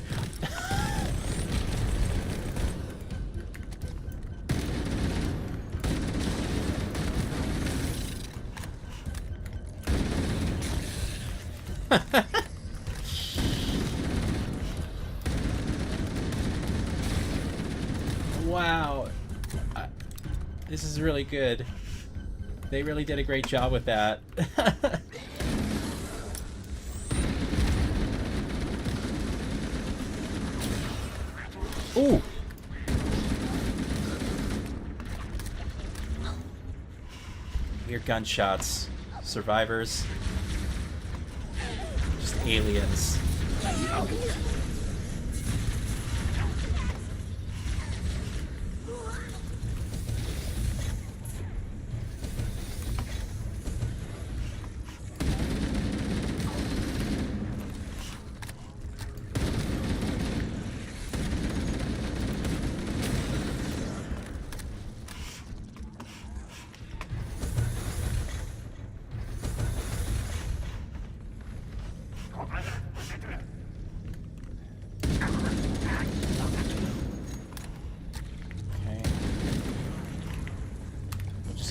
Wow. This is really good. They really did a great job with that. Ooh! Weird gunshots. Survivors. Just aliens.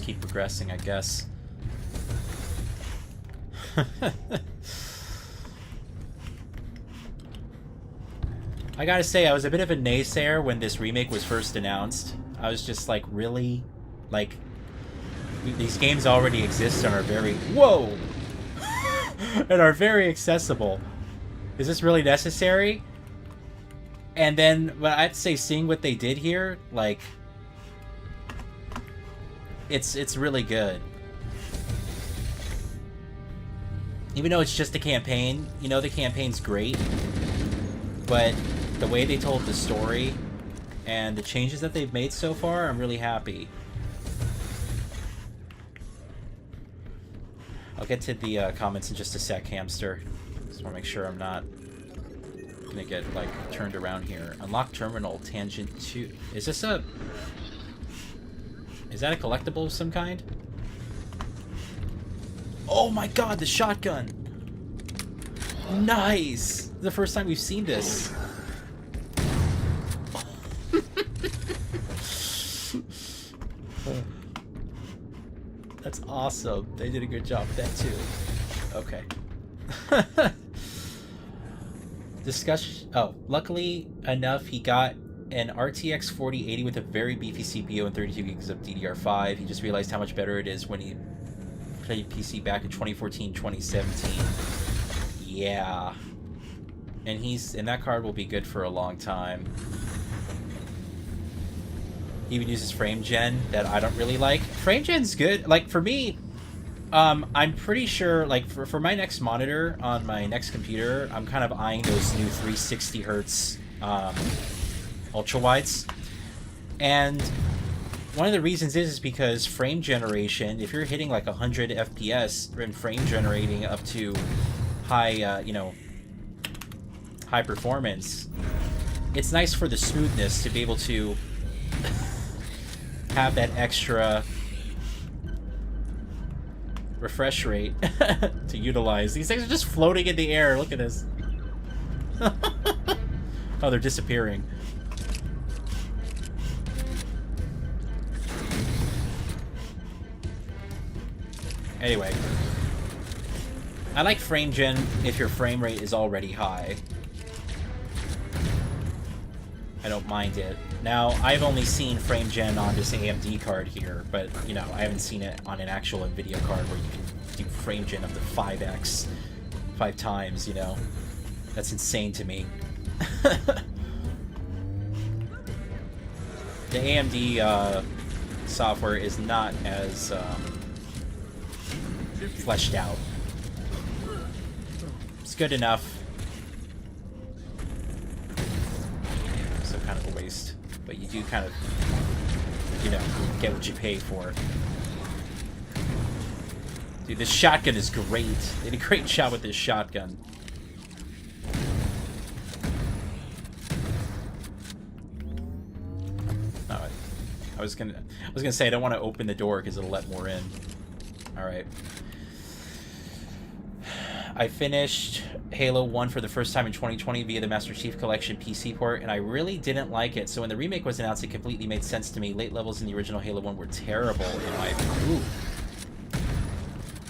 Keep progressing, I guess. I gotta say, I was a bit of a naysayer when this remake was first announced. I was just like, really? Like, these games already exist and are very... Whoa! and are very accessible. Is this really necessary? And then, well, I'd say seeing what they did here, like... It's really good. Even though it's just a campaign, you know, the campaign's great, but the way they told the story and the changes that they've made so far, I'm really happy. I'll get to the comments in just a sec, Hamster. Just want to make sure I'm not gonna get, like, turned around here. Unlock terminal, tangent 2. Is this a... Is that a collectible of some kind? Oh my god, the shotgun! Nice! The first time we've seen this. That's awesome. They did a good job with that too. Okay. Discussion. Oh, luckily enough, he got an RTX 4080 with a very beefy CPU and 32 gigs of DDR5. He just realized how much better it is when he played PC back in 2014, 2017. Yeah. And that card will be good for a long time. He even uses frame gen that I don't really like. Frame gen's good. Like, for me, I'm pretty sure, like, for my next monitor on my next computer, I'm kind of eyeing those new 360 hertz ultra wides, and one of the reasons is because frame generation, if you're hitting like 100 FPS and frame generating up to high you know, high performance, it's nice for the smoothness to be able to have that extra refresh rate to utilize. These things are just floating in the air. Look at this. Oh, they're disappearing. Anyway, I like frame gen if your frame rate is already high. I don't mind it. Now, I've only seen frame gen on this AMD card here, but, you know, I haven't seen it on an actual NVIDIA card where you can do frame gen up to 5x, 5 times, you know? That's insane to me. The AMD software is not as fleshed out. It's good enough. So kind of a waste. But you do kind of, you know, get what you pay for. Dude, this shotgun is great. They did a great job with this shotgun. Oh, I was gonna say I don't want to open the door because it'll let more in. All right. I finished Halo 1 for the first time in 2020 via the Master Chief Collection PC port, and I really didn't like it. So when the remake was announced, it completely made sense to me. Late levels in the original Halo 1 were terrible in my opinion. Ooh.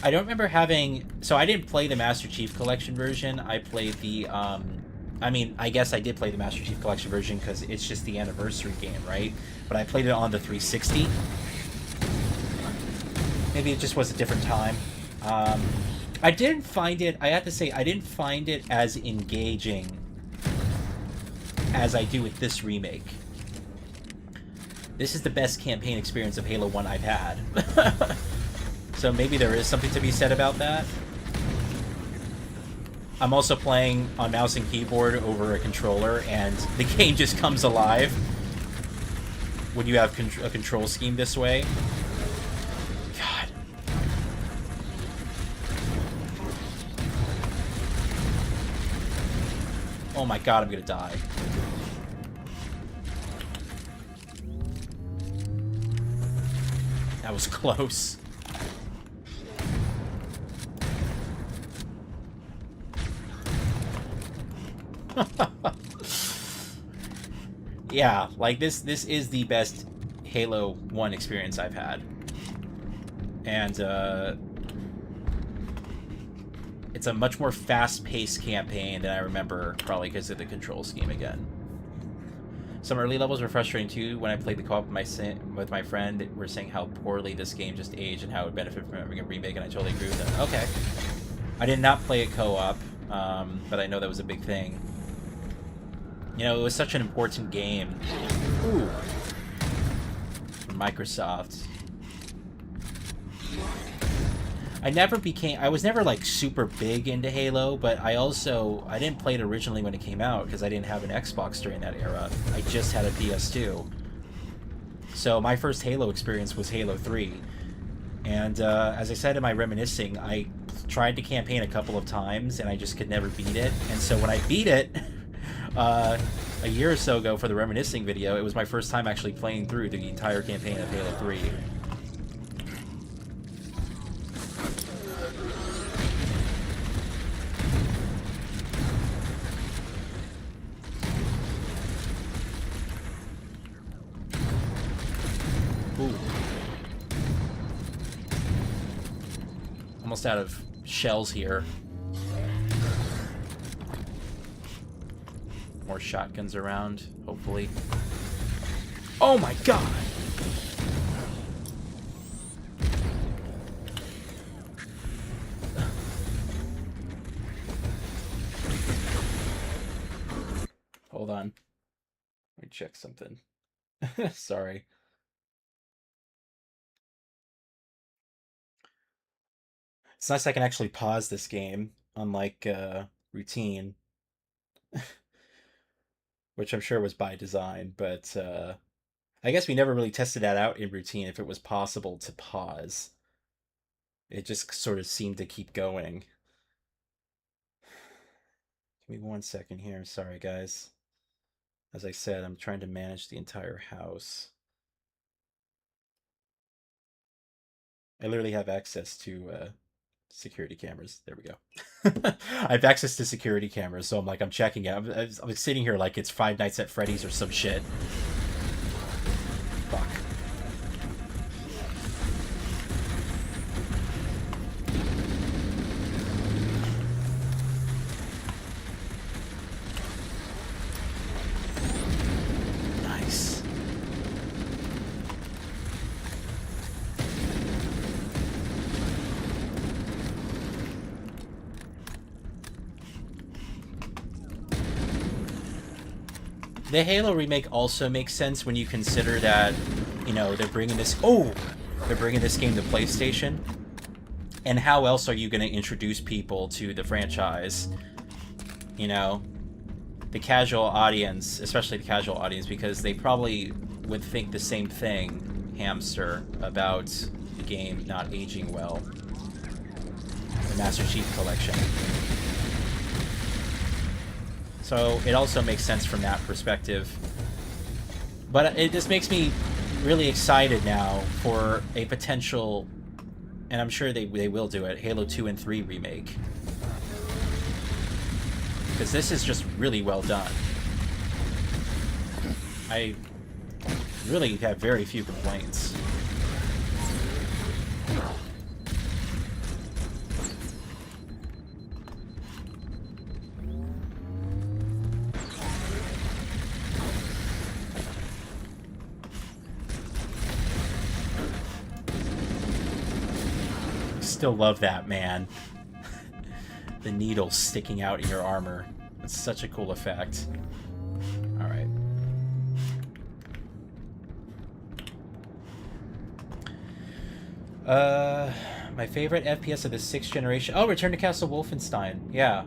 I don't remember having... So I didn't play the Master Chief Collection version. I played the... I mean, I guess I did play the Master Chief Collection version because it's just the anniversary game, right? But I played it on the 360. Maybe it just was a different time. I didn't find it, I have to say, I didn't find it as engaging as I do with this remake. This is the best campaign experience of Halo 1 I've had. So maybe there is something to be said about that. I'm also playing on mouse and keyboard over a controller, and the game just comes alive when you have a control scheme this way. God. Oh my god, I'm gonna die. That was close. Yeah, like this is the best Halo 1 experience I've had. And it's a much more fast-paced campaign than I remember, probably because of the control scheme again. Some early levels were frustrating too. When I played the co-op with my friend, we're saying how poorly this game just aged and how it would benefit from having a remake, and I totally agree with them. Okay. I did not play it co-op, but I know that was a big thing. You know, it was such an important game. Ooh. From Microsoft. I was never like super big into Halo, but I didn't play it originally when it came out because I didn't have an Xbox during that era. I just had a PS2. So my first Halo experience was Halo 3. And as I said in my reminiscing, I tried to campaign a couple of times and I just could never beat it. And so when I beat it a year or so ago for the reminiscing video, it was my first time actually playing through the entire campaign of Halo 3. Ooh. Almost out of shells here. More shotguns around, hopefully. Oh my god! Hold on. Let me check something. Sorry. It's nice I can actually pause this game, unlike routine. Which I'm sure was by design, but I guess we never really tested that out in routine, if it was possible to pause. It just sort of seemed to keep going. Give me 1 second here. Sorry, guys. As I said, I'm trying to manage the entire house. I literally have access to security cameras. There we go. I have access to security cameras, so I'm checking it. I'm sitting here like it's Five Nights at Freddy's or some shit. Fuck. Nice. The Halo remake also makes sense when you consider that, you know, they're bringing this game to PlayStation. And how else are you going to introduce people to the franchise? You know, the casual audience, especially the casual audience, because they probably would think the same thing, Hamster, about the game not aging well. The Master Chief Collection. So it also makes sense from that perspective. But it just makes me really excited now for a potential, and I'm sure they will do it, Halo 2 and 3 remake. Because this is just really well done. I really have very few complaints. Still love that, man. The needle sticking out in your armor. It's such a cool effect. Alright. My favorite FPS of the 6th generation. Oh, Return to Castle Wolfenstein. Yeah.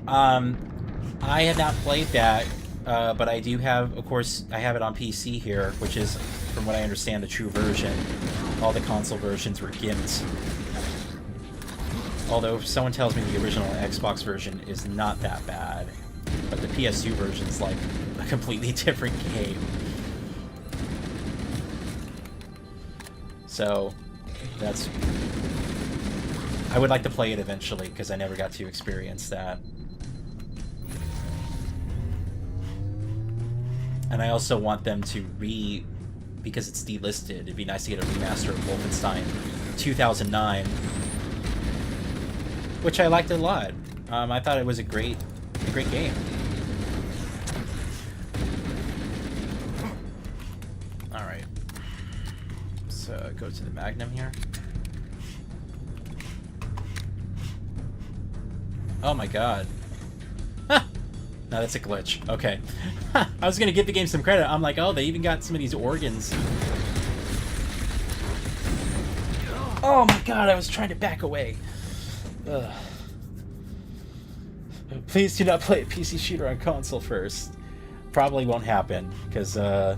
I had not played that, but I do have, of course, I have it on PC here, which is, from what I understand, the true version. All the console versions were gimped. Although, if someone tells me the original Xbox version is not that bad, but the PS2 version is like a completely different game. So, that's... I would like to play it eventually, because I never got to experience that. And I also want them to because it's delisted, it'd be nice to get a remaster of Wolfenstein 2009, which I liked a lot. I thought it was a great game. Alright. Let's go to the Magnum here. Oh my god. No, that's a glitch. Okay. I was gonna give the game some credit. I'm like, oh, they even got some of these organs. Oh my god, I was trying to back away. Ugh. Please do not play a PC shooter on console first. Probably won't happen, because I'm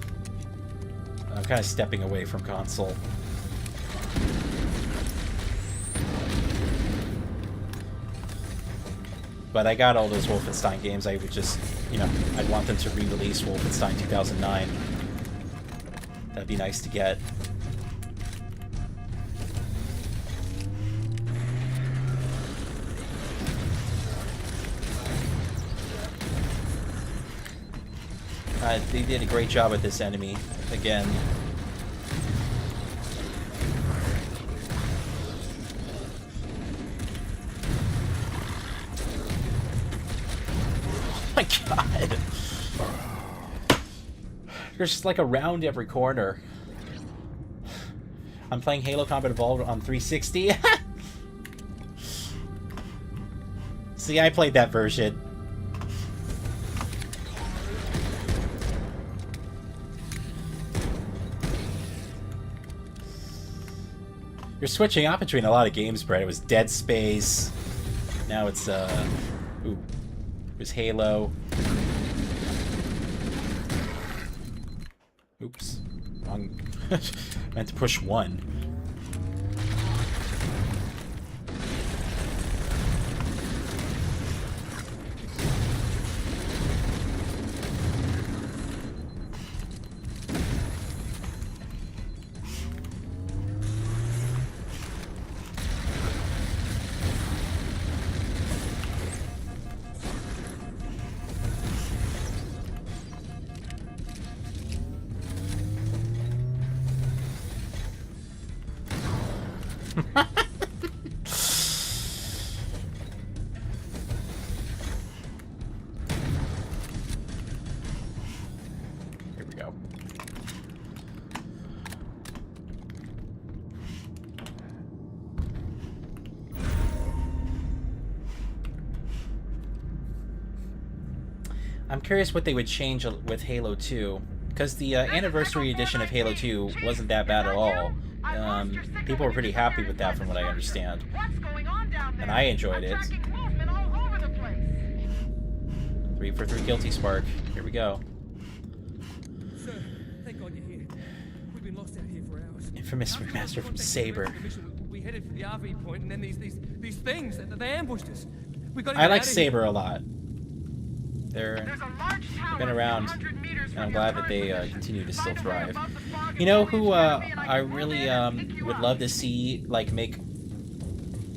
kind of stepping away from console. But I got all those Wolfenstein games. I would just, you know, I'd want them to re-release Wolfenstein 2009. That'd be nice to get. They did a great job with this enemy, again. My god. There's just like around every corner. I'm playing Halo Combat Evolved on 360. See, I played that version. You're switching up between a lot of games, Brett. It was Dead Space. Now it's, ooh. It was Halo. Oops. Wrong. I meant to push 1. Here we go. I'm curious what they would change with Halo 2, because the anniversary edition of Halo 2 wasn't that bad at all. People were pretty happy with that, from what I understand, and I enjoyed it. 3 for 3 Guilty Spark. Here we go. Sir, thank God you're here. We've been lost out here for hours. Infamous remaster from Saber. We headed for the RV point, and then these things, they ambushed us. We got I like Saber a lot. They've been around, and I'm glad that they continue to still thrive. You know who I really would love to see make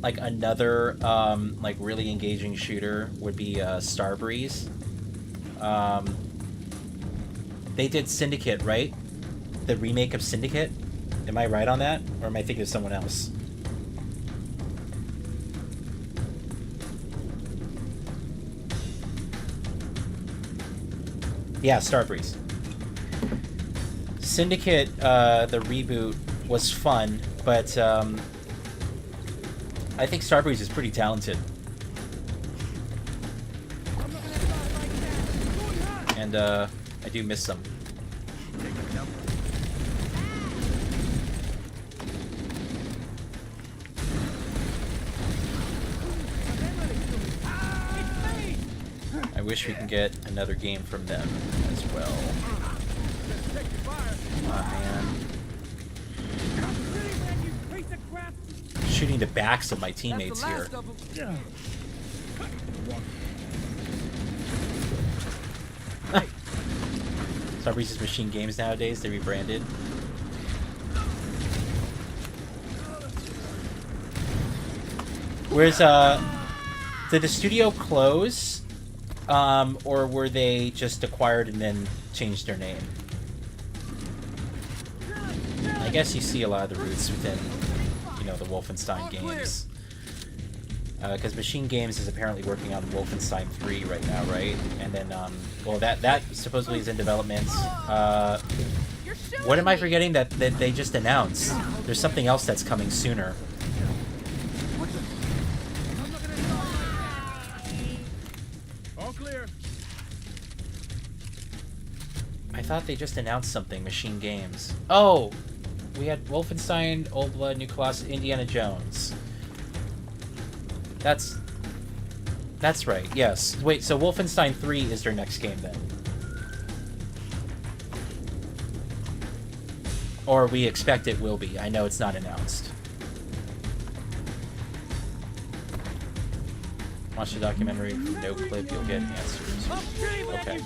like another like really engaging shooter would be Starbreeze. They did Syndicate, right? The remake of Syndicate. Am I right on that, or am I thinking of someone else? Yeah, Starbreeze. Syndicate, the reboot, was fun, but I think Starbreeze is pretty talented. And I do miss them. I wish we can get another game from them as well. Come on, man. Shooting the backs of my teammates here. Starbreeze's Machine Games nowadays, they rebranded. Where's did the studio close? Or were they just acquired and then changed their name? I guess you see a lot of the roots within, you know, the Wolfenstein games. Because Machine Games is apparently working on Wolfenstein 3 right now, right? And then, well, that supposedly is in development. What am I forgetting that they just announced? There's something else that's coming sooner. All clear. I thought they just announced something, Machine Games. Oh! We had Wolfenstein, Old Blood, New Colossus, Indiana Jones. That's right, yes. Wait, so Wolfenstein 3 is their next game then? Or we expect it will be. I know it's not announced. Watch the documentary from no clip, you'll get answers. Okay.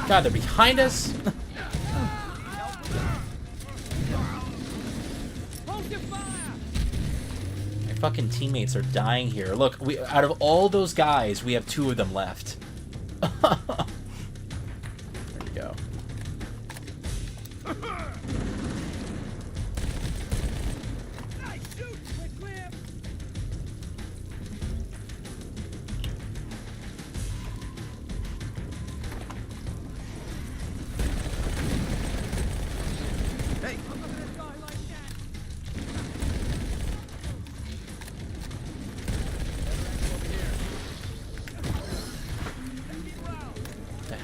God, they're behind us. My fucking teammates are dying here. Look, out of all those guys, we have 2 of them left. There we go.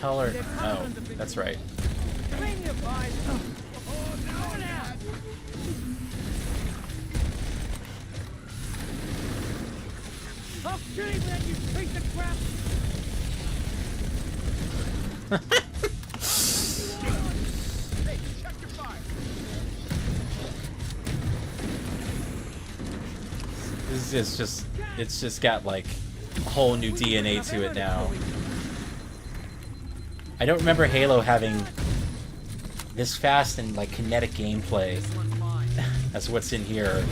Oh, that's right. This is just, it's just got like a whole new DNA to it now. I don't remember Halo having this fast and like kinetic gameplay. That's what's in here.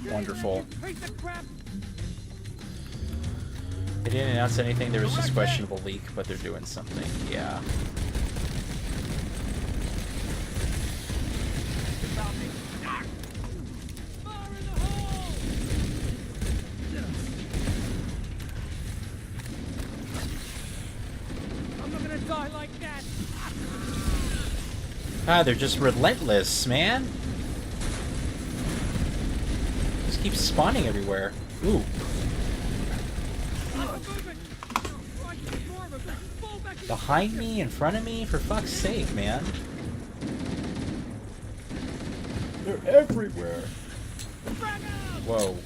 Wonderful. They didn't announce anything, there was just questionable leak, but they're doing something, yeah. God, they're just relentless, man. Just keep spawning everywhere. Ooh. Behind me, in front of me, for fuck's sake, man. They're everywhere. Whoa.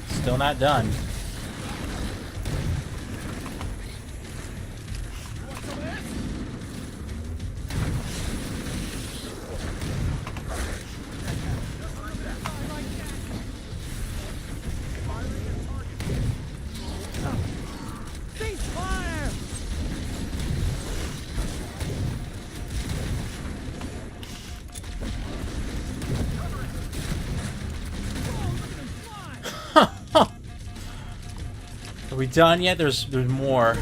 Still not done. we done yet? There's more.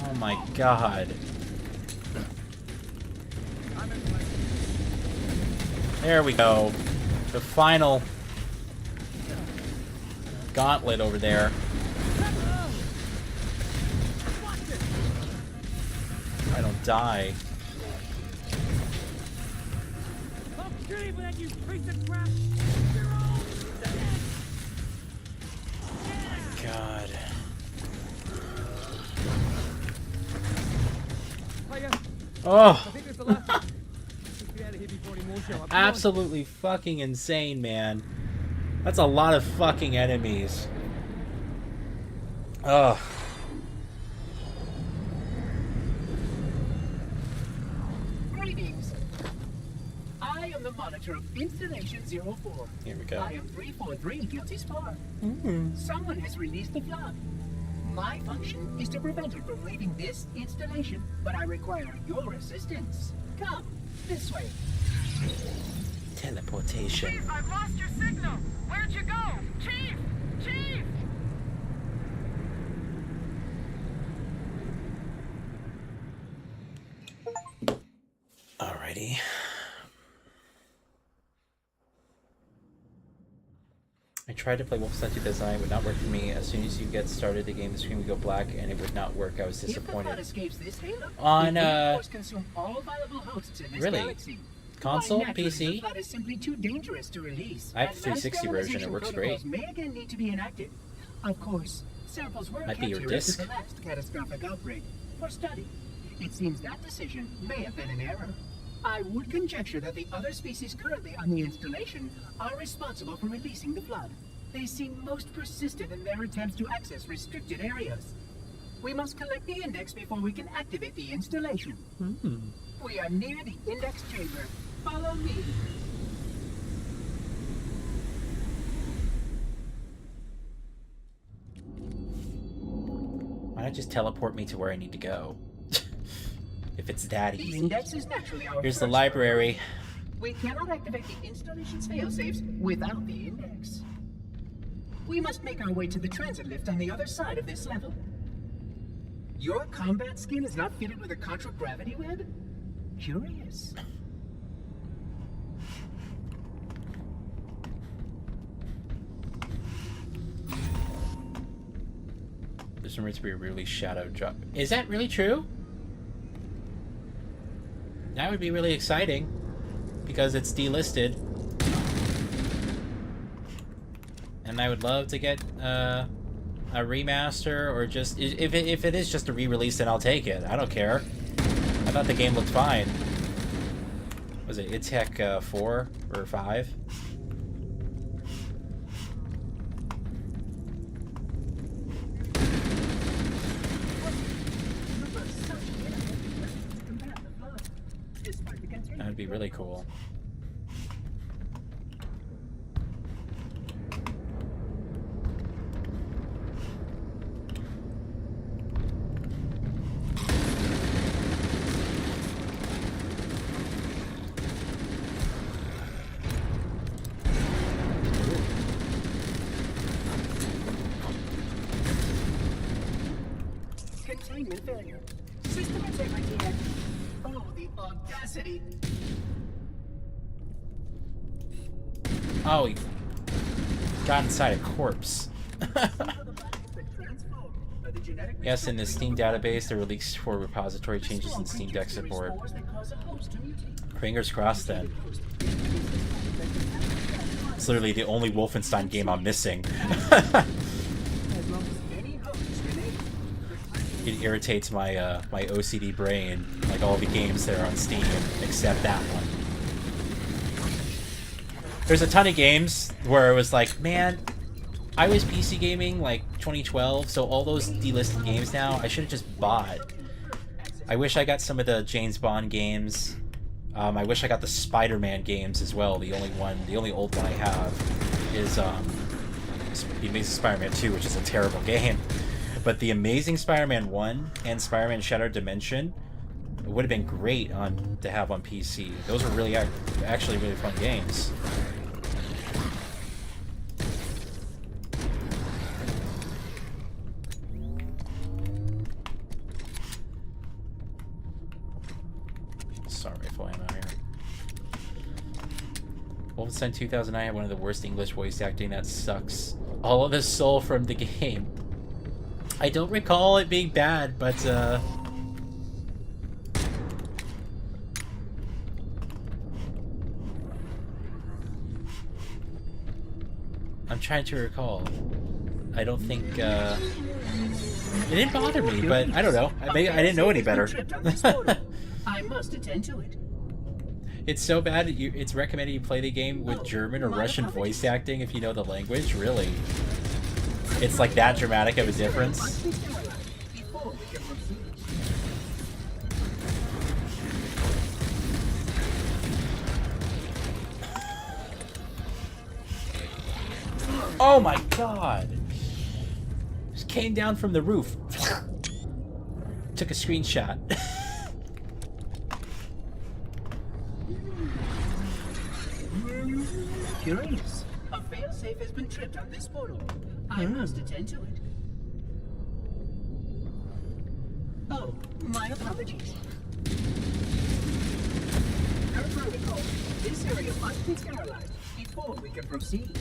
Oh my god. There we go. The final gauntlet over there. I don't die. God. Oh. Absolutely fucking insane, man. That's a lot of fucking enemies. Ugh. Greetings. I am the monitor of Installation 04. Here we go. I am 343 Guilty Spar. Someone has released the flood. My function is to prevent it from leaving this installation, but I require your assistance. Come, this way. Teleportation. Chief, I've lost your signal. Where'd you go? Chief! Chief! Alrighty. I tried to play Wolfenstein 2009, it would not work for me. As soon as you get started, the game, the screen would go black, and it would not work. I was disappointed. On, really? Console? PC? Is simply too dangerous to release. I have the 360 version, it works great. May again need to be enacted. Of course, samples were Might be your captured disc. after the last catastrophic outbreak for study. It seems that decision may have been an error. I would conjecture that the other species currently on the installation are responsible for releasing the flood. They seem most persistent in their attempts to access restricted areas. We must collect the index before we can activate the installation. We are near the index chamber. Follow me. Why not just teleport me to where I need to go? If it's that The easy. index is naturally our Here's the first library. We cannot activate the installation's failsafes without the index. We must make our way to the transit lift on the other side of this level. Your combat skin is not fitted with a contragravity web? Curious. There's rumors to be a really shadow drop. Is that really true? That would be really exciting, because it's delisted. And I would love to get a remaster, or just if it is just a re-release, then I'll take it. I don't care. I thought the game looked fine. Was it ITEC 4 or 5? That'd be really cool. Containment failure. System integrity. Oh, the audacity. Oh, he got inside a corpse. Yes, in the Steam database, the release for repository changes in Steam Deck support. Fingers crossed then. It's literally the only Wolfenstein game I'm missing. It irritates my my OCD brain, like all the games that are on Steam, except that one. There's a ton of games where it was like, man, I was PC gaming like 2012, so all those delisted games now, I should have just bought. I wish I got some of the James Bond games. I wish I got the Spider-Man games as well. The only old one I have is The Amazing Spider-Man 2, which is a terrible game. But The Amazing Spider-Man 1 and Spider-Man Shattered Dimension would have been great to have on PC. Those were really actually really fun games. assault rifle ammo here. Wolfenstein 2009 had one of the worst English voice acting. That sucks. All of the soul from the game. I don't recall it being bad, but I'm trying to recall. I don't think it didn't bother me, but I don't know. I didn't know any better. I must attend to it. It's so bad. It's recommended you play the game with German or Russian voice acting if you know the language. Really, it's like that dramatic of a difference. Oh my god! Just came down from the roof. Took a screenshot. Curious. A failsafe has been tripped on this portal. I must attend to it. Oh, my apologies. Per protocol, this area must be sterilized before we can proceed.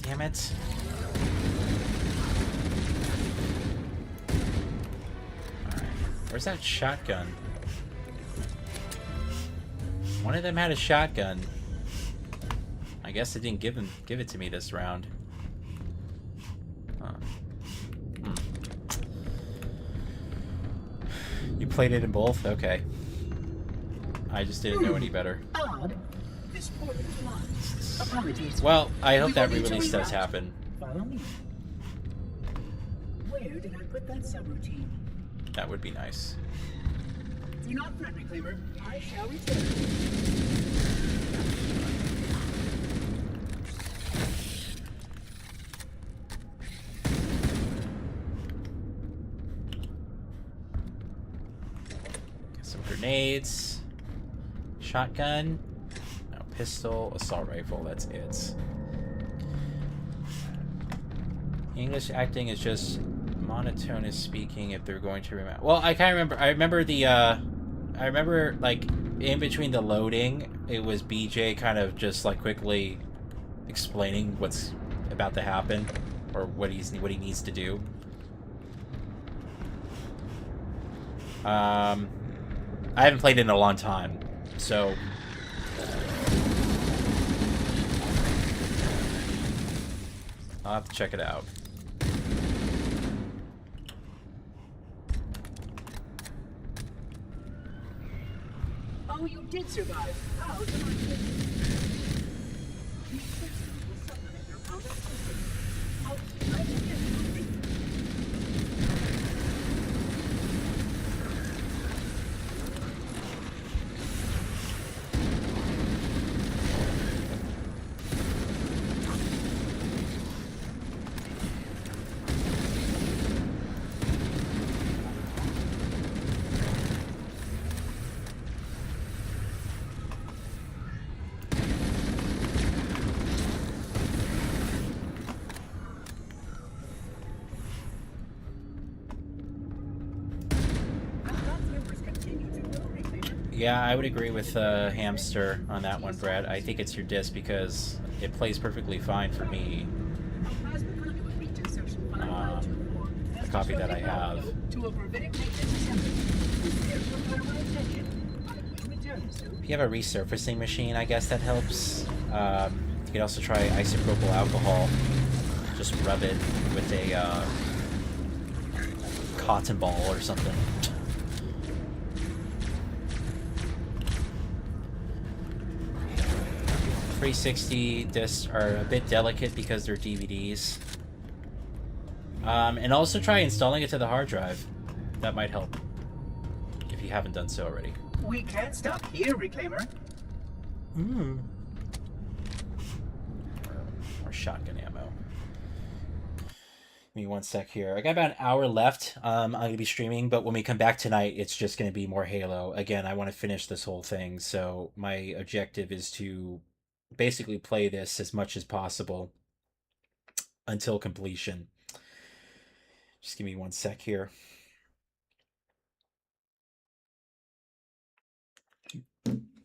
Damn it. Alright. Where's that shotgun? One of them had a shotgun. I guess it didn't give it to me this round. Huh. You played it in both? Okay. I just didn't know any better. Odd. This portal is locked. Apologies. Well, I hope that re-release does happen. Follow me. Where did I put that subroutine? That would be nice. Do not fret, Reclaimer. I shall return. Get some grenades. Shotgun. No, pistol, assault rifle, that's it. English acting is just monotonous speaking if they're going to remember. Well, I kind of remember. I remember like in between the loading, it was BJ kind of just like quickly explaining what's about to happen or what he needs to do. I haven't played it in a long time, so. I'll have to check it out. Oh, you did survive. How did I do? These systems will supplement your combat system. Oh, I should get moving. Yeah, I would agree with Hamster on that one, Brad. I think it's your disc because it plays perfectly fine for me. The copy that I have. If you have a resurfacing machine, I guess that helps. You could also try isopropyl alcohol. Just rub it with a cotton ball or something. 360 discs are a bit delicate because they're DVDs. And also try installing it to the hard drive. That might help, if you haven't done so already. We can't stop here, Reclaimer. Or shotgun ammo. Give me one sec here. I got about an hour left. I'm going to be streaming, but when we come back tonight, it's just going to be more Halo. Again, I want to finish this whole thing, so my objective is to basically play this as much as possible until completion. Just give me one sec here.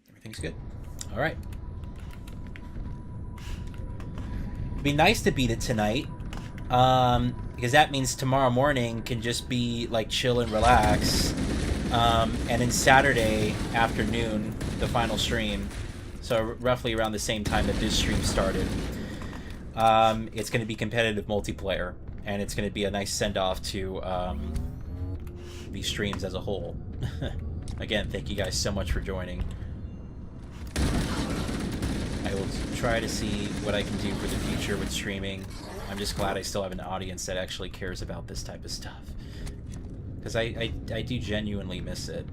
Everything's good. All right. It'd be nice to beat it tonight. Because that means tomorrow morning can just be like chill and relax. And then Saturday afternoon, the final stream. So roughly around the same time that this stream started. It's going to be competitive multiplayer. And it's going to be a nice send-off to these streams as a whole. Again, thank you guys so much for joining. I will try to see what I can do for the future with streaming. I'm just glad I still have an audience that actually cares about this type of stuff. Because I do genuinely miss it.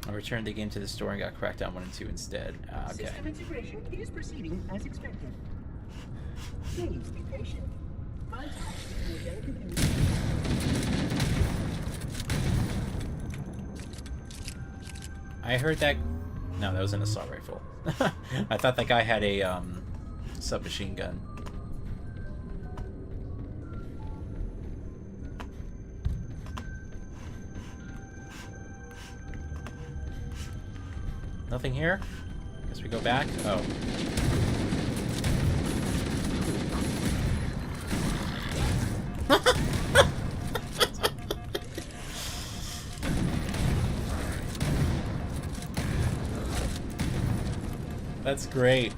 I returned the game to the store and got Crackdown 1 and 2 instead. Okay. System integration is proceeding as expected. Please be patient. My task is more delicate than I heard that... No, that was an assault rifle. I thought that guy had a submachine gun. Nothing here? Guess we go back? Oh. That's great.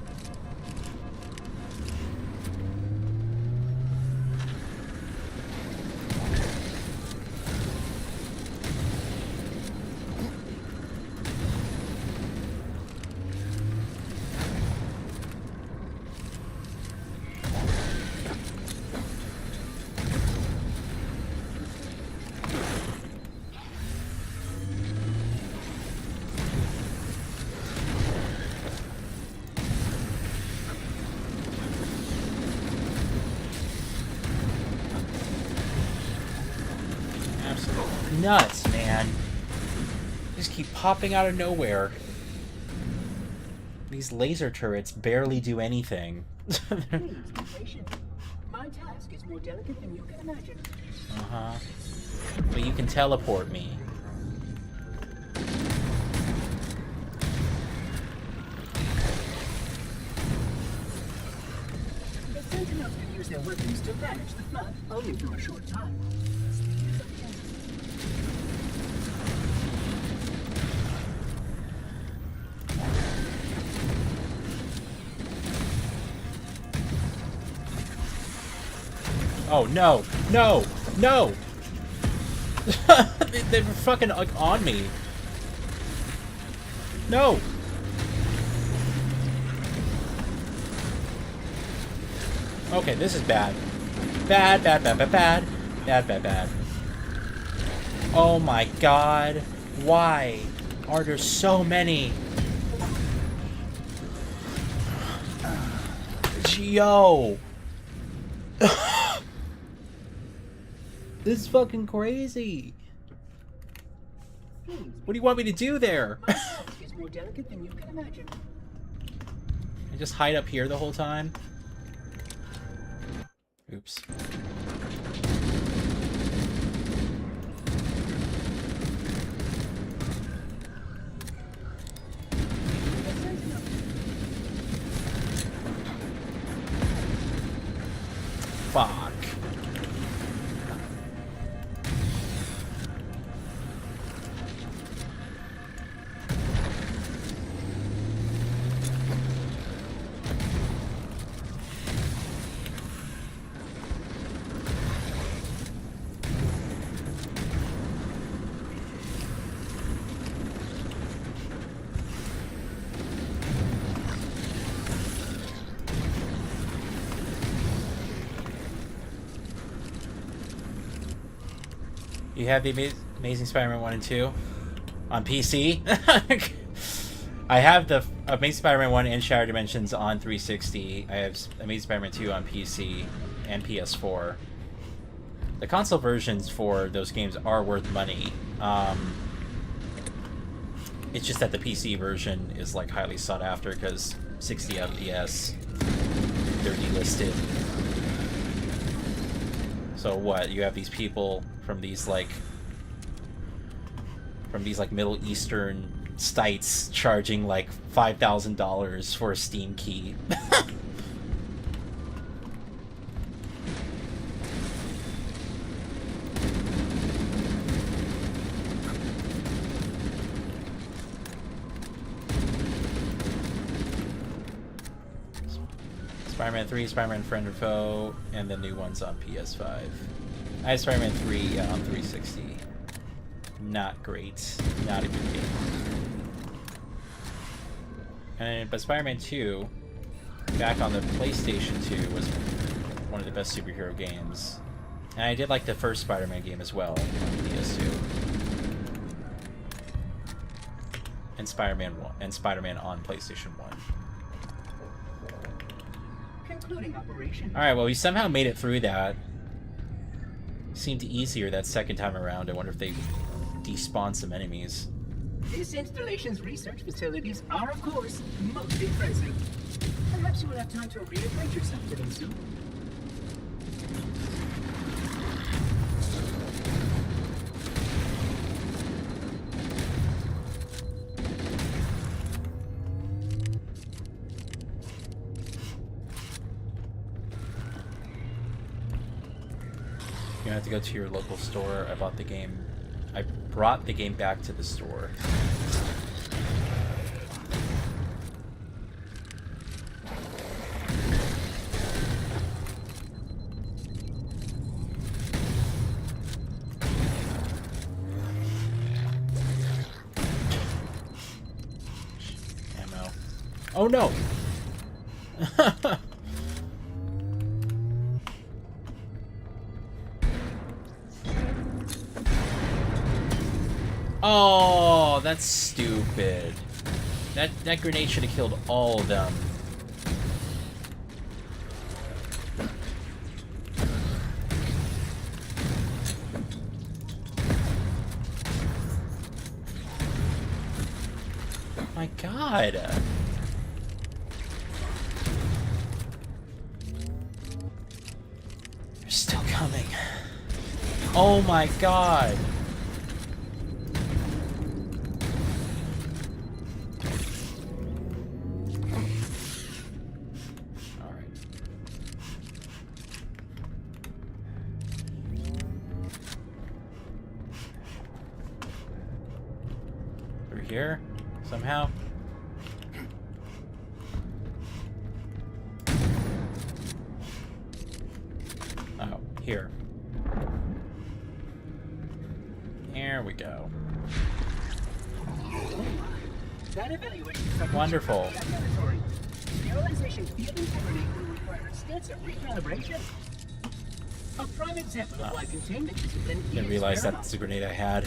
Nuts, man. Just keep popping out of nowhere. These laser turrets barely do anything. Please be patient. My task is more delicate than you can imagine. Uh-huh. But you can teleport me. The Sentinels can use their weapons to banish the flood, only for a short time. Oh, no! No! No! They were fucking, like, on me. No! Okay, this is bad. Bad, bad, bad, bad, bad. Bad, bad, bad. Oh my god. Why are there so many? Yo! This is fucking crazy. What do you want me to do there? My task is more delicate than you can imagine. I just hide up here the whole time? Oops. Fuck. You have the Amazing Spider-Man 1 and 2 on PC. I have the Amazing Spider-Man 1 and Shattered Dimensions on 360. I have Amazing Spider-Man 2 on PC and PS4. The console versions for those games are worth money. It's just that the PC version is like highly sought after because 60 FPS, they're delisted. So what? You have these people from these like Middle Eastern states charging like $5,000 for a Steam key. Spider-Man 3, Spider-Man Friend or Foe, and the new ones on PS5. I have Spider-Man 3 on 360. Not great. Not a good game. But Spider-Man 2, back on the PlayStation 2, was one of the best superhero games. And I did like the first Spider-Man game as well on PS2. And Spider-Man 1 and Spider-Man on PlayStation 1. Concluding operation. Alright, well, we somehow made it through that. Seemed easier that second time around. I wonder if they despawned some enemies. This installation's research facilities are, of course, most impressive. Perhaps you will have time to reacquaint yourself with them soon. You have to go to your local store. I bought the game. I brought the game back to the store. Ammo. Oh no! Oh, that's stupid. That grenade should have killed all of them. My God. They're still coming. Oh my God. Here, somehow. Oh, here. There we go. That evaluation Wonderful. Sterilization field integrity will require extensive recalibration. A prime example of why containment discipline Didn't realize that's the grenade I had.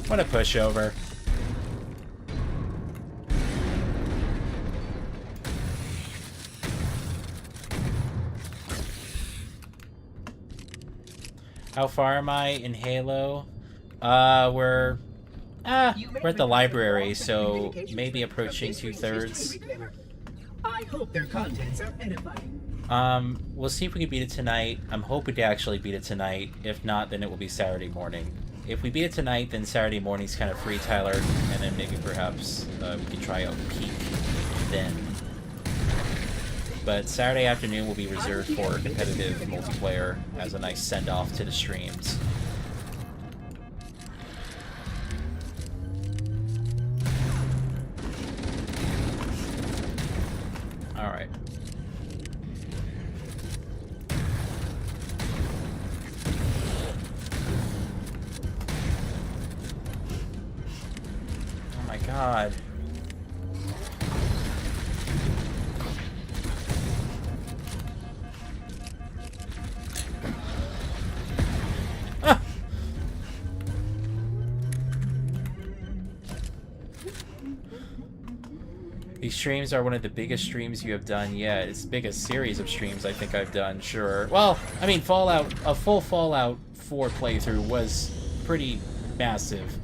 What a pushover. How far am I in Halo? We're at the library, so maybe approaching 2/3. I hope their contents are edifying. We'll see if we can beat it tonight. I'm hoping to actually beat it tonight. If not, then it will be Saturday morning. If we beat it tonight, then Saturday morning's kind of free, Tyler, and then maybe perhaps we can try out Peak then. But Saturday afternoon will be reserved for competitive multiplayer as a nice send-off to the streams. Alright. God. These streams are one of the biggest streams you have done yet. It's the biggest series of streams I think I've done, sure. Well, I mean, a full Fallout 4 playthrough was pretty massive.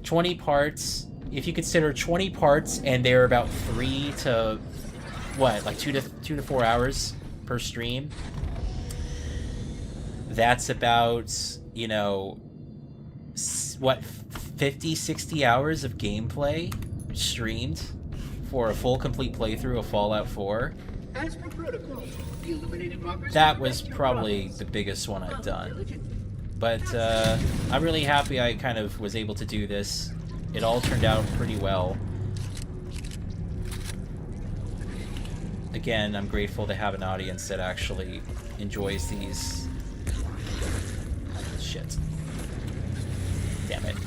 20 parts, if you consider 20 parts and they're about 3 to, what, like 2 to 4 hours per stream? That's about, you know, what, 50, 60 hours of gameplay streamed for a full complete playthrough of Fallout 4. As per protocol, the illuminated markers That was probably the biggest one I've done. But I'm really happy I kind of was able to do this. It all turned out pretty well. Again, I'm grateful to have an audience that actually enjoys these. Shit. Damn it.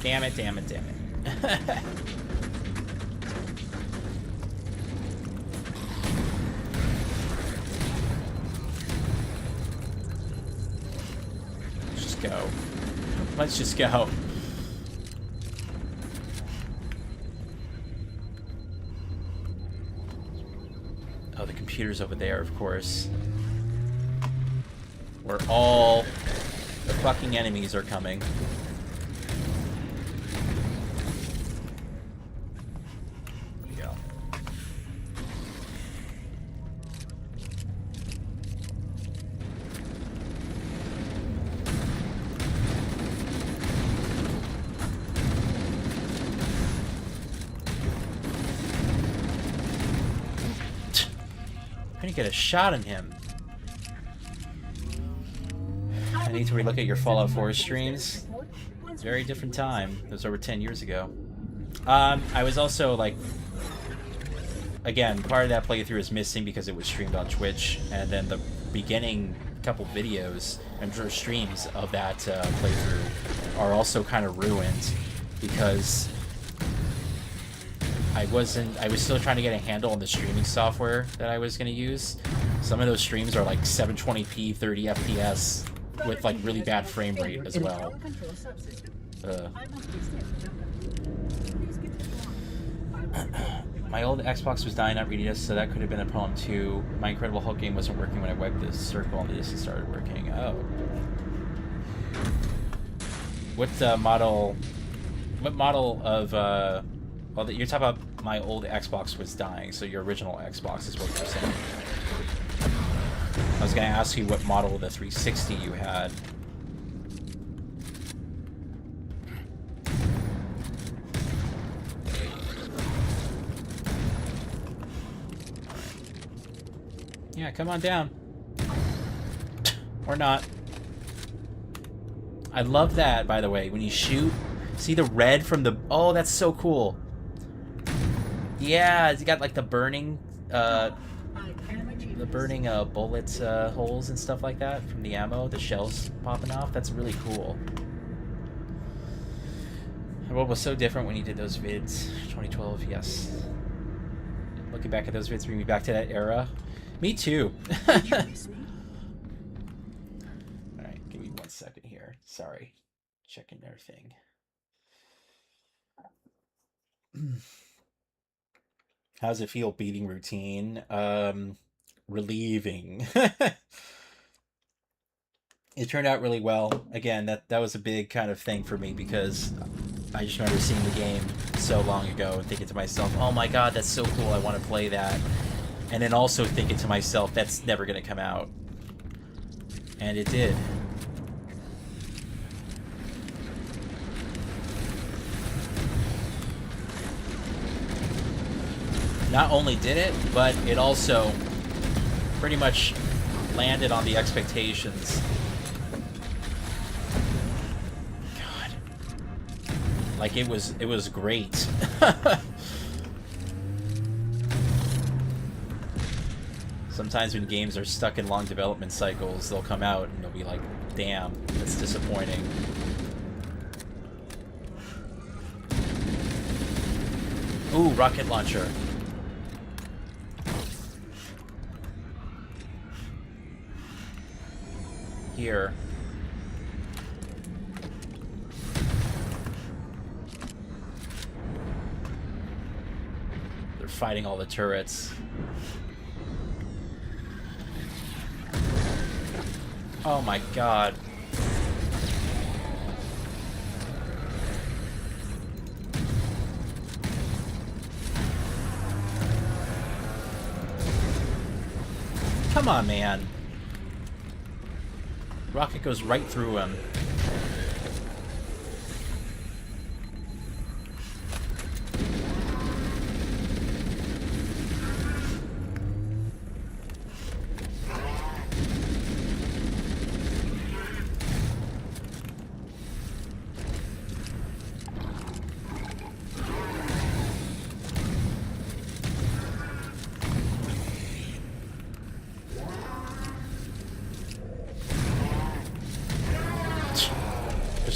Damn it, damn it, damn it. Go. Let's just go. Oh, the computer's over there, of course. Where all the fucking enemies are coming. There we go. I didn't get a shot on him. I need to relook at your Fallout 4 streams. Very different time. It was over 10 years ago. I was also, like... Again, part of that playthrough is missing because it was streamed on Twitch, and then the beginning couple videos and streams of that playthrough are also kind of ruined because I was still trying to get a handle on the streaming software that I was going to use. Some of those streams are like 720p, 30 FPS with like really bad frame rate as well. My old Xbox was dying not reading this, so that could have been a problem too. My Incredible Hulk game wasn't working when I wiped the circle on the disc and started working. Oh. What model of well, you're talking about my old Xbox was dying, so your original Xbox is what you're saying. I was going to ask you what model of the 360 you had. Yeah, come on down. Or not. I love that, by the way, when you shoot. See the red from the... Oh, that's so cool. Yeah, it's got like the burning bullet holes and stuff like that from the ammo, the shells popping off. That's really cool. The world was so different when you did those vids. 2012, yes. Looking back at those vids bring me back to that era. Me too. Alright, give me 1 second here. Sorry. Checking their thing. How does it feel beating routine? Relieving. It turned out really well. Again, that was a big kind of thing for me because I just remember seeing the game so long ago and thinking to myself, oh my god, that's so cool, I want to play that. And then also thinking to myself, that's never going to come out. And it did. Not only did it, but it also pretty much landed on the expectations. God. Like it was great. Sometimes when games are stuck in long development cycles, they'll come out and they'll be like, damn, that's disappointing. Ooh, rocket launcher. Here. They're fighting all the turrets. Oh my god. Come on, man. Rocket goes right through him.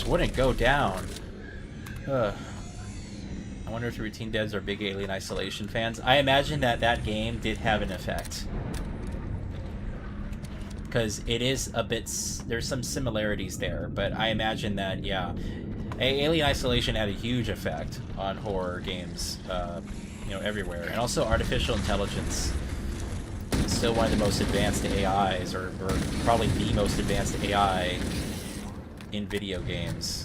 Wouldn't go down. Ugh. I wonder if the routine devs are big Alien Isolation fans. I imagine that that game did have an effect. Because it is a bit... There's some similarities there, but I imagine that, yeah. Alien Isolation had a huge effect on horror games, you know, everywhere. And also artificial intelligence. It's still one of the most advanced AIs, or probably the most advanced AI in video games.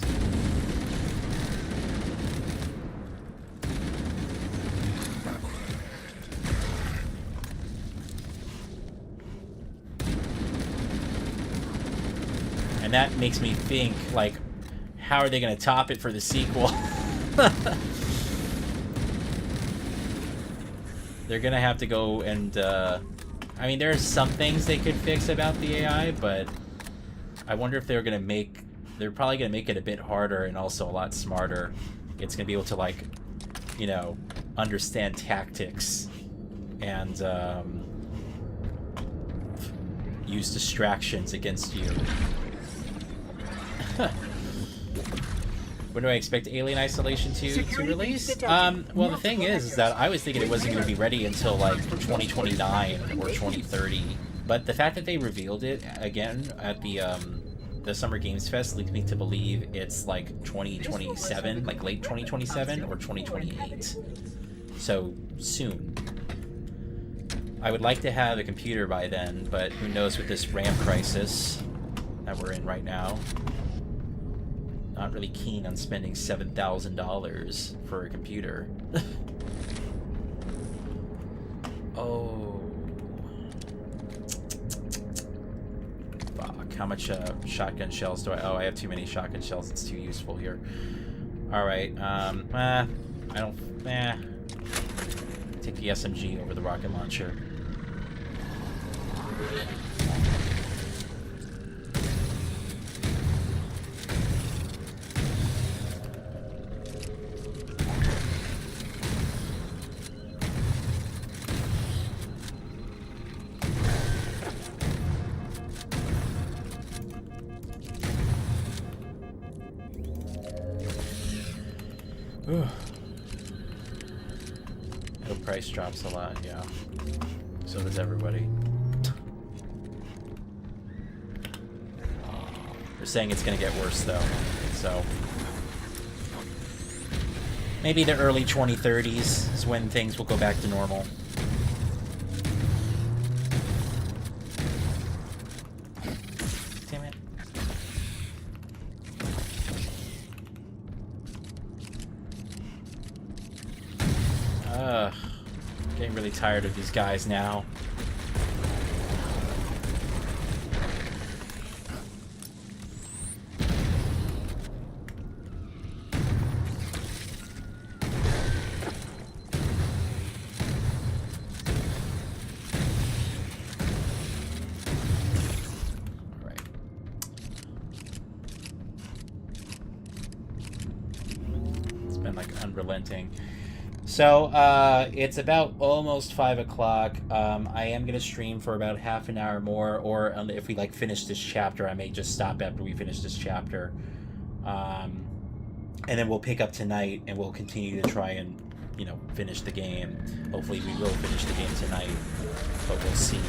And that makes me think, like, how are they going to top it for the sequel? They're going to have to go and, I mean, there's some things they could fix about the AI, but I wonder if they're going to make... They're probably going to make it a bit harder and also a lot smarter. It's going to be able to, like, you know, understand tactics and use distractions against you. When do I expect Alien Isolation to release? Well, the thing is that I was thinking it wasn't going to be ready until, like, 2029 or 2030. But the fact that they revealed it again at the Summer Games Fest leads me to believe it's like 2027, like late 2027 or 2028. So soon. I would like to have a computer by then, but who knows with this RAM crisis that we're in right now. Not really keen on spending $7,000 for a computer. Oh. Fuck, how much shotgun shells do I... Oh, I have too many shotgun shells. It's too useful here. Alright, I don't... Take the SMG over the rocket launcher. Price drops a lot, yeah. So does everybody. They're saying it's gonna get worse though, so maybe the early 2030s is when things will go back to normal. Damn it. Getting really tired of these guys now. Alright. It's been like unrelenting. So, it's about almost 5 o'clock. I am going to stream for about half an hour more, or if we, like, finish this chapter, I may just stop after we finish this chapter. And then we'll pick up tonight, and we'll continue to try and you know, finish the game. Hopefully we will finish the game tonight, but we'll see.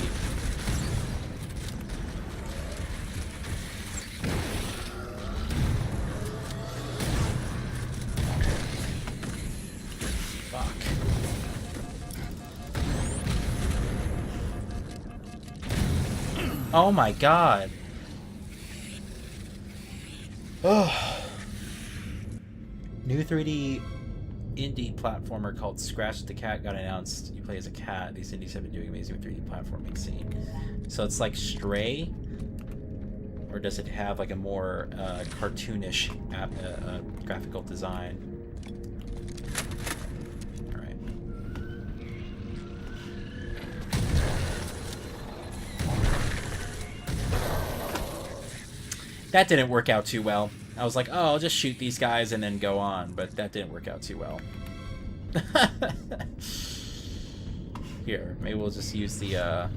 Oh my god. Oh. New 3D indie platformer called Scratch the Cat got announced. You play as a cat. These indies have been doing amazing with 3D platforming scene. So it's like Stray? Or does it have like a more cartoonish graphical design? That didn't work out too well. I was like, oh, I'll just shoot these guys and then go on, but that didn't work out too well. Here, maybe we'll just use the,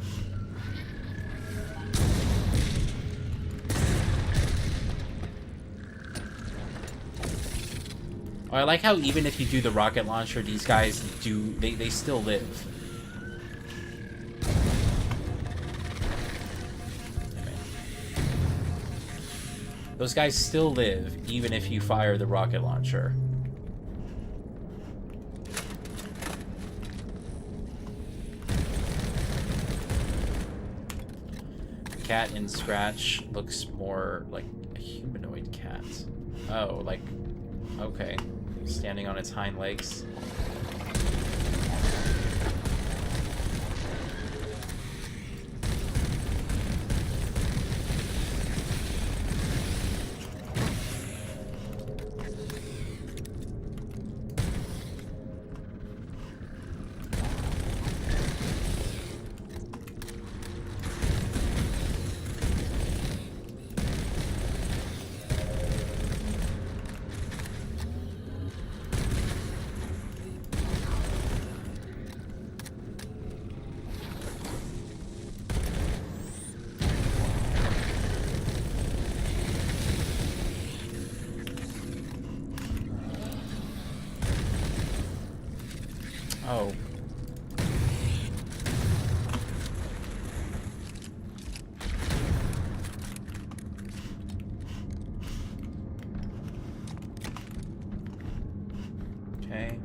Oh, I like how even if you do the rocket launcher, these guys do, they still live. Those guys still live, even if you fire the rocket launcher. The cat in Scratch looks more like a humanoid cat. Oh, like, okay. Standing on its hind legs. Oh. Okay.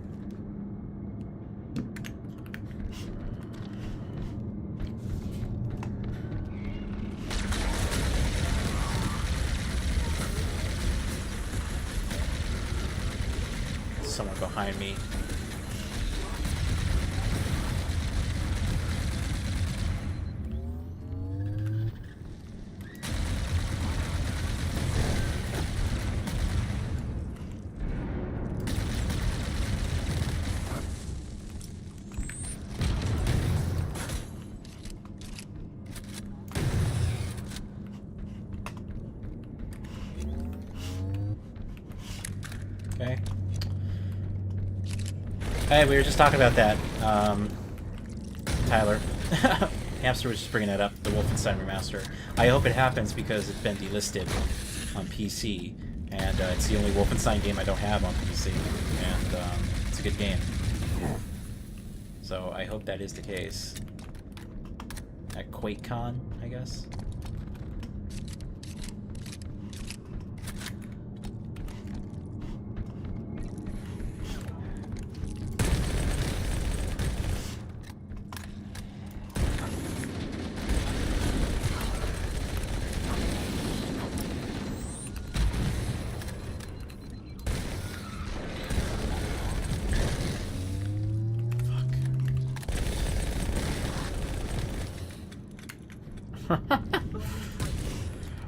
Someone behind me. Okay. Hey, we were just talking about that, Tyler. Hamster was just bringing that up, the Wolfenstein Remaster. I hope it happens because it's been delisted on PC, and it's the only Wolfenstein game I don't have on PC, and it's a good game. So I hope that is the case. At QuakeCon, I guess?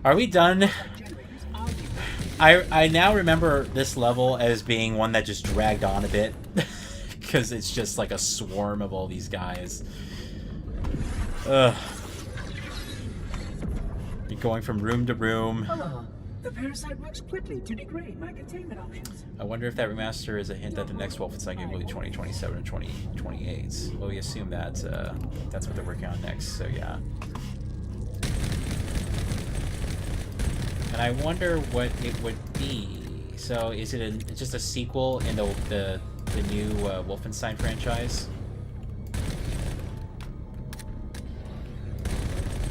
Are we done? I now remember this level as being one that just dragged on a bit. Because it's just like a swarm of all these guys. Ugh. You're going from room to room. Hello. The parasite works quickly to degrade my containment options. I wonder if that remaster is a hint that the next Wolfenstein game will be 2027 or 2028. Well, we assume that that's what they're working on next, so yeah. And I wonder what it would be. So is it just a sequel in the the new Wolfenstein franchise.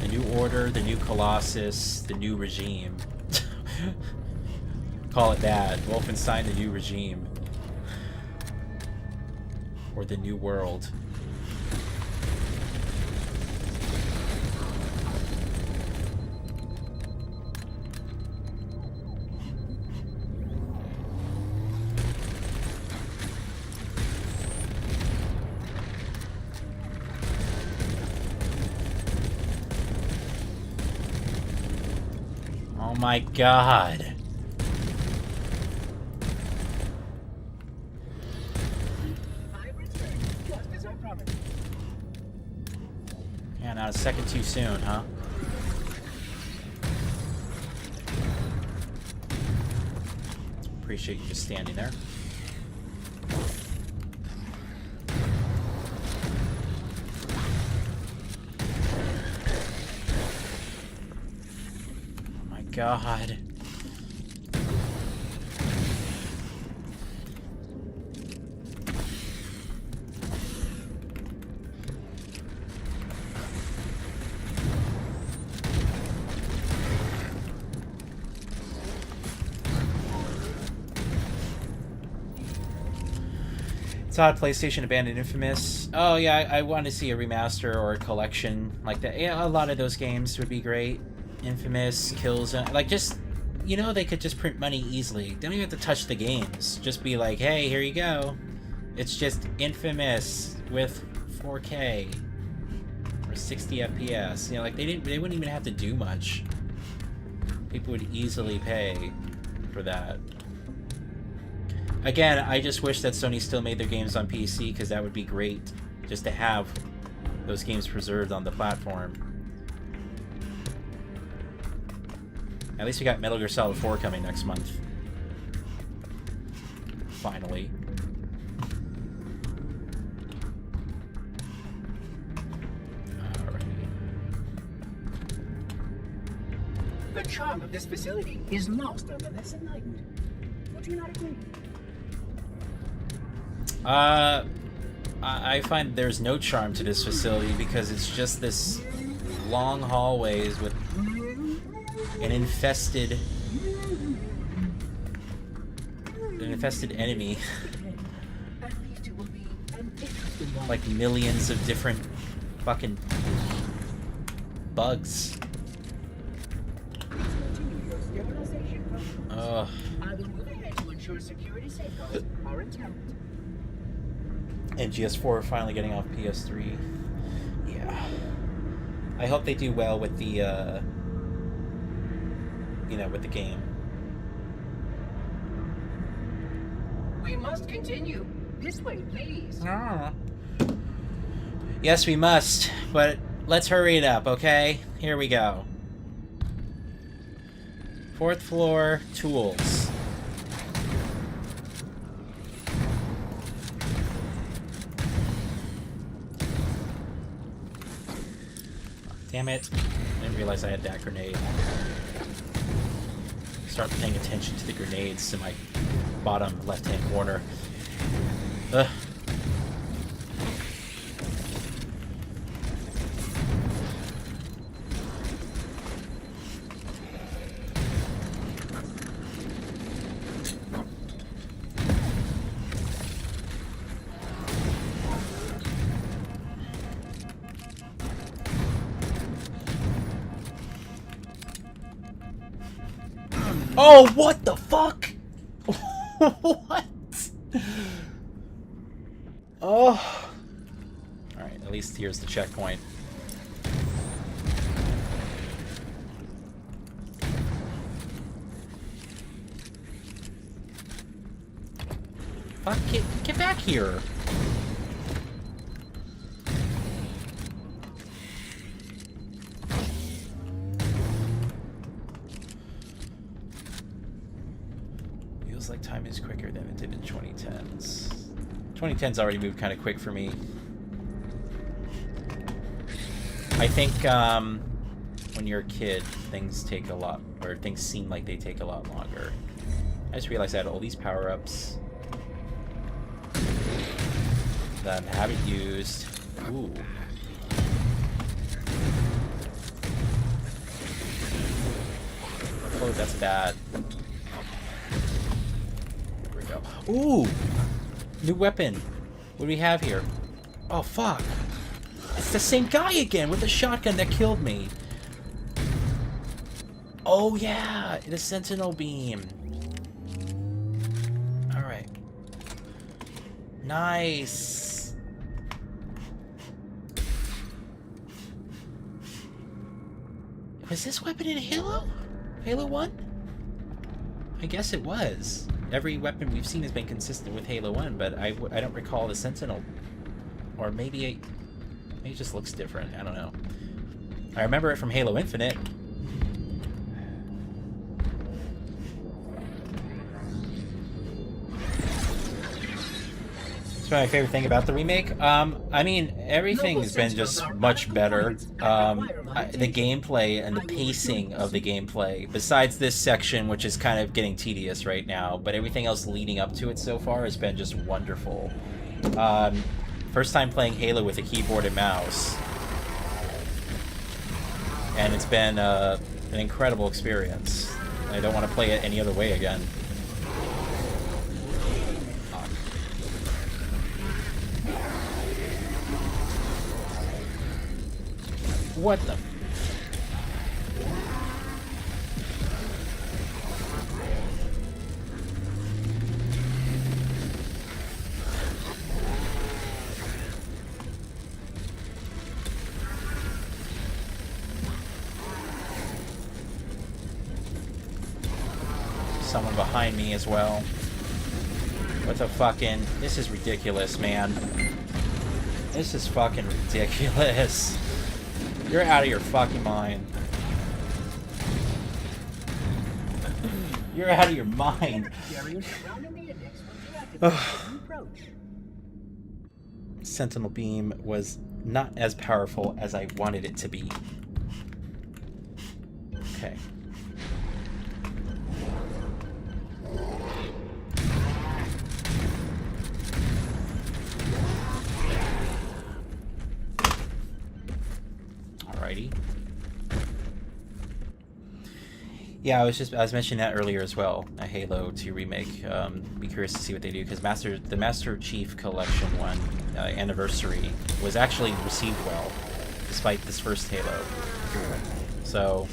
The New Order, the New Colossus, the New Regime. Call it that. Wolfenstein, the New Regime. Or the New World. Oh my god. Yeah, not a second too soon, huh? Appreciate you just standing there. Oh my god. Odd PlayStation abandoned Infamous. Oh yeah, I want to see a remaster or a collection like that. Yeah, a lot of those games would be great. Infamous, Killzone, like just, you know, they could just print money easily. They don't even have to touch the games. Just be like, hey, here you go. It's just Infamous with 4K or 60 FPS. You know, like they wouldn't even have to do much. People would easily pay for that. Again, I just wish that Sony still made their games on PC, because that would be great, just to have those games preserved on the platform. At least we got Metal Gear Solid 4 coming next month. Finally. Alrighty. The charm of this facility is lost on the less enlightened. Would you not agree? I find there's no charm to this facility because it's just this long hallways with an infested enemy. Like millions of different fucking bugs. Ugh. I will move ahead to ensure security safeguards are intact. And GS4 finally getting off PS3. Yeah. I hope they do well with the, you know, with the game. We must continue. This way, please. Ah. Yes, we must, but let's hurry it up, okay? Here we go. 4th floor, tools. Damn it. I didn't realize I had that grenade. Start paying attention to the grenades in my bottom left-hand corner. Ugh. Oh, what the fuck? What? Oh. Alright, at least here's the checkpoint. Fuck, get back here. Like time is quicker than it did in 2010s. 2010s already moved kind of quick for me. I think when you're a kid, things take a lot, or things seem like they take a lot longer. I just realized I had all these power-ups. that I haven't used. Ooh. Oh, that's bad. Here we go. Ooh! New weapon. What do we have here? Oh, fuck. It's the same guy again with the shotgun that killed me. Oh, yeah. The Sentinel beam. Alright. Nice. Was this weapon in Halo? Halo 1? I guess it was. Every weapon we've seen has been consistent with Halo 1, but I don't recall the Sentinel. Or maybe it just looks different. I don't know. I remember it from Halo Infinite. It's my favorite thing about the remake. I mean, everything has been just much better. The gameplay and the pacing of the gameplay, besides this section, which is kind of getting tedious right now, but everything else leading up to it so far has been just wonderful. First time playing Halo with a keyboard and mouse, and it's been an incredible experience. I don't want to play it any other way again. What the? Someone behind me as well. What the fucking... This is ridiculous, man. This is fucking ridiculous. You're out of your fucking mind. You're out of your mind. Sentinel beam was not as powerful as I wanted it to be. Okay. Alrighty. Yeah, I was mentioning that earlier as well. A Halo 2 remake. Be curious to see what they do, because the Master Chief Collection one, Anniversary, was actually received well, despite this first Halo. So,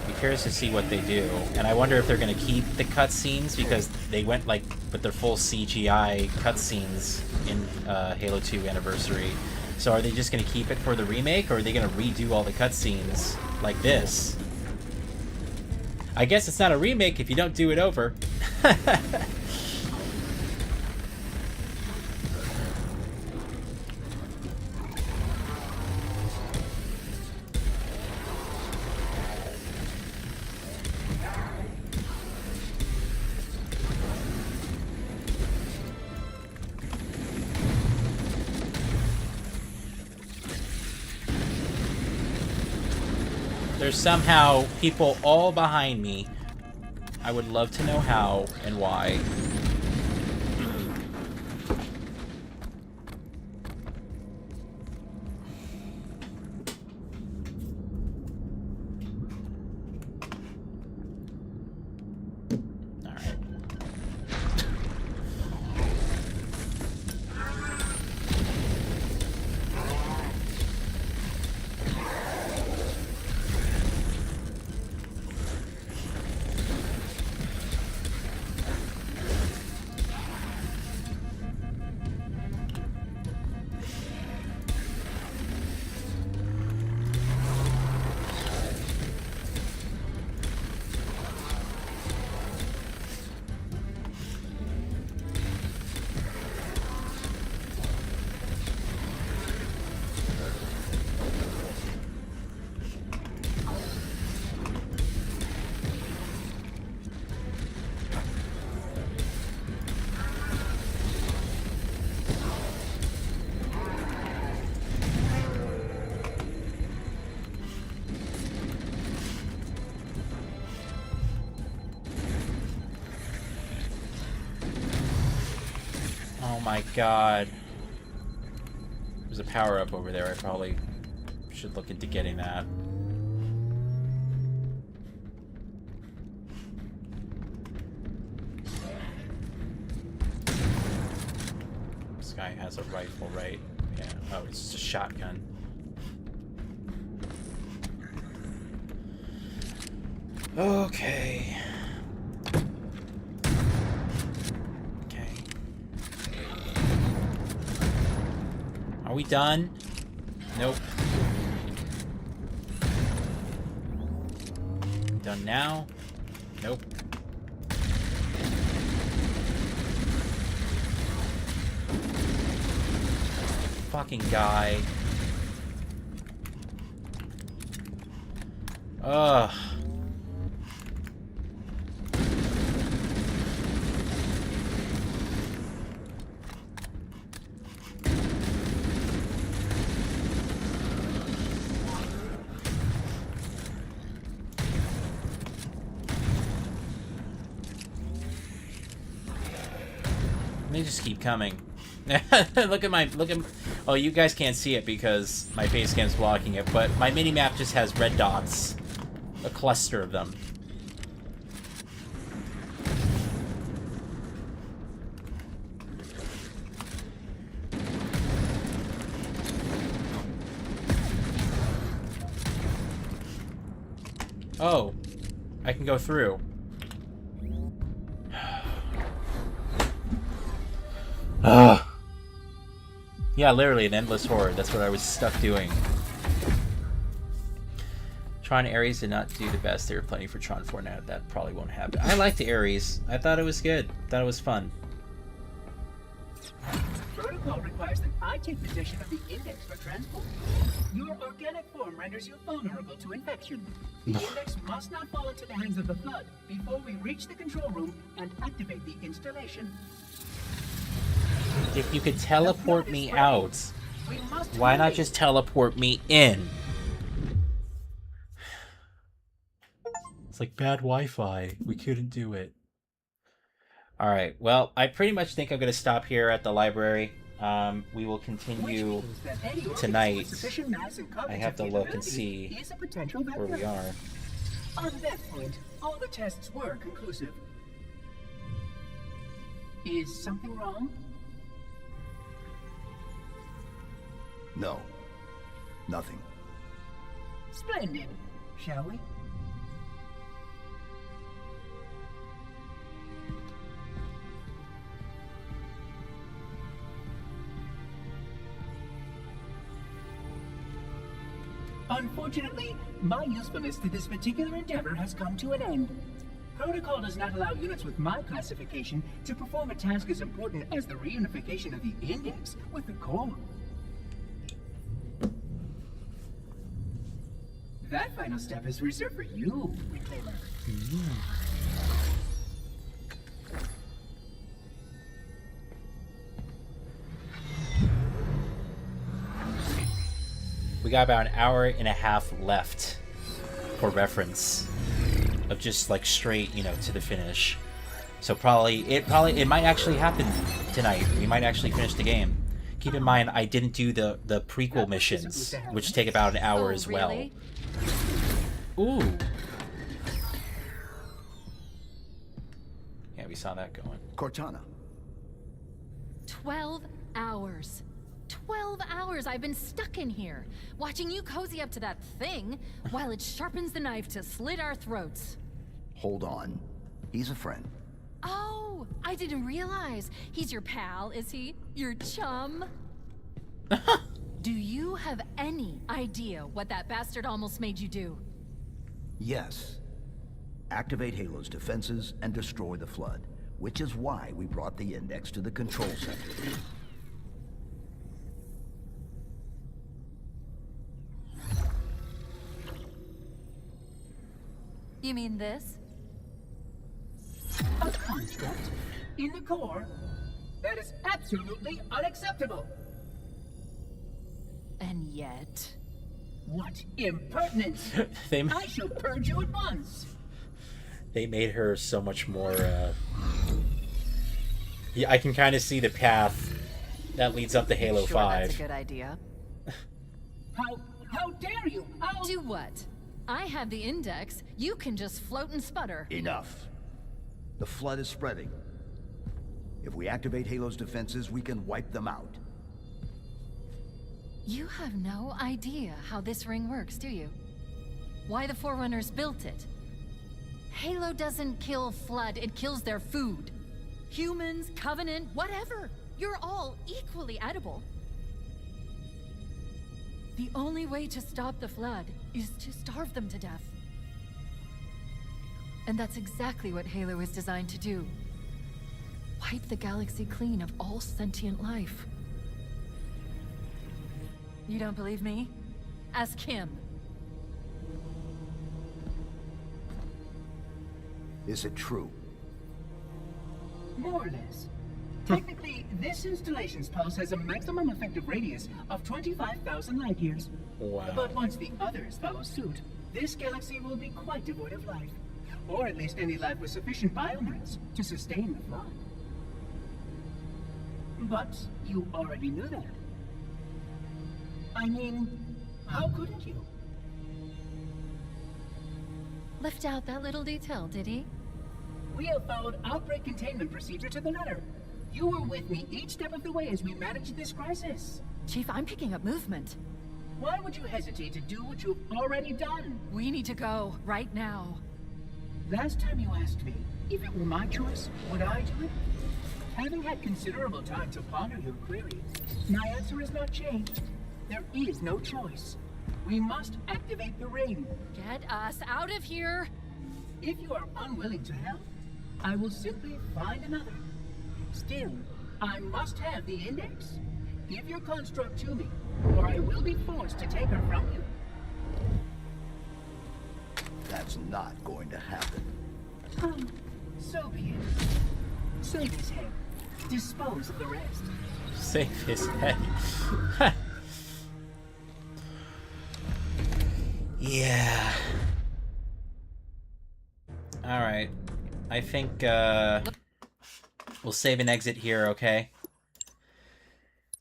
be curious to see what they do. And I wonder if they're going to keep the cutscenes, because they went like with their full CGI cutscenes in Halo 2 Anniversary. So are they just going to keep it for the remake, or are they going to redo all the cutscenes like this? I guess it's not a remake if you don't do it over. There's somehow people all behind me. I would love to know how and why. my god. There's a power-up over there. I probably should look into getting that. This guy has a rifle, right? Yeah. Oh, it's just a shotgun. Okay. Okay. Are we done? Nope. Done now? Nope. Fucking guy. Ugh. They just keep coming. look at oh, you guys can't see it because my face cam's blocking it, but my mini-map just has red dots. A cluster of them. Oh, I can go through. Yeah, literally an endless horde. That's what I was stuck doing. Tron Ares did not do the best. They were planning for Tron 4 now. That probably won't happen. I liked Ares. I thought it was good. Thought it was fun. Protocol requires that I take possession of the index for transport. Your organic form renders you vulnerable to infection. The index must not fall into the hands of the Flood before we reach the control room and activate the installation. If you could teleport me out, why not just teleport me in? It's like bad Wi-Fi. We couldn't do it. Alright, well, I pretty much think I'm going to stop here at the library. We will continue tonight. I have to look and see where we are. On that point, all the tests were conclusive. Is something wrong? No. Nothing. Splendid. Shall we? Unfortunately, my usefulness to this particular endeavor has come to an end. Protocol does not allow units with my classification to perform a task as important as the reunification of the index with the core. That final step is reserved for you, Reclaimer. We got about an hour and a half left for reference of just like straight, you know, to the finish. So it might actually happen tonight. We might actually finish the game. Keep in mind, I didn't do the prequel missions, which take about an hour as well. Really? Ooh. Yeah, we saw that going. Cortana. 12 hours. 12 hours I've been stuck in here, watching you cozy up to that thing while it sharpens the knife to slit our throats. Hold on. He's a friend. Oh, I didn't realize. He's your pal, is he? Your chum? Do you have any idea what that bastard almost made you do? Yes. Activate Halo's defenses and destroy the Flood, which is why we brought the index to the control center. You mean this? A construct in the core? That is absolutely unacceptable. And yet... What impertinence! I shall purge you at once. They made her so much more, yeah, I can kind of see the path that leads up to Halo Sure, 5. that's a good idea. How dare you? Do what? I have the index. You can just float and sputter. Enough. The flood is spreading. If we activate Halo's defenses, we can wipe them out. You have no idea how this ring works, do you? Why the Forerunners built it? Halo doesn't kill Flood, it kills their food. Humans, Covenant, whatever. You're all equally edible. The only way to stop the Flood is to starve them to death. And that's exactly what Halo is designed to do. Wipe the galaxy clean of all sentient life. You don't believe me? Ask him. Is it true? More or less. Technically, this installation's pulse has a maximum effective radius of 25,000 light years. Wow. But once the others follow suit, this galaxy will be quite devoid of life. Or at least any life with sufficient biomass to sustain the flood. But you already knew that. I mean, how couldn't you? Left out that little detail, did he? We have followed outbreak containment procedure to the letter. You were with me each step of the way as we managed this crisis. Chief, I'm picking up movement. Why would you hesitate to do what you've already done? We need to go, right now. Last time you asked me, if it were my choice, would I do it? Having had considerable time to ponder your query, my answer has not changed. There is no choice. We must activate the ring. Get us out of here! If you are unwilling to help, I will simply find another. Still, I must have the index. Give your construct to me, or I will be forced to take her from you. That's not going to happen. So be it. Save his head. Dispose of the rest. Save his head. Yeah. Alright. I think, we'll save and exit here, okay?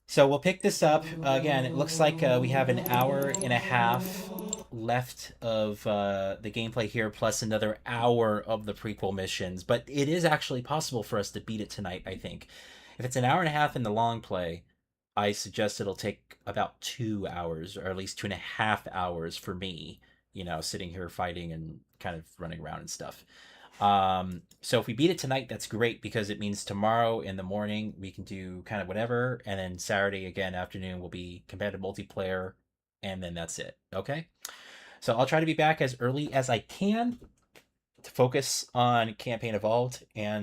So we'll pick this up. Again, it looks like we have an hour and a half left of the gameplay here, plus another hour of the prequel missions. But it is actually possible for us to beat it tonight, I think. If it's an hour and a half in the long play, I suggest it'll take about 2 hours, or at least 2.5 hours for me, you know, sitting here fighting and kind of running around and stuff. So if we beat it tonight, that's great, because it means tomorrow in the morning we can do kind of whatever, and then Saturday again afternoon will be competitive multiplayer, and then that's it. Okay, so I'll try to be back as early as I can to focus on Campaign Evolved and